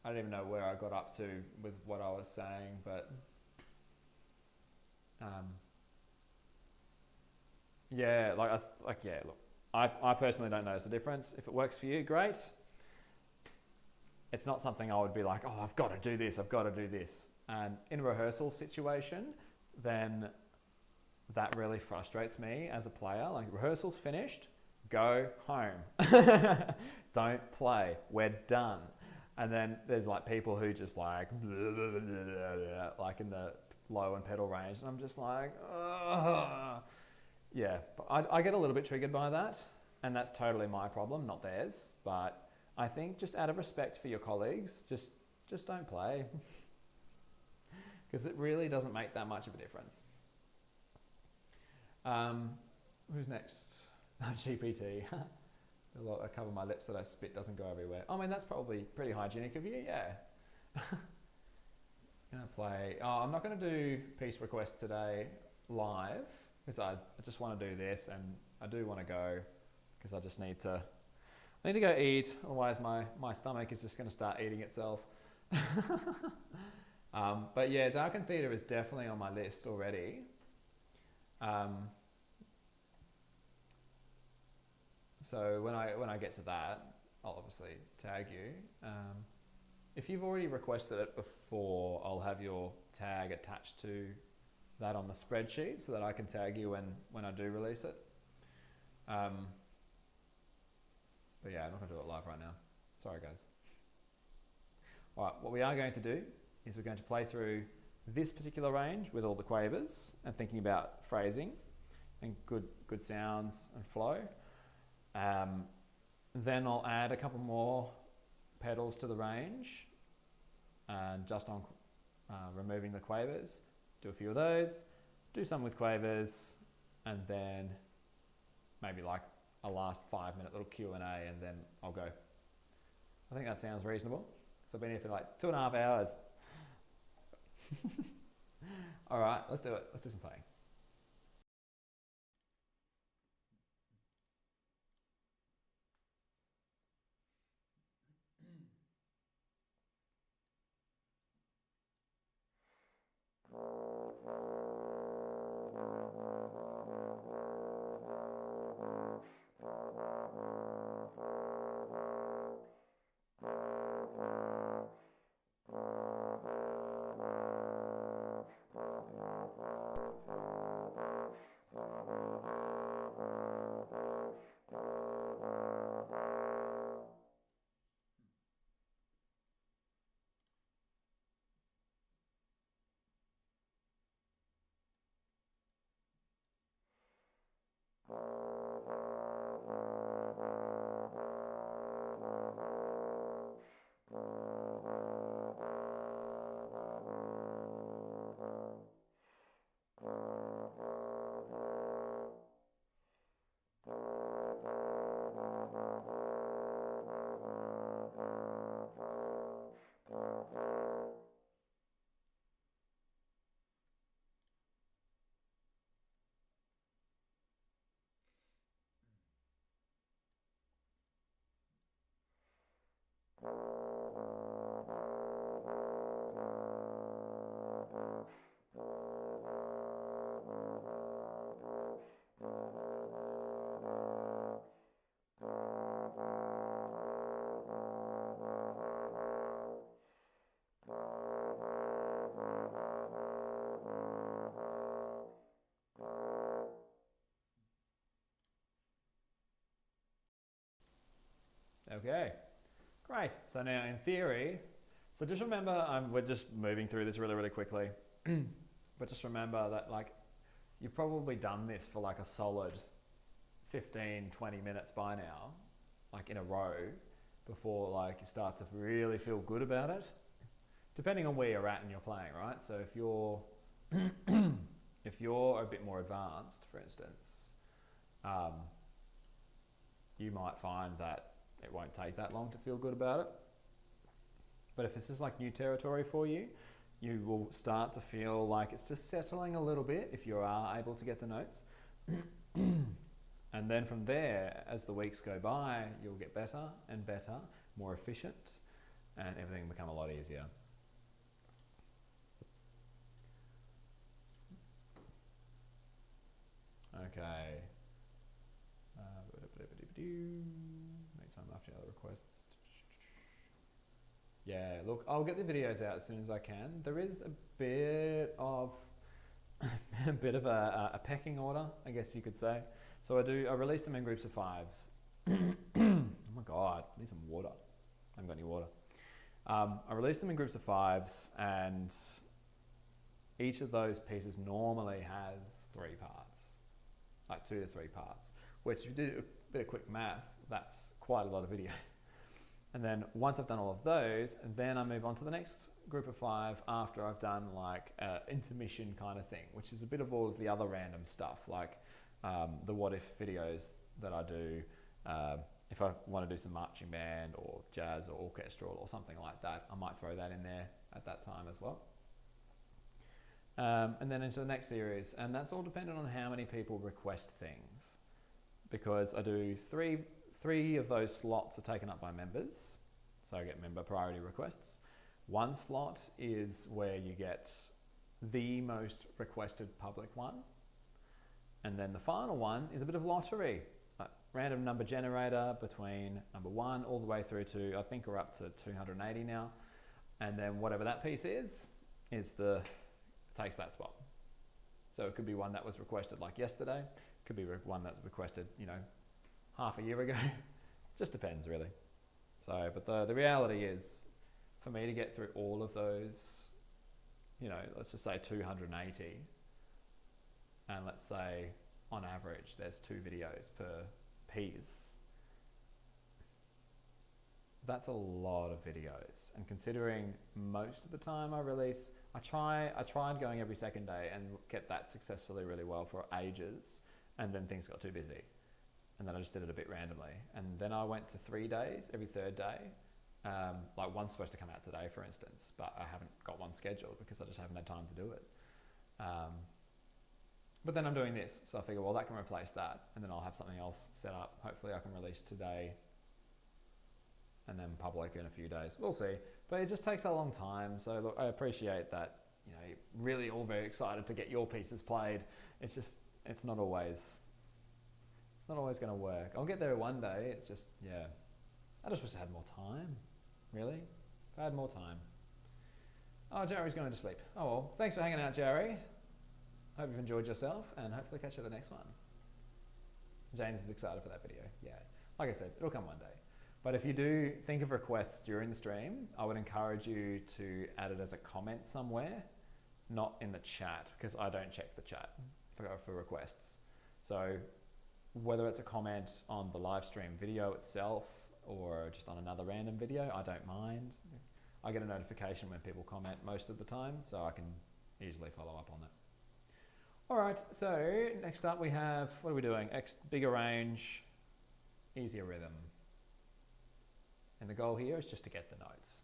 don't even know where I got up to with what I was saying, but yeah, look, I personally don't notice a difference. If it works for you, great. It's not something I would be like, oh, I've got to do this, I've got to do this. And in a rehearsal situation, then that really frustrates me as a player. Like, rehearsal's finished, go home. Don't play, we're done. And then there's like people who just like, blah, blah, blah, blah, blah, like in the low and pedal range. And I'm just like, ugh. Yeah, but I get a little bit triggered by that. And that's totally my problem, not theirs. But I think just out of respect for your colleagues, just don't play. Because it really doesn't make that much of a difference. Who's next? GPT. I cover my lips so that spit doesn't go everywhere. I mean, that's probably pretty hygienic of you, yeah. Gonna play. Oh, I'm not gonna do piece requests today live because I just want to do this, and I do want to go because I just need to. I need to go eat, otherwise my stomach is just going to start eating itself. But yeah, Darken Theatre is definitely on my list already. So when I get to that, I'll obviously tag you. If you've already requested it before, I'll have your tag attached to that on the spreadsheet so that I can tag you when I do release it. But yeah, I'm not going to do it live right now. Sorry, guys. All right, what we are going to do is we're going to play through this particular range with all the quavers and thinking about phrasing and good sounds and flow. Then I'll add a couple more pedals to the range and just on removing the quavers. Do a few of those, do some with quavers, and then maybe like a last 5-minute little Q&A, and then I'll go. I think that sounds reasonable. So I've been here for like 2.5 hours. All right, let's do it. Let's do some playing. Okay, great. So now in theory, so just remember, we're just moving through this really, really quickly. But just remember that like you've probably done this for like a solid 15, 20 minutes by now, like in a row, before like you start to really feel good about it. Depending on where you're at in your playing, right? So if you're if you're a bit more advanced, for instance, you might find that it won't take that long to feel good about it. But if this is like new territory for you, you will start to feel like it's just settling a little bit if you are able to get the notes. And then from there, as the weeks go by, you'll get better and better, more efficient, and everything will become a lot easier. Okay. Make time after other requests. Yeah, look, I'll get the videos out as soon as I can. There is a bit of a pecking order, I guess you could say. So I release them in groups of 5s. Oh my God, I need some water. I haven't got any water. I release them in groups of 5s, and each of those pieces normally has 3 parts, like 2 to 3 parts, which if you do a bit of quick math, that's quite a lot of videos. And then once I've done all of those, then I move on to the next group of 5 after I've done like an intermission kind of thing, which is a bit of all of the other random stuff, like the what if videos that I do. If I want to do some marching band or jazz or orchestral or something like that, I might throw that in there at that time as well. And then into the next series, and that's all dependent on how many people request things, because I do three of those slots are taken up by members, so I get member priority requests. 1 slot is where you get the most requested public one, and then the final one is a bit of lottery, a random number generator between number 1 all the way through to, I think we're up to 280 now, and then whatever that piece is takes that spot. So it could be one that was requested like yesterday, could be one that's requested, half a year ago. Just depends really. So, but the reality is, for me to get through all of those, let's just say 280, and let's say on average there's 2 videos per piece, that's a lot of videos. And considering most of the time I release, I tried going every second day and kept that successfully really well for ages, and then things got too busy. And then I just did it a bit randomly. And then I went to 3 days, every 3rd day. Like one's supposed to come out today, for instance, but I haven't got one scheduled because I just haven't had time to do it. But then I'm doing this, so I figure, well, that can replace that, and then I'll have something else set up. Hopefully I can release today and then public in a few days. We'll see. But it just takes a long time. So look, I appreciate that, you're really all very excited to get your pieces played. It's just, it's not always going to work. I'll get there one day. It's just, yeah. I just wish I had more time, really. If I had more time. Oh, Jerry's going to sleep. Oh well, thanks for hanging out, Jerry. Hope you've enjoyed yourself, and hopefully catch you at the next one. James is excited for that video. Yeah, like I said, it'll come one day. But if you do think of requests during the stream, I would encourage you to add it as a comment somewhere, not in the chat, because I don't check the chat for requests. So whether it's a comment on the live stream video itself or just on another random video, I don't mind. I get a notification when people comment most of the time, so I can easily follow up on that. All right, so next up we have, what are we doing? Bigger range, easier rhythm. And the goal here is just to get the notes.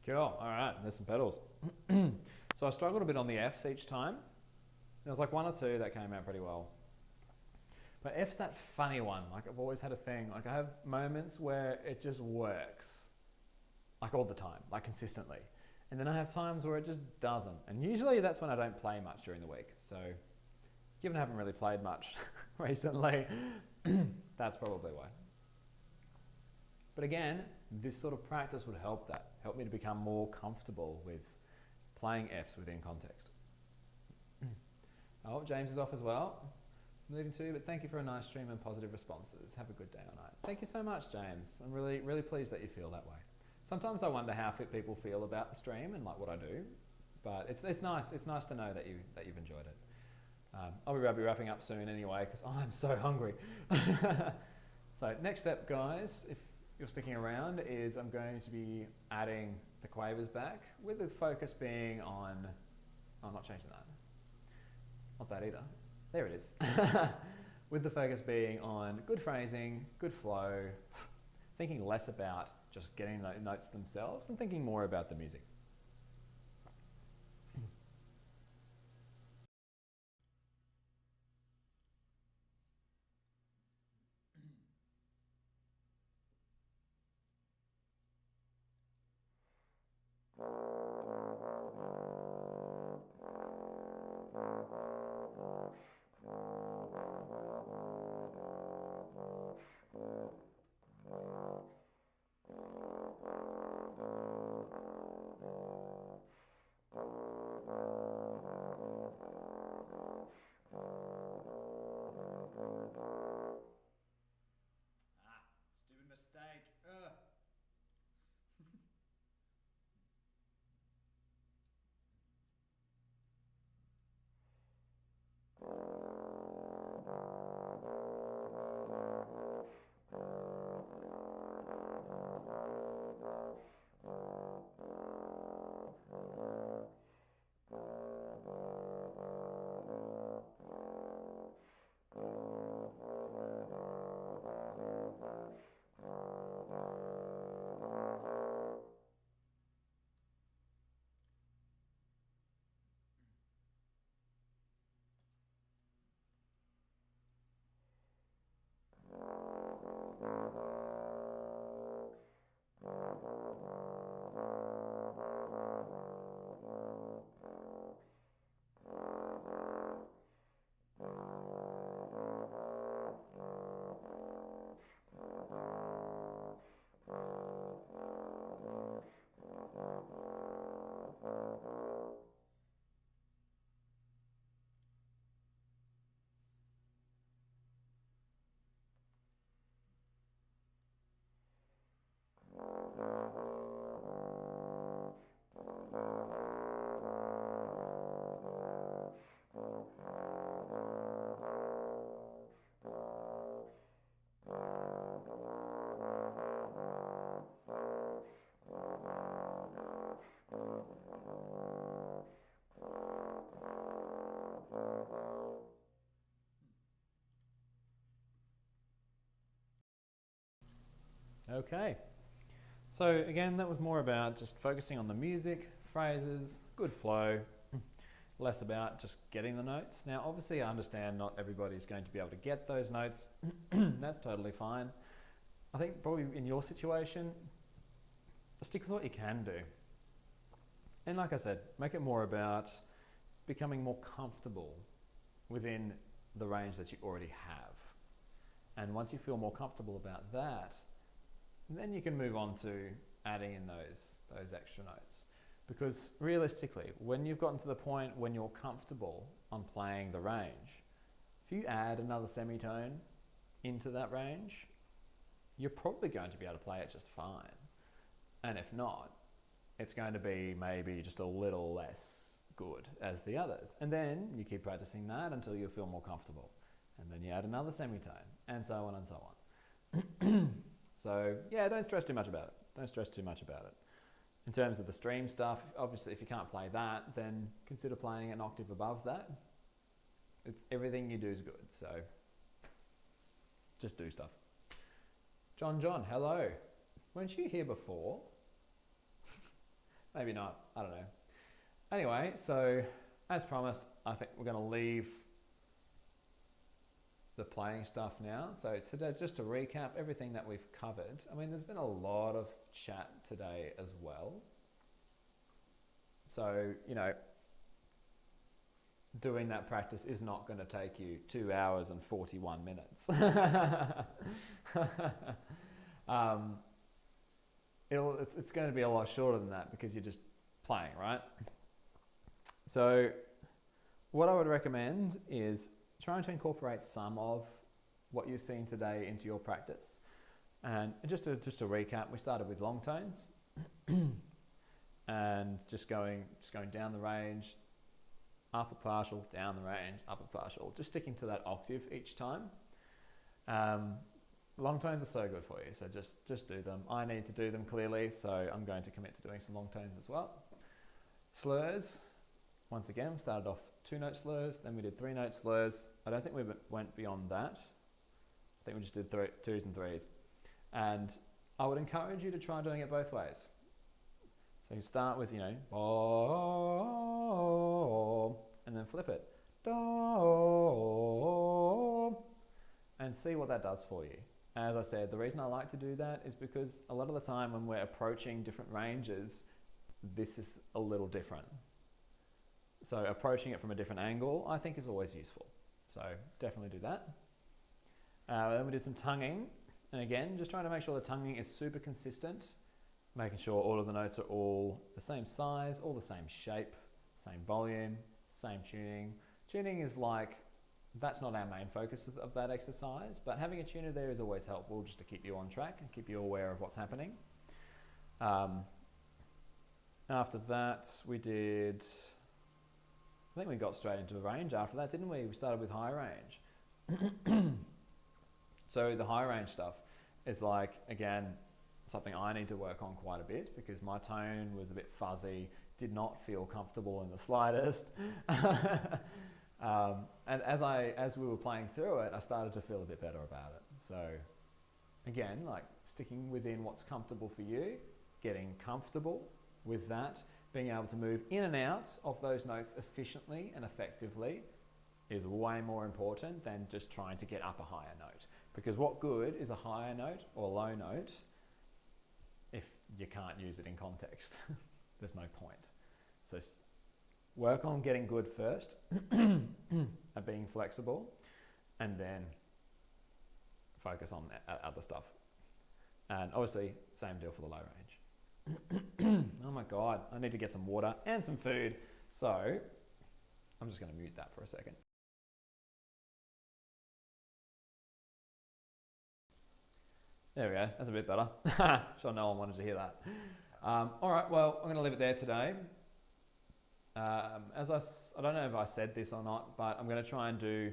Cool. All right, there's some pedals. So I struggled a bit on the Fs each time. There was like one or two that came out pretty well. But F's that funny one. Like I've always had a thing. Like I have moments where it just works. Like all the time, like consistently. And then I have times where it just doesn't. And usually that's when I don't play much during the week. So given I haven't really played much recently, that's probably why. But again, this sort of practice would help that. Help me to become more comfortable with playing Fs within context. Oh, James is off as well. I'm leaving too, but thank you for a nice stream and positive responses. Have a good day or night. Thank you so much, James. I'm really, really pleased that you feel that way. Sometimes I wonder how fit people feel about the stream and like what I do, but it's nice. It's nice to know that you've enjoyed it. I'll be wrapping up soon anyway because I'm so hungry. So next step, guys, if you're sticking around, is I'm going to be adding the quavers back with the focus being on. I'm not changing that. Not that either. There it is. With the focus being on good phrasing, good flow, thinking less about just getting the notes themselves and thinking more about the music. Stupid mistake. Ugh. Okay, so again, that was more about just focusing on the music, phrases, good flow, less about just getting the notes. Now, obviously, I understand not everybody's going to be able to get those notes. That's totally fine. I think probably in your situation, stick with what you can do. And like I said, make it more about becoming more comfortable within the range that you already have. And once you feel more comfortable about that, then you can move on to adding in those extra notes. Because realistically, when you've gotten to the point when you're comfortable on playing the range, if you add another semitone into that range, you're probably going to be able to play it just fine. And if not, it's going to be maybe just a little less good as the others. And then you keep practicing that until you feel more comfortable. And then you add another semitone, and so on and so on. So yeah, don't stress too much about it. Don't stress too much about it. In terms of the stream stuff, obviously if you can't play that, then consider playing an octave above that. It's everything you do is good, so just do stuff. John, hello. Weren't you here before? Maybe not, I don't know. Anyway, so as promised, I think we're going to leave the playing stuff now. So today, just to recap everything that we've covered, I mean, there's been a lot of chat today as well. So, you know, doing that practice is not going to take you 2 hours and 41 minutes. It's going to be a lot shorter than that because you're just playing, right? So what I would recommend is trying to incorporate some of what you've seen today into your practice. And just to recap, we started with long tones and just going down the range, upper partial, down the range, upper partial, just sticking to that octave each time. Long tones are so good for you, so just do them. I need to do them clearly, so I'm going to commit to doing some long tones as well. Slurs, once again, we started off 2-note slurs, then we did 3-note slurs. I don't think we went beyond that. I think we just did 2s and 3s. And I would encourage you to try doing it both ways. So you start with, you know, and then flip it, and see what that does for you. As I said, the reason I like to do that is because a lot of the time when we're approaching different ranges, this is a little different. So approaching it from a different angle, I think, is always useful. So definitely do that. Then we did some tonguing. And again, just trying to make sure the tonguing is super consistent, making sure all of the notes are all the same size, all the same shape, same volume, same tuning. Tuning is like, that's not our main focus of that exercise, but having a tuner there is always helpful just to keep you on track and keep you aware of what's happening. After that, we did, I think we got straight into the range after that, didn't we? We started with high range. So the high range stuff is like, again, something I need to work on quite a bit because my tone was a bit fuzzy, did not feel comfortable in the slightest. And as we were playing through it, I started to feel a bit better about it. So again, like sticking within what's comfortable for you, getting comfortable with that, being able to move in and out of those notes efficiently and effectively is way more important than just trying to get up a higher note. Because what good is a higher note or low note if you can't use it in context? There's no point. So work on getting good first at being flexible, and then focus on other stuff. And obviously, same deal for the low range. Oh my God, I need to get some water and some food. So I'm just going to mute that for a second. There we go, that's a bit better. Sure no one wanted to hear that. All right, well, I'm going to leave it there today. I don't know if I said this or not, but I'm going to try and do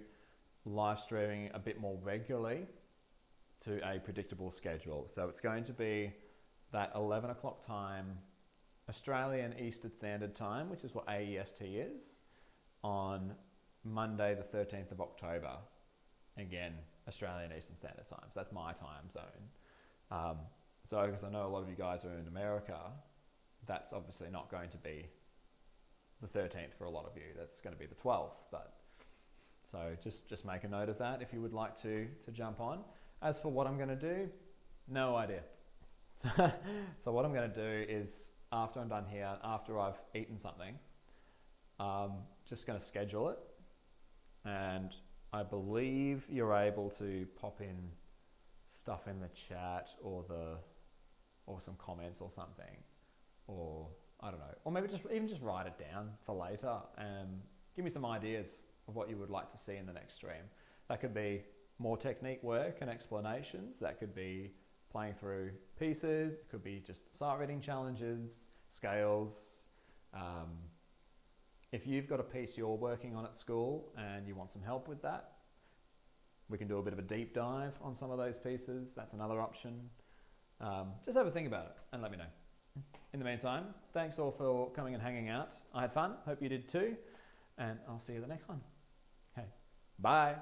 live streaming a bit more regularly to a predictable schedule. So it's going to be that 11 o'clock time, Australian Eastern Standard Time, which is what AEST is, on Monday the 13th of October. Again, Australian Eastern Standard Time, so that's my time zone. So because I know a lot of you guys are in America, that's obviously not going to be the 13th for a lot of you. That's going to be the 12th. But so just make a note of that if you would like to jump on. As for what I'm going to do, no idea. So what I'm going to do is after I'm done here, after I've eaten something, just going to schedule it. And I believe you're able to pop in stuff in the chat or some comments or something, or I don't know, or maybe even just write it down for later and give me some ideas of what you would like to see in the next stream. That could be more technique work and explanations. That could be playing through pieces. It could be just sight reading challenges, scales. If you've got a piece you're working on at school and you want some help with that, we can do a bit of a deep dive on some of those pieces. That's another option. Just have a think about it and let me know. In the meantime, thanks all for coming and hanging out. I had fun. Hope you did too. And I'll see you the next one. Okay, bye.